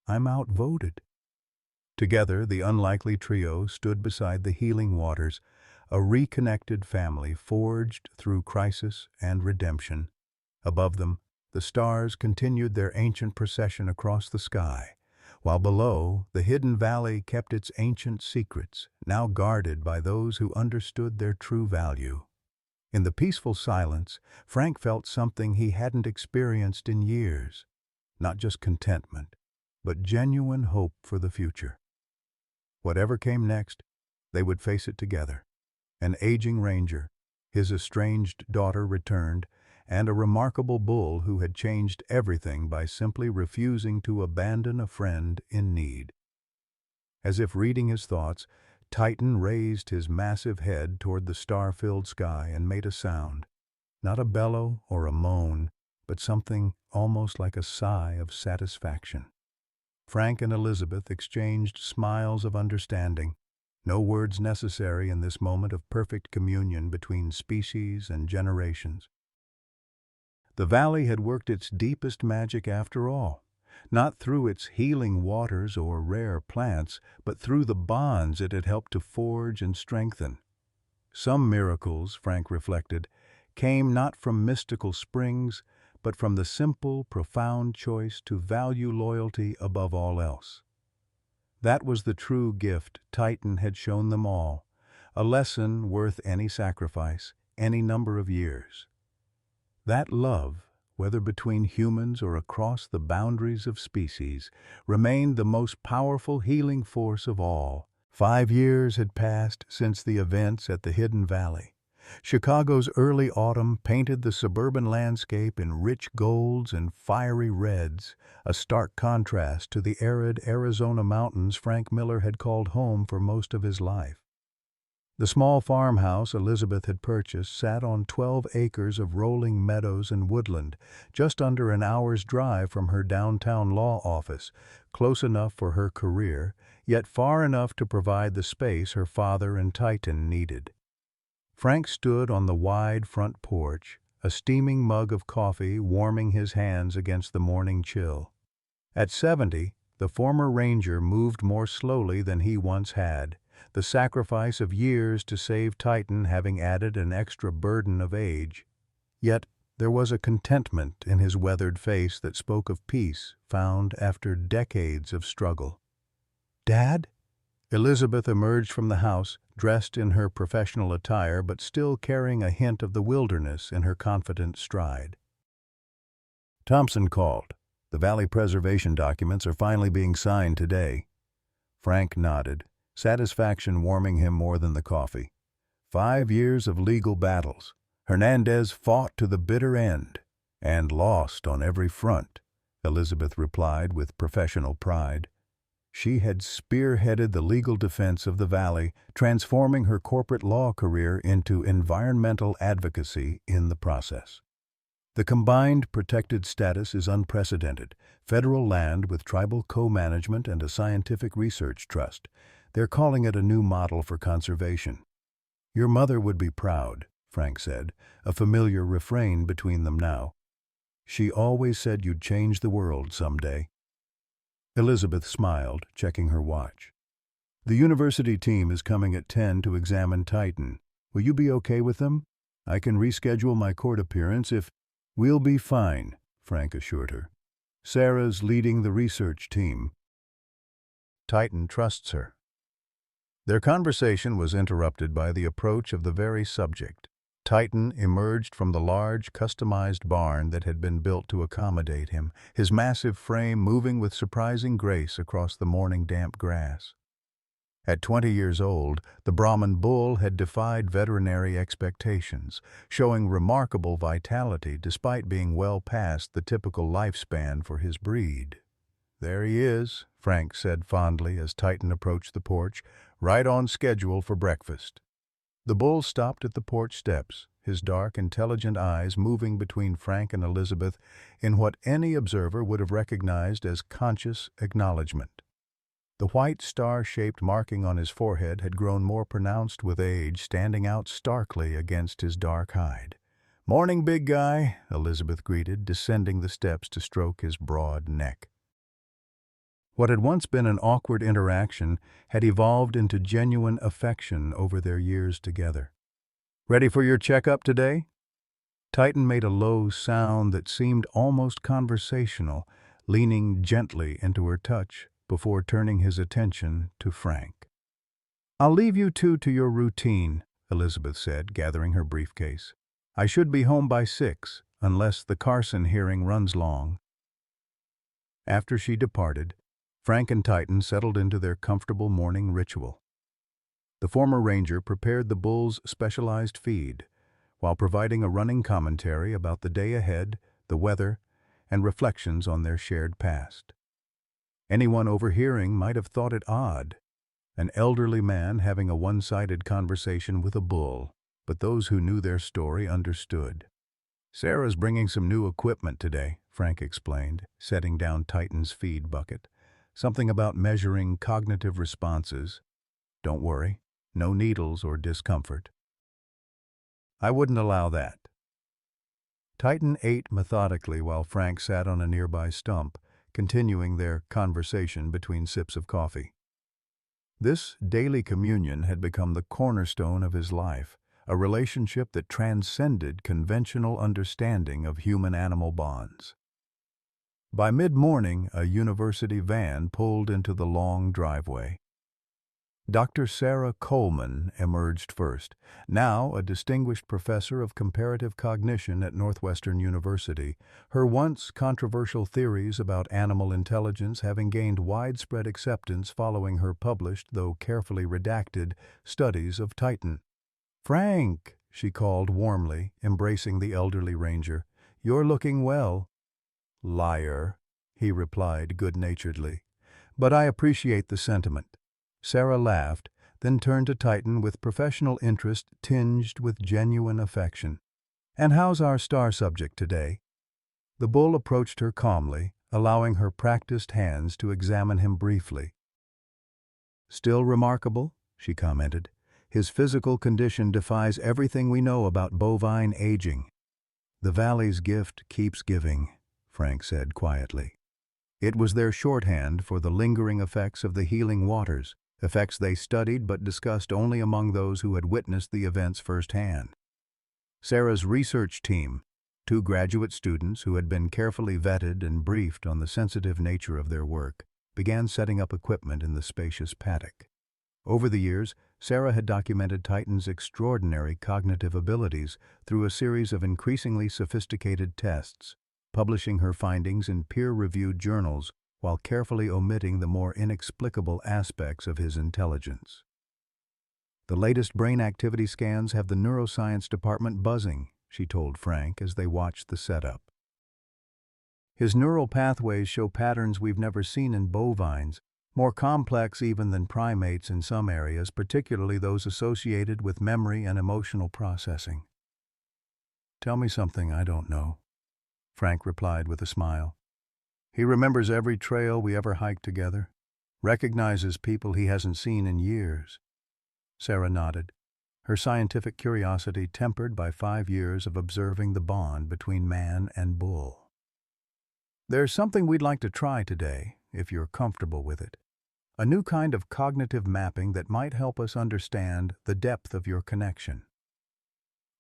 I'm outvoted." Together, the unlikely trio stood beside the healing waters, a reconnected family forged through crisis and redemption. Above them, the stars continued their ancient procession across the sky, while below, the hidden valley kept its ancient secrets, now guarded by those who understood their true value. In the peaceful silence, Frank felt something he hadn't experienced in years. Not just contentment, but genuine hope for the future. Whatever came next, they would face it together. An aging ranger, his estranged daughter returned, and a remarkable bull who had changed everything by simply refusing to abandon a friend in need. As if reading his thoughts, Titan raised his massive head toward the star-filled sky and made a sound. Not a bellow or a moan, but something almost like a sigh of satisfaction. Frank and Elizabeth exchanged smiles of understanding. No words necessary in this moment of perfect communion between species and generations. The valley had worked its deepest magic after all, not through its healing waters or rare plants, but through the bonds it had helped to forge and strengthen. Some miracles, Frank reflected, came not from mystical springs, but from the simple, profound choice to value loyalty above all else. That was the true gift Titan had shown them all, a lesson worth any sacrifice, any number of years. That love, whether between humans or across the boundaries of species, remained the most powerful healing force of all. 5 years had passed since the events at the Hidden Valley. Chicago's early autumn painted the suburban landscape in rich golds and fiery reds, a stark contrast to the arid Arizona mountains Frank Miller had called home for most of his life. The small farmhouse Elizabeth had purchased sat on 12 acres of rolling meadows and woodland, just under an hour's drive from her downtown law office, close enough for her career, yet far enough to provide the space her father and Titan needed. Frank stood on the wide front porch, a steaming mug of coffee warming his hands against the morning chill. At 70, the former ranger moved more slowly than he once had, the sacrifice of years to save Titan having added an extra burden of age. Yet there was a contentment in his weathered face that spoke of peace found after decades of struggle. "Dad?" Elizabeth emerged from the house, dressed in her professional attire but still carrying a hint of the wilderness in her confident stride. Thompson called. "The Valley Preservation documents are finally being signed today." Frank nodded, satisfaction warming him more than the coffee. 5 years of legal battles. Hernandez fought to the bitter end, and lost on every front, Elizabeth replied with professional pride. She had spearheaded the legal defense of the Valley, transforming her corporate law career into environmental advocacy in the process. The combined protected status is unprecedented, federal land with tribal co-management and a scientific research trust. They're calling it a new model for conservation. "Your mother would be proud," Frank said, a familiar refrain between them now. "She always said you'd change the world someday." Elizabeth smiled, checking her watch. "The university team is coming at 10 to examine Titan. Will you be okay with them? I can reschedule my court appearance if—" "We'll be fine," Frank assured her. "Sarah's leading the research team. Titan trusts her." Their conversation was interrupted by the approach of the very subject. Titan emerged from the large, customized barn that had been built to accommodate him, his massive frame moving with surprising grace across the morning damp grass. At 20 years old, the Brahman bull had defied veterinary expectations, showing remarkable vitality despite being well past the typical lifespan for his breed. "There he is," Frank said fondly as Titan approached the porch, "right on schedule for breakfast." The bull stopped at the porch steps, his dark, intelligent eyes moving between Frank and Elizabeth in what any observer would have recognized as conscious acknowledgement. The white star-shaped marking on his forehead had grown more pronounced with age, standing out starkly against his dark hide. "Morning, big guy," Elizabeth greeted, descending the steps to stroke his broad neck. What had once been an awkward interaction had evolved into genuine affection over their years together. "Ready for your checkup today?" Titan made a low sound that seemed almost conversational, leaning gently into her touch before turning his attention to Frank. "I'll leave you two to your routine," Elizabeth said, gathering her briefcase. "I should be home by 6, unless the Carson hearing runs long." After she departed, Frank and Titan settled into their comfortable morning ritual. The former ranger prepared the bull's specialized feed, while providing a running commentary about the day ahead, the weather, and reflections on their shared past. Anyone overhearing might have thought it odd, an elderly man having a one-sided conversation with a bull, but those who knew their story understood. "Sarah's bringing some new equipment today," Frank explained, setting down Titan's feed bucket. "Something about measuring cognitive responses. Don't worry, no needles or discomfort." "I wouldn't allow that." Titan ate methodically while Frank sat on a nearby stump, continuing their conversation between sips of coffee. This daily communion had become the cornerstone of his life, a relationship that transcended conventional understanding of human-animal bonds. By mid-morning, a university van pulled into the long driveway. Dr. Sarah Coleman emerged first, now a distinguished professor of comparative cognition at Northwestern University, her once controversial theories about animal intelligence having gained widespread acceptance following her published, though carefully redacted, studies of Titan. "Frank," she called warmly, embracing the elderly ranger, "you're looking well." "Liar," he replied good-naturedly. "But I appreciate the sentiment." Sarah laughed, then turned to Titan with professional interest tinged with genuine affection. "And how's our star subject today?" The bull approached her calmly, allowing her practiced hands to examine him briefly. "Still remarkable," she commented. "His physical condition defies everything we know about bovine aging." "The valley's gift keeps giving," Frank said quietly. It was their shorthand for the lingering effects of the healing waters, effects they studied but discussed only among those who had witnessed the events firsthand. Sarah's research team, 2 graduate students who had been carefully vetted and briefed on the sensitive nature of their work, began setting up equipment in the spacious paddock. Over the years, Sarah had documented Titan's extraordinary cognitive abilities through a series of increasingly sophisticated tests, publishing her findings in peer-reviewed journals while carefully omitting the more inexplicable aspects of his intelligence. "The latest brain activity scans have the neuroscience department buzzing," she told Frank as they watched the setup. "His neural pathways show patterns we've never seen in bovines, more complex even than primates in some areas, particularly those associated with memory and emotional processing." "Tell me something I don't know," Frank replied with a smile. "He remembers every trail we ever hiked together, recognizes people he hasn't seen in years." Sarah nodded, her scientific curiosity tempered by 5 years of observing the bond between man and bull. "There's something we'd like to try today, if you're comfortable with it. A new kind of cognitive mapping that might help us understand the depth of your connection."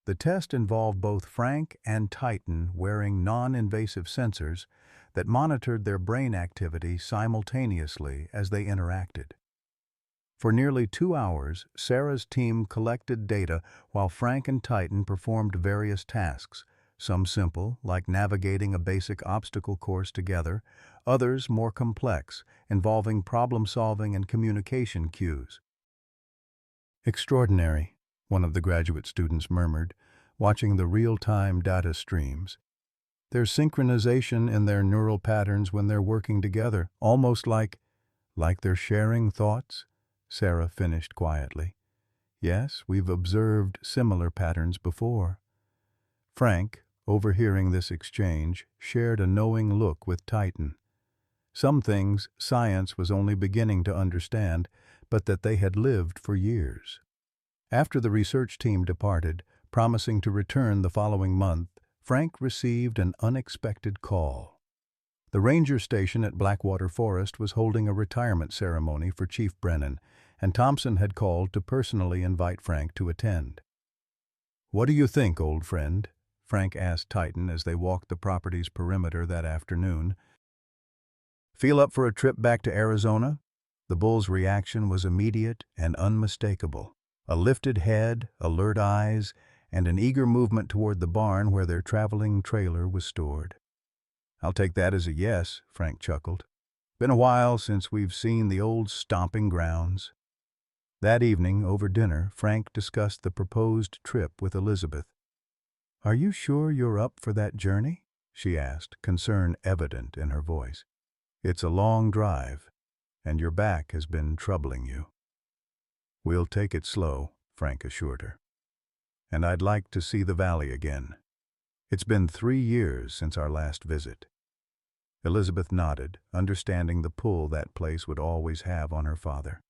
The test involved both Frank and Titan wearing non-invasive sensors that monitored their brain activity simultaneously as they interacted. For nearly 2 hours, Sarah's team collected data while Frank and Titan performed various tasks, some simple, like navigating a basic obstacle course together, others more complex, involving problem-solving and communication cues. "Extraordinary," one of the graduate students murmured, watching the real-time data streams. "There's synchronization in their neural patterns when they're working together, almost like they're sharing thoughts," Sarah finished quietly. "Yes, we've observed similar patterns before." Frank, overhearing this exchange, shared a knowing look with Titan. Some things science was only beginning to understand, but that they had lived for years. After the research team departed, promising to return the following month, Frank received an unexpected call. The ranger station at Blackwater Forest was holding a retirement ceremony for Chief Brennan, and Thompson had called to personally invite Frank to attend. "What do you think, old friend?" Frank asked Titan as they walked the property's perimeter that afternoon. "Feel up for a trip back to Arizona?" The bull's reaction was immediate and unmistakable. A lifted head, alert eyes, and an eager movement toward the barn where their traveling trailer was stored. "I'll take that as a yes," Frank chuckled. "Been a while since we've seen the old stomping grounds." That evening, over dinner, Frank discussed the proposed trip with Elizabeth. "Are you sure you're up for that journey?" she asked, concern evident in her voice. "It's a long drive, and your back has been troubling you." "We'll take it slow," Frank assured her. "And I'd like to see the valley again. It's been 3 years since our last visit." Elizabeth nodded, understanding the pull that place would always have on her father.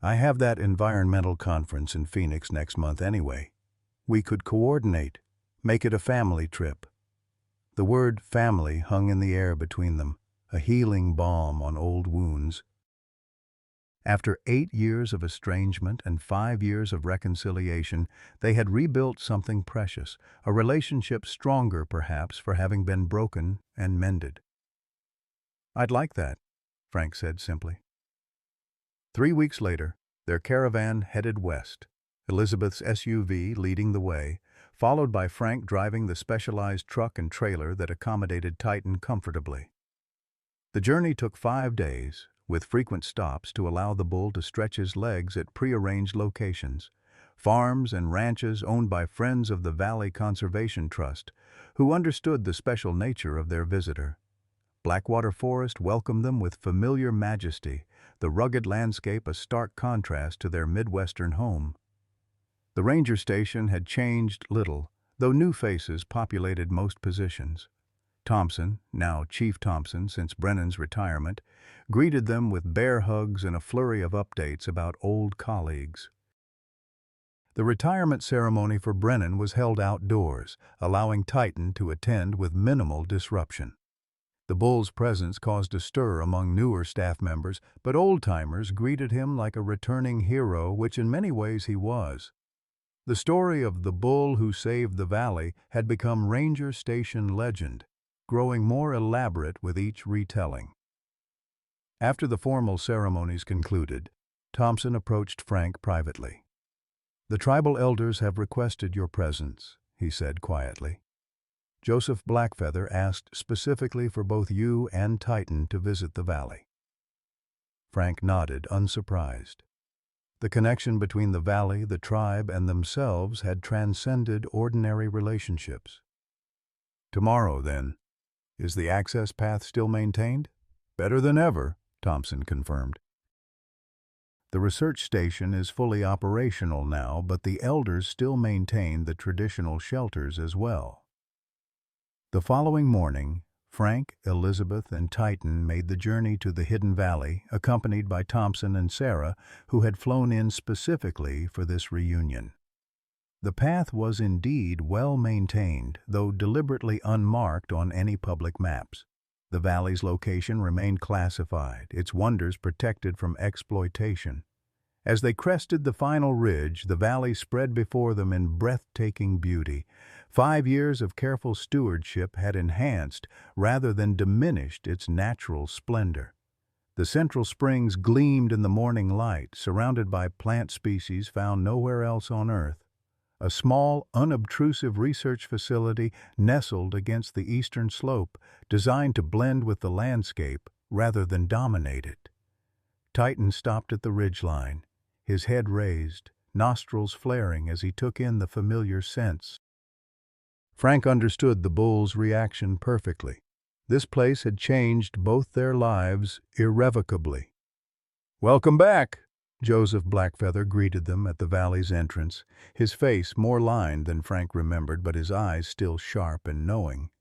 "I have that environmental conference in Phoenix next month anyway. We could coordinate, make it a family trip." The word family hung in the air between them, a healing balm on old wounds. After 8 years of estrangement and 5 years of reconciliation, they had rebuilt something precious, a relationship stronger perhaps for having been broken and mended. "I'd like that," Frank said simply. 3 weeks later, Their caravan headed west, Elizabeth's SUV leading the way, followed by Frank driving the specialized truck and trailer that accommodated Titan comfortably. The journey took 5 days, with frequent stops to allow the bull to stretch his legs at prearranged locations, farms and ranches owned by Friends of the Valley Conservation Trust, who understood the special nature of their visitor. Blackwater Forest welcomed them with familiar majesty, the rugged landscape a stark contrast to their Midwestern home. The ranger station had changed little, though new faces populated most positions. Thompson, now Chief Thompson since Brennan's retirement, greeted them with bear hugs and a flurry of updates about old colleagues. The retirement ceremony for Brennan was held outdoors, allowing Titan to attend with minimal disruption. The bull's presence caused a stir among newer staff members, but old-timers greeted him like a returning hero, which in many ways he was. The story of the bull who saved the valley had become ranger station legend, growing more elaborate with each retelling. After the formal ceremonies concluded, Thompson approached Frank privately. "The tribal elders have requested your presence," he said quietly. "Joseph Blackfeather asked specifically for both you and Titan to visit the valley." Frank nodded, unsurprised. The connection between the valley, the tribe, and themselves had transcended ordinary relationships. "Tomorrow, then. Is the access path still maintained?" "Better than ever," Thompson confirmed. "The research station is fully operational now, but the elders still maintain the traditional shelters as well." The following morning, Frank, Elizabeth, and Titan made the journey to the Hidden Valley, accompanied by Thompson and Sarah, who had flown in specifically for this reunion. The path was indeed well maintained, though deliberately unmarked on any public maps. The valley's location remained classified, its wonders protected from exploitation. As they crested the final ridge, the valley spread before them in breathtaking beauty. 5 years of careful stewardship had enhanced rather than diminished its natural splendor. The central springs gleamed in the morning light, surrounded by plant species found nowhere else on Earth. A small, unobtrusive research facility nestled against the eastern slope, designed to blend with the landscape rather than dominate it. Titan stopped at the ridgeline, his head raised, nostrils flaring as he took in the familiar scents. Frank understood the bull's reaction perfectly. This place had changed both their lives irrevocably. "Welcome back," Joseph Blackfeather greeted them at the valley's entrance, his face more lined than Frank remembered, but his eyes still sharp and knowing.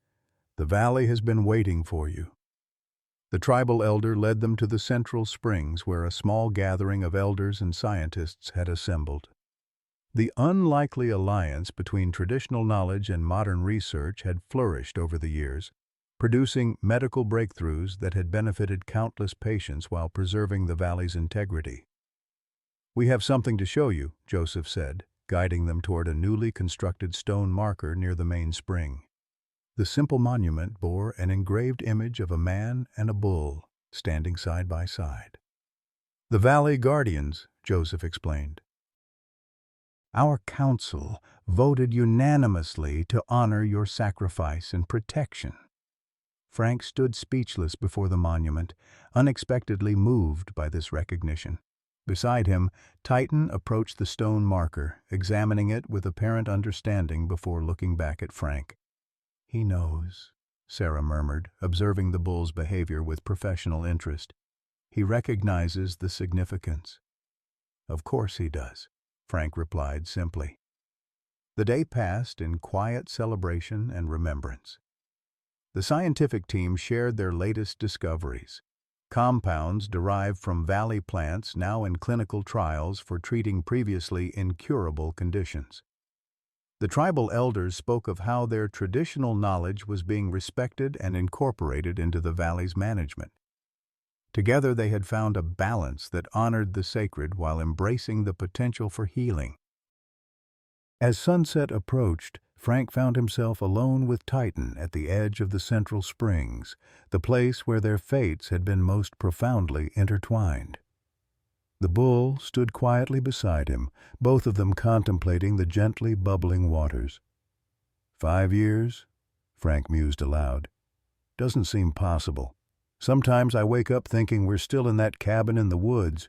"The valley has been waiting for you." The tribal elder led them to the central springs where a small gathering of elders and scientists had assembled. The unlikely alliance between traditional knowledge and modern research had flourished over the years, producing medical breakthroughs that had benefited countless patients while preserving the valley's integrity. "We have something to show you," Joseph said, guiding them toward a newly constructed stone marker near the main spring. The simple monument bore an engraved image of a man and a bull standing side by side. "The Valley Guardians," Joseph explained. "Our council voted unanimously to honor your sacrifice and protection." Frank stood speechless before the monument, unexpectedly moved by this recognition. Beside him, Titan approached the stone marker, examining it with apparent understanding before looking back at Frank. "He knows," Sarah murmured, observing the bull's behavior with professional interest. "He recognizes the significance." "Of course he does," Frank replied simply. The day passed in quiet celebration and remembrance. The scientific team shared their latest discoveries. Compounds derived from valley plants now in clinical trials for treating previously incurable conditions. The tribal elders spoke of how their traditional knowledge was being respected and incorporated into the valley's management. Together they had found a balance that honored the sacred while embracing the potential for healing. As sunset approached, Frank found himself alone with Titan at the edge of the central springs, the place where their fates had been most profoundly intertwined. The bull stood quietly beside him, both of them contemplating the gently bubbling waters. 5 years? Frank mused aloud. Doesn't seem possible. Sometimes I wake up thinking we're still in that cabin in the woods.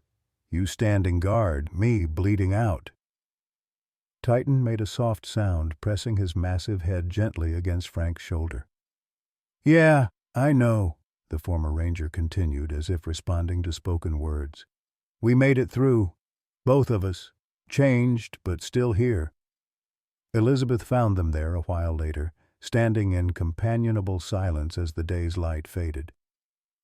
You standing guard, me bleeding out. Titan made a soft sound, pressing his massive head gently against Frank's shoulder. Yeah, I know, the former ranger continued, as if responding to spoken words. We made it through. Both of us. Changed, but still here. Elizabeth found them there a while later, standing in companionable silence as the day's light faded.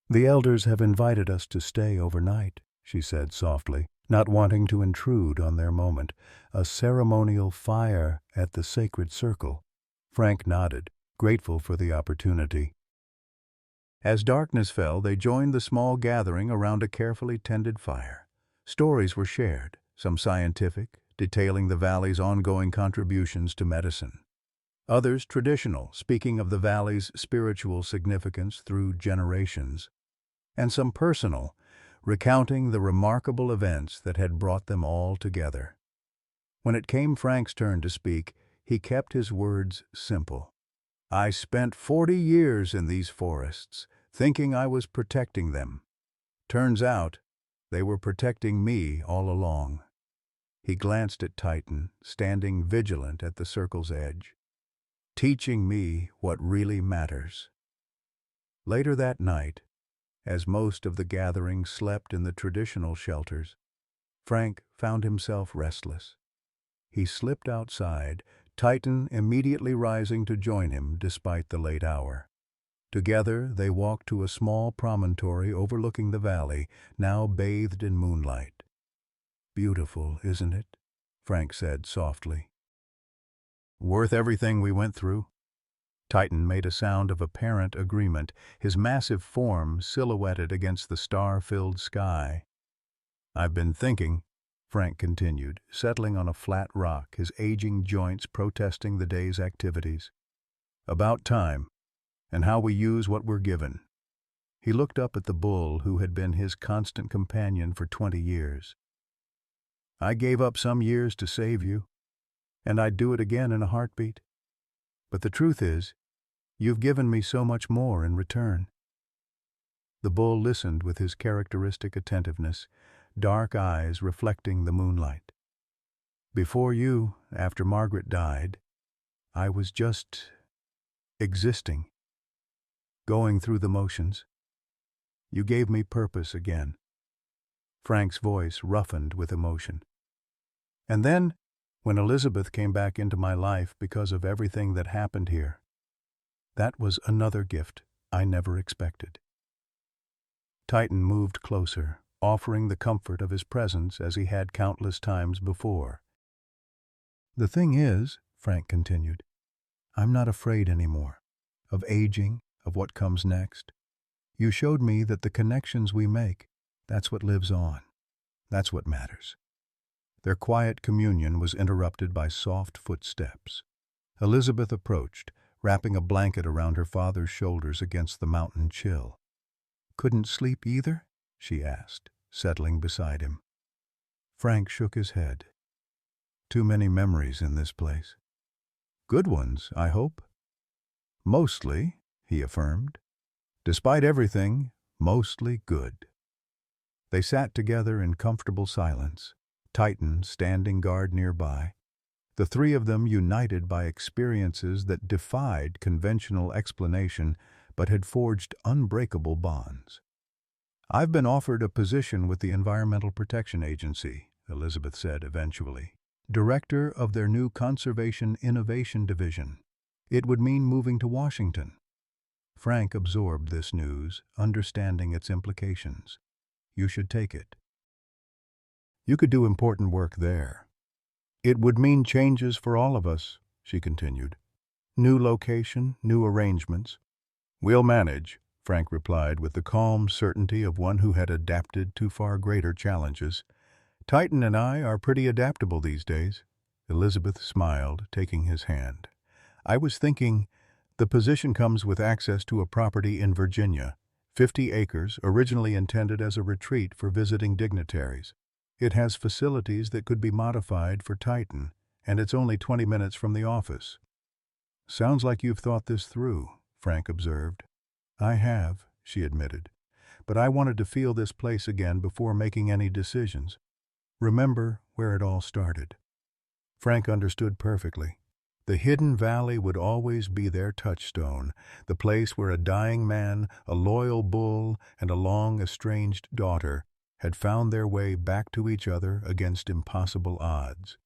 The elders have invited us to stay overnight, she said softly, not wanting to intrude on their moment. A ceremonial fire at the sacred circle. Frank nodded, grateful for the opportunity. As darkness fell, they joined the small gathering around a carefully tended fire. Stories were shared, some scientific, detailing the valley's ongoing contributions to medicine. Others traditional, speaking of the valley's spiritual significance through generations. And some personal, recounting the remarkable events that had brought them all together. When it came Frank's turn to speak, he kept his words simple. I spent 40 years in these forests, thinking I was protecting them. Turns out, they were protecting me all along. He glanced at Titan, standing vigilant at the circle's edge, teaching me what really matters. Later that night, as most of the gathering slept in the traditional shelters, Frank found himself restless. He slipped outside, Titan immediately rising to join him despite the late hour. Together they walked to a small promontory overlooking the valley, now bathed in moonlight. Beautiful, isn't it? Frank said softly. Worth everything we went through? Titan made a sound of apparent agreement, his massive form silhouetted against the star-filled sky. I've been thinking, Frank continued, settling on a flat rock, his aging joints protesting the day's activities. About time, and how we use what we're given. He looked up at the bull who had been his constant companion for 20 years. I gave up some years to save you, and I'd do it again in a heartbeat. But the truth is, you've given me so much more in return. The bull listened with his characteristic attentiveness, dark eyes reflecting the moonlight. Before you, after Margaret died, I was just existing, going through the motions. You gave me purpose again. Frank's voice roughened with emotion. And then, when Elizabeth came back into my life because of everything that happened here, that was another gift I never expected. Titan moved closer, offering the comfort of his presence as he had countless times before. The thing is, Frank continued, I'm not afraid anymore, of aging, of what comes next. You showed me that the connections we make, that's what lives on. That's what matters. Their quiet communion was interrupted by soft footsteps. Elizabeth approached, wrapping a blanket around her father's shoulders against the mountain chill. Couldn't sleep either? She asked, settling beside him. Frank shook his head. Too many memories in this place. Good ones, I hope. Mostly, he affirmed. Despite everything, mostly good. They sat together in comfortable silence, Titan standing guard nearby, the three of them united by experiences that defied conventional explanation but had forged unbreakable bonds. I've been offered a position with the Environmental Protection Agency, Elizabeth said eventually, director of their new Conservation Innovation Division. It would mean moving to Washington. Frank absorbed this news, understanding its implications. You should take it. You could do important work there. It would mean changes for all of us, she continued. New location, new arrangements. We'll manage, Frank replied with the calm certainty of one who had adapted to far greater challenges. Titan and I are pretty adaptable these days. Elizabeth smiled, taking his hand. I was thinking, the position comes with access to a property in Virginia, 50 acres, originally intended as a retreat for visiting dignitaries. It has facilities that could be modified for Titan, and it's only 20 minutes from the office. Sounds like you've thought this through, Frank observed. I have, she admitted, but I wanted to feel this place again before making any decisions. Remember where it all started. Frank understood perfectly. The hidden valley would always be their touchstone, the place where a dying man, a loyal bull, and a long estranged daughter had found their way back to each other against impossible odds.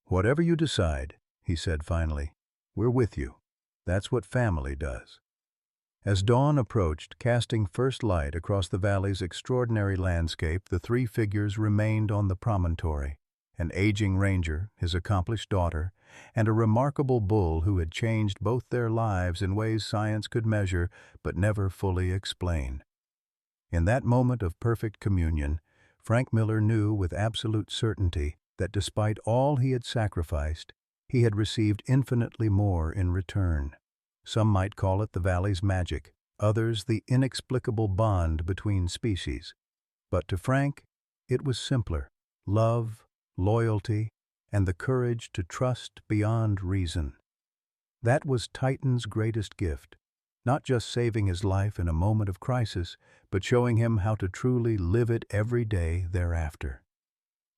Whatever you decide, he said finally, we're with you. That's what family does. As dawn approached, casting first light across the valley's extraordinary landscape, the three figures remained on the promontory. An aging ranger, his accomplished daughter, and a remarkable bull who had changed both their lives in ways science could measure but never fully explain. In that moment of perfect communion, Frank Miller knew with absolute certainty that despite all he had sacrificed, he had received infinitely more in return. Some might call it the valley's magic, others the inexplicable bond between species. But to Frank, it was simpler: love, loyalty, and the courage to trust beyond reason. That was Titan's greatest gift, not just saving his life in a moment of crisis, but showing him how to truly live it every day thereafter.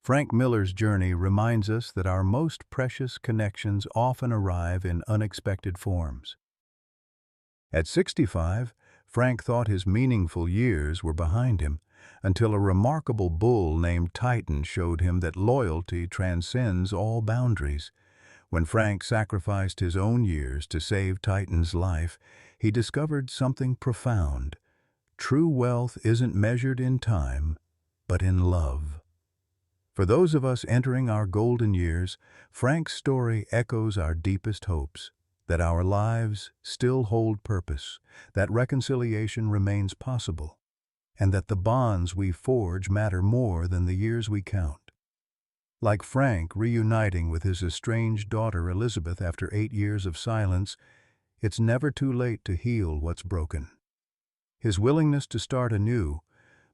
Frank Miller's journey reminds us that our most precious connections often arrive in unexpected forms. At 65, Frank thought his meaningful years were behind him, until a remarkable bull named Titan showed him that loyalty transcends all boundaries. When Frank sacrificed his own years to save Titan's life, he discovered something profound. True wealth isn't measured in time, but in love. For those of us entering our golden years, Frank's story echoes our deepest hopes: that our lives still hold purpose, that reconciliation remains possible, and that the bonds we forge matter more than the years we count. Like Frank reuniting with his estranged daughter Elizabeth after 8 years of silence, it's never too late to heal what's broken. His willingness to start anew,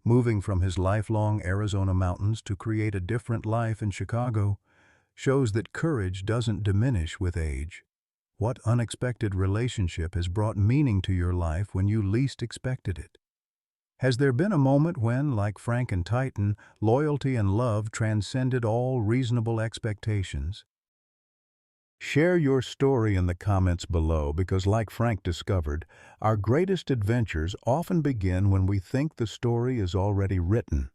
moving from his lifelong Arizona mountains to create a different life in Chicago, shows that courage doesn't diminish with age. What unexpected relationship has brought meaning to your life when you least expected it? Has there been a moment when, like Frank and Titan, loyalty and love transcended all reasonable expectations? Share your story in the comments below because, like Frank discovered, our greatest adventures often begin when we think the story is already written.